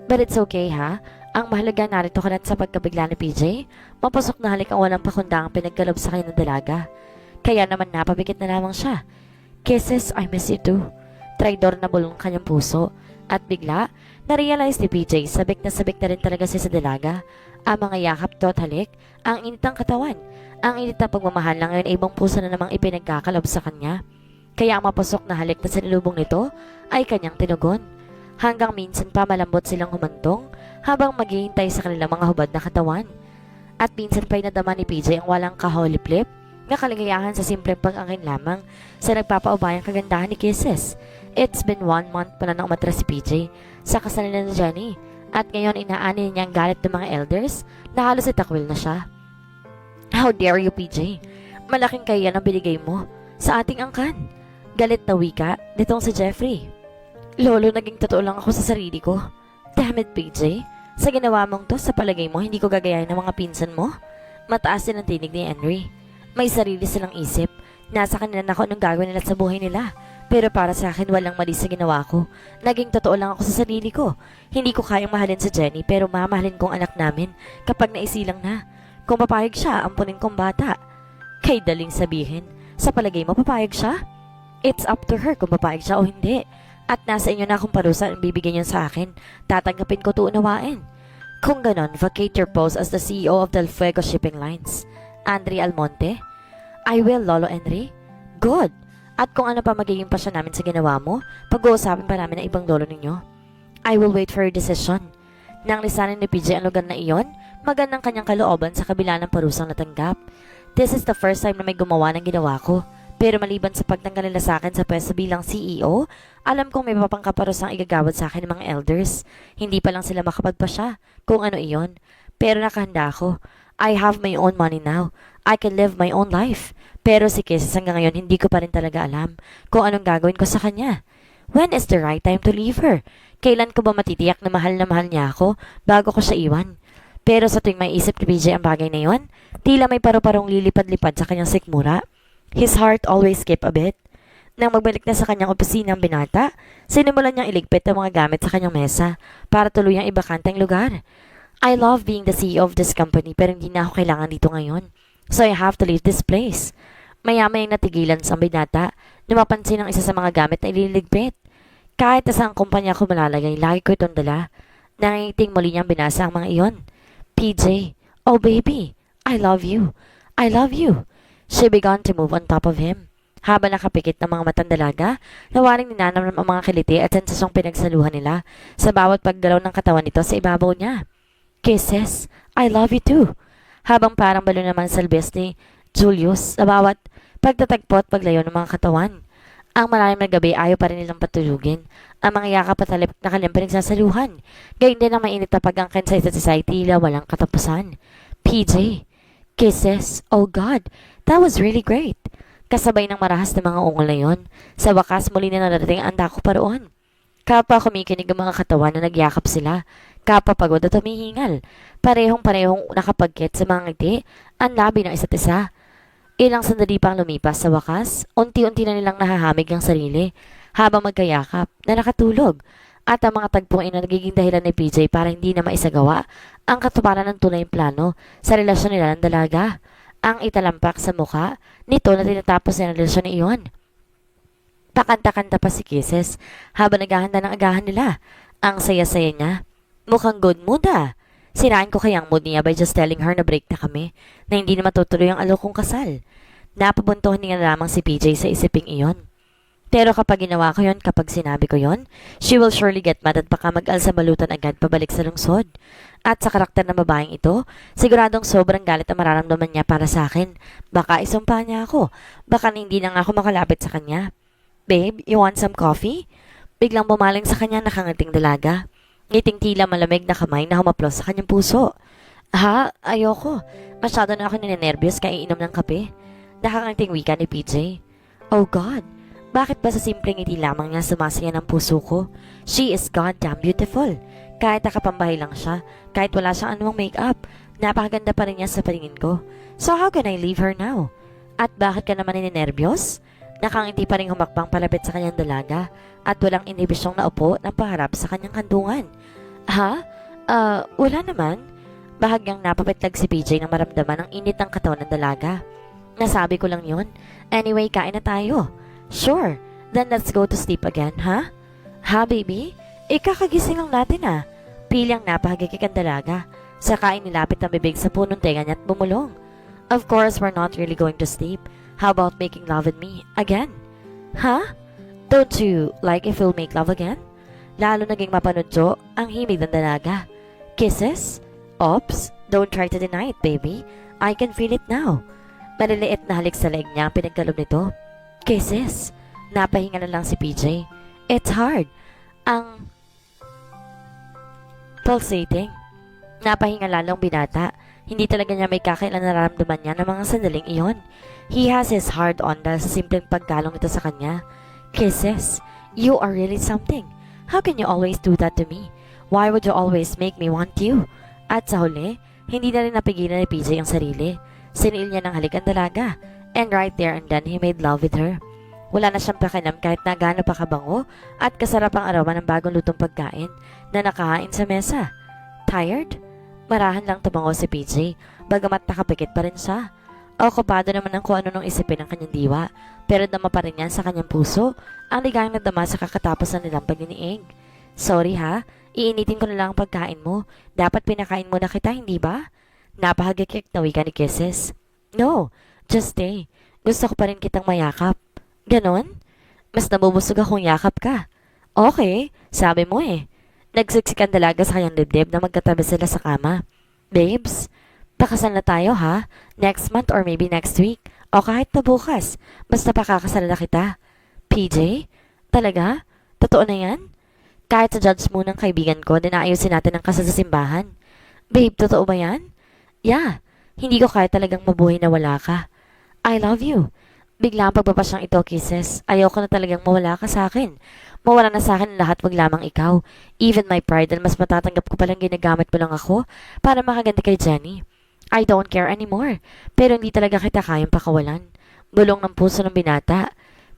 but it's okay ha. Ang mahalaga narito ka na sa pagkabigla ni PJ. Mapasok na halik ang walang pakundangang pinagkalob sa kanya ng dalaga. Kaya naman napabigit na lamang siya. Kisses, I miss you too. Traidor na bulong kanyang puso. At bigla, na-realize ni PJ sabik na rin talaga siya sa dalaga. Ang mga yakap to at halik, ang init ng katawan. Ang init ng pagmamahal lang ngayon ay ibang puso na namang ipinagkakalob sa kanya. Kaya ang mapasok na halik na sinilubong nito ay kanyang tinugon. Hanggang minsan pa malambot silang humantong habang maghihintay sa kanilang mga hubad na katawan. At minsan pa'y nadama ni PJ ang walang kaholiplip na kaligayahan sa simpleng pag-angkin lamang sa nagpapaubayang kagandahan ni Kisses. It's been 1 month pa na nang umatras si PJ sa kasal nila ni Jenny at ngayon inaani niya ang galit ng mga elders na halos itakwil na siya. How dare you PJ? Malaking kaya ang binigay mo sa ating angkan. Galit na wika nitong si Jeffrey. Lolo, naging totoo lang ako sa sarili ko. Damn it PJ, sa ginawa mong to sa palagay mo hindi ko gagayahin ng mga pinsan mo? Mataas din ang tinig ni Henry. May sarili silang isip. Nasa kanila na ako anong gagawin nila sa buhay nila. Pero para sa akin walang mali sa ginawa ko. Naging totoo lang ako sa sarili ko. Hindi ko kayang mahalin si Jenny pero mamahalin kong anak namin kapag naisilang na. Kung papayag siya, ampunin kong bata. Kay daling sabihin, sa palagay mo papayag siya? It's up to her kung papayag siya o hindi. At nasa inyo na kung parusa ang bibigyan niyo sa akin. Tatanggapin ko to unawain. Kung ganon, vacate your post as the CEO of Del Fuego Shipping Lines. Andre Almonte? I will, Lolo Henry. Good. At kung ano pa magiging pasya namin sa ginawa mo, pag-uusapin pa namin ang ibang lolo ninyo. I will wait for your decision. Nang lisanin ni PJ ang lugar na iyon, magandang kanyang kalooban sa kabila ng parusang natanggap. This is the first time na may gumawa ng ginawa ko. Pero maliban sa pagtanggal nila sa akin sa pwesto bilang CEO, alam kong may papangkaparusang igagawad sa akin ng mga elders. Hindi pa lang sila makapagpasya kung ano iyon. Pero nakahanda ako. I have my own money now. I can live my own life. Pero si Kisses hanggang ngayon hindi ko pa rin talaga alam kung anong gagawin ko sa kanya. When is the right time to leave her? Kailan ko ba matitiyak na mahal niya ako bago ko siya iwan? Pero sa tuwing may isip ni PJ ang bagay na yon, tila may paru-parong lilipad-lipad sa kanyang sikmura. His heart always skipped a bit. Nang magbalik na sa kanyang opisina ang binata, sinimulan niyang iligpit ang mga gamit sa kanyang mesa para tuluyang ibakante ang lugar. I love being the CEO of this company pero hindi na ako kailangan dito ngayon. So I have to leave this place. Maya-mayang natigilan sa binata na mapansin ang isa sa mga gamit na ililigpit. Kahit sa ang kumpanya ko malalagay, lagi ko itong dala. Nangingiting muli niyang binasa ang mga iyon. PJ, oh baby, I love you. I love you. She began to move on top of him. Habang nakapikit ng mga matang dalaga, nawaring ninanamnam ang mga kiliti at sensasyong pinagsaluhan nila sa bawat paggalaw ng katawan nito sa ibabaw niya. Kisses, I love you too. Habang parang balo naman salbes ni Julius sa bawat pagtatagpo at paglayo ng mga katawan. Ang malalim na gabi ayaw pa rin nilang patulugin. Ang mga yakap at halip na kanilang pinagsasaluhan. Gayun din ang mainit na pag-angkin sa isa't isa ay tila walang katapusan. PJ, kisses, oh God, that was really great. Kasabay ng marahas na mga ungol na yon, sa wakas muli na narating ang dako pa roon. Kapwa kumikinig ang mga katawan na nagyakap sila, kapwa pagod at humihingal, parehong-parehong nakapagkit sa mga ngiti, ang labi ng isa't isa. Ilang sandali pang lumipas sa wakas, unti-unti na nilang nahahamig ang sarili habang magkayakap na nakatulog at ang mga tagpuin na nagiging dahilan ni PJ para hindi na maisagawa ang katuparan ng tunay plano sa relasyon nila ng dalaga. Ang italampak sa muka nito na tinatapos ng relasyon ni iyon. Pakanta-kanta pa si Kisses habang naghahanda ng agahan nila. Ang saya-saya niya. Mukhang good mood ah. Sirain ko kaya ang mood niya by just telling her na break na kami, na hindi na matutuloy ang alokong kasal. Napabuntuhan niya lamang si PJ sa isiping iyon. Pero kapag ginawa ko yon, kapag sinabi ko yon, she will surely get mad at baka mag-alsa balutan agad pabalik sa lungsod. At sa karakter ng babaeng ito, siguradong sobrang galit ang mararamdaman niya para sa akin. Baka isumpa niya ako, baka hindi na nga ako makalapit sa kanya. Babe, you want some coffee? Biglang bumaling sa kanya nakangating dalaga. Ngiting tila malamig na kamay na humaplos sa kanyang puso. Ha? Ayoko. Masyado na ako ninenervyos kaya iinom ng kape. Nakangating wika ni PJ. Oh God, bakit ba sa simpleng ngiti lamang niya sumasaya ng puso ko? She is goddamn beautiful. Kahit nakapambahay lang siya, kahit wala siyang anumang make-up, napakaganda pa rin niya sa paningin ko. So how can I leave her now? At bakit ka naman ninenervyos? Nakangiti pa rin humakbang palapit sa kanyang dalaga at walang inibisyong naupo ng paharap sa kanyang kandungan. Ha? Wala naman. Bahagyang napapitlag si PJ nang maramdaman ang init ng katawan ng dalaga. Nasabi ko lang yun. Anyway, kain na tayo. Sure. Then let's go to sleep again, ha? Ha, baby? Ikakagising lang natin ah. Pilang napahagikik ang dalaga. Saka inilapit ang bibig sa punong tenga niya at bumulong. Of course, we're not really going to sleep. How about making love with me again? Huh? Don't you like if we'll make love again? Lalo naging mapanudyo ang himig ng dalaga. Kisses? Ops, don't try to deny it, baby. I can feel it now. Maliliit na halik sa leeg niya ang pinagkalob nito. Kisses? Napahinga na lang si PJ. It's hard. Ang pulsating. Napahinga lalong binata. Hindi talaga niya may kakailan nararamdaman niya ng mga sandaling iyon. He has his heart on dahil sa simpleng pagkalong nito sa kanya. Kisses, you are really something. How can you always do that to me? Why would you always make me want you? At sa huli, hindi na rin napigilan ni PJ ang sarili. Siniil niya ng halik ang dalaga. And right there and then, he made love with her. Wala na siyang pakinam kahit na gaano pa kabango at kasarap ang aroma ng bagong lutong pagkain na nakahain sa mesa. Tired? Marahan lang tumango si PJ, bagamat nakapikit pa rin siya. Okupado naman ang kung ano nung isipin ng kanyang diwa, pero dama pa rin yan sa kanyang puso, ang ligayang nadama sa kakatapos ng nilang pagniniig. Sorry ha, iinitin ko na lang ang pagkain mo. Dapat pinakain mo na kita, hindi ba? Napahagikik na wika ni Kisses. No, just stay. Gusto ko pa rin kitang mayakap. Ganon? Mas nabubusog akong yakap ka. Okay, sabi mo eh. Nagsiksikan dalaga sa kanyang dibdib na magkatabi sila sa kama. Babes, pakasal na tayo ha? Next month or maybe next week. O kahit na bukas. Basta pakakasal na kita. PJ? Talaga? Totoo na yan? Kahit sa judge mo ng kaibigan ko, dinaayusin natin ang kasal sa simbahan. Babe, totoo ba yan? Yeah. Hindi ko kaya talagang mabuhay na wala ka. I love you. Bigla ang pagpapasyang ito, Kisses. Ayoko na talagang mawala ka sa akin. Mawala na sa akin ang lahat, wag lamang ikaw. Even my pride, dahil mas matatanggap ko palang ginagamit mo lang ako para makaganti kay Jenny. I don't care anymore. Pero hindi talaga kita kayang pakawalan. Bulong ng puso ng binata.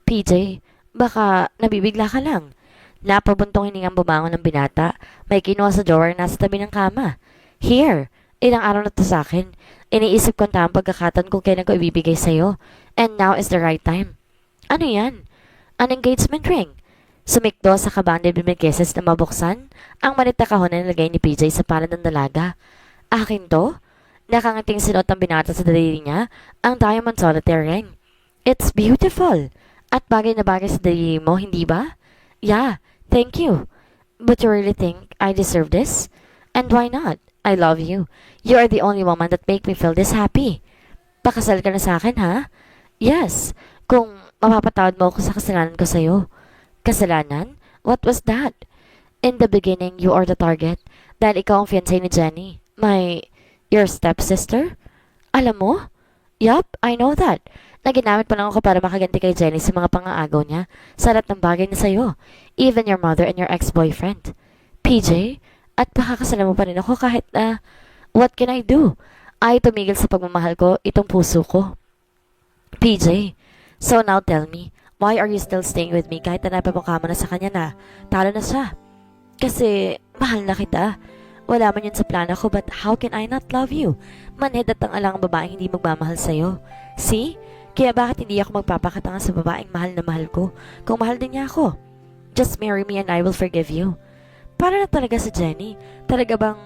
PJ, baka nabibigla ka lang. Napabuntong hiningang bumangon ng binata. May kinuha sa drawer na nasa tabi ng kama. Here, ilang araw na to sa akin. Iniisip ko na ang pagkakataon kung kailan ko ibibigay sa'yo. And now is the right time. Ano yan? An engagement ring. Sumikdo sa kabang ni Bimikeses na mabuksan ang manita kahon na nilagay ni PJ sa palad ng dalaga. Akin to? Nakangating sinuot ang binata sa daliri niya ang diamond solitaire ring. It's beautiful. At bagay na bagay sa daliri mo, hindi ba? Yeah, thank you. But you really think I deserve this? And why not? I love you. You are the only woman that make me feel this happy. Pakasal ka na sa akin, ha? Yes, kung mapapatawad mo ako sa kasalanan ko sa'yo. Kasalanan? What was that? In the beginning, you are the target. Dahil ikaw ang fiancé ni Jenny. Your stepsister? Alam mo? Yup, I know that. Naginamit pa lang ako para makaganti kay Jenny sa mga pangaagaw niya sa lahat ng bagay na sa'yo. Even your mother and your ex-boyfriend. PJ? At pakakasalan mo pa rin ako kahit what can I do? Ay tumigil sa pagmamahal ko, itong puso ko. PJ, so now tell me, why are you still staying with me kahit na napapakama na sa kanya na talo na siya? Kasi mahal na kita. Wala man yun sa plano ko, but how can I not love you? Manhid at ang alang babaeng hindi magmamahal sa'yo. See? Kaya bakit hindi ako magpapakatanga sa babaeng mahal na mahal ko kung mahal din niya ako? Just marry me and I will forgive you. Para na talaga sa Jenny. Talaga bang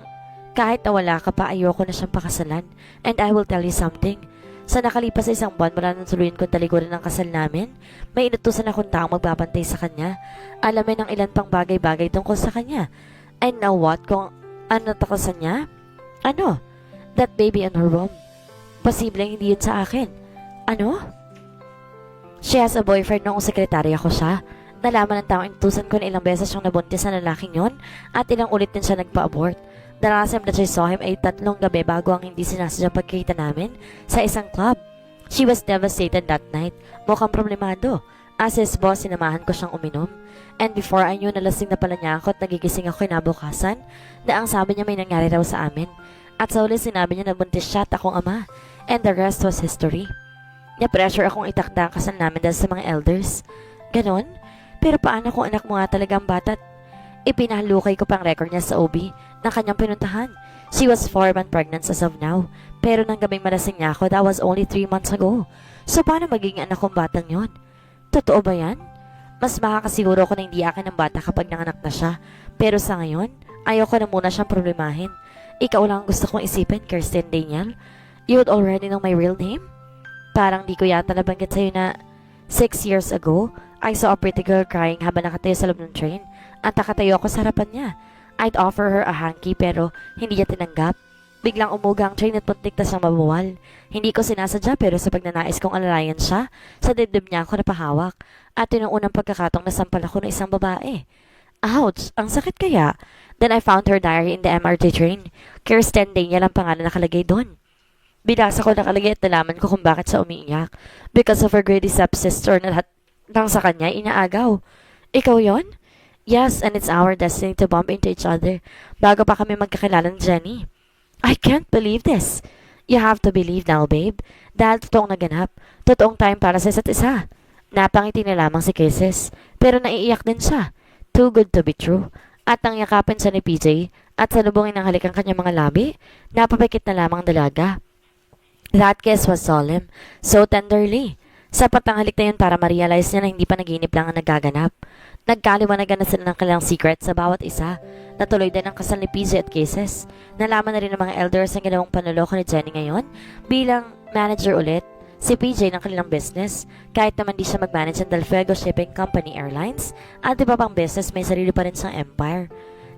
kahit nawala ka pa, ayoko na siyang pakasalan. And I will tell you something. Sa nakalipas sa isang buwan mula nang tuluyan kong talikuran ng kasal namin, may inutusan akong taong magbabantay sa kanya. Alamin ang ilan pang bagay-bagay tungkol sa kanya. And now what? Kung ano takasan niya? Ano? That baby in her womb. Posibleng hindi yun sa akin. Ano? She has a boyfriend noong sekretarya ko siya. Nalaman ng taong inutusan ko na ilang beses siyang nabuntis sa lalaking yon at ilang ulit din siya nagpa-abort. The last time that I saw him ay 3 gabi bago ang hindi sinasadya pagkita namin sa isang club. She was devastated that night. Mukhang problemado. As his boss, sinamahan ko siyang uminom. And before I knew, nalasing na pala niya ako at nagigising ako kinabukasan na ang sabi niya may nangyari raw sa amin. At sa uli sinabi niya nabuntis siya at akong ama. And the rest was history. Niya-pressure akong itakda ang kasal namin dahil sa mga elders. Ganon? Pero paano kung anak mo nga talaga ang bata? Ipinahalukay ko pang record niya sa OB na kanyang pinuntahan. She was 4 months pregnant as of now. Pero nang gabing malasing niya ako, that was only 3 months ago. So paano magiging anak kong batang yon? Totoo ba yan? Mas makakasiguro ko na hindi akin ang bata kapag nanganak na siya. Pero sa ngayon, ayoko na muna siyang problemahin. Ikaw lang ang gusto kong isipin, Kirsten Daniel. You would already know my real name? Parang di ko yata nabanggit sa'yo na 6 years ago, I saw a pretty girl crying habang nakatayo sa loob ng train at nakatayo ako sa harapan niya. I'd offer her a hanky pero hindi niya tinanggap. Biglang umuga ang train at puntik na siyang mabuwal. Hindi ko sinasadya pero sa pagnanais kong alalayan siya, sa dibdib niya ako napahawak at yun ang unang pagkakatong nasampal ako ng isang babae. Ouch! Ang sakit kaya? Then I found her diary in the MRT train. Kirsten Daniel ang pangalan nakalagay doon. Binasa ko nakalagay at nalaman ko kung bakit siya umiiyak. Because of her greedy stepsister na lahat ng sa kanya inaagaw. Ikaw yon? Yes, and it's our destiny to bump into each other bago pa kami magkakilala ng Jenny. I can't believe this. You have to believe now, babe. Dahil totoong naganap. Totoong time para sa isa't isa. Napangiti na lamang si Kisses, pero naiiyak din siya. Too good to be true. At nang yakapin siya ni PJ at salubungin ng halik ang kanyang mga labi, napapikit na lamang dalaga. That kiss was solemn, so tenderly. Sapat ang halik na yun para ma-realize niya na hindi pa naginip lang ang nagaganap. Nagkaliwanagan na sila ng kanilang secret sa bawat isa. Natuloy din ang kasal ni PJ at Kisses. Nalaman na rin ng mga elders ang ginawang panloloko ni Jenny ngayon bilang manager ulit si PJ ng kanilang business. Kahit naman di siya mag-manage ng Del Fuego Shipping Company Airlines at iba pang business, may sarili pa rin siyang empire.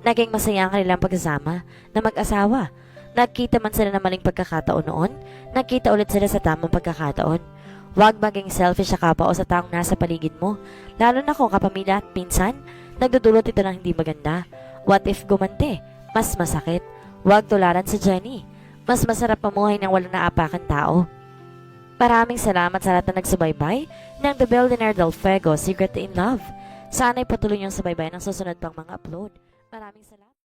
Naging masaya ang kanilang pagsasama na mag-asawa. Nagkita man sila ng maling pagkakataon noon, nagkita ulit sila sa tamang pagkakataon. Huwag maging selfish sa kapwa o sa taong nasa paligid mo, lalo na kung kapamilya at pinsan, nagdudulot ito ng hindi maganda. What if gumante? Mas masakit. Huwag tularan si Jenny. Mas masarap mamuhay ng walang naapakan tao. Maraming salamat sa lahat na nagsubaybay ng The Billionaire del Fuego, Secret in Love. Sana ay patuloy niyong subaybay ng susunod pang mga upload. Maraming salamat.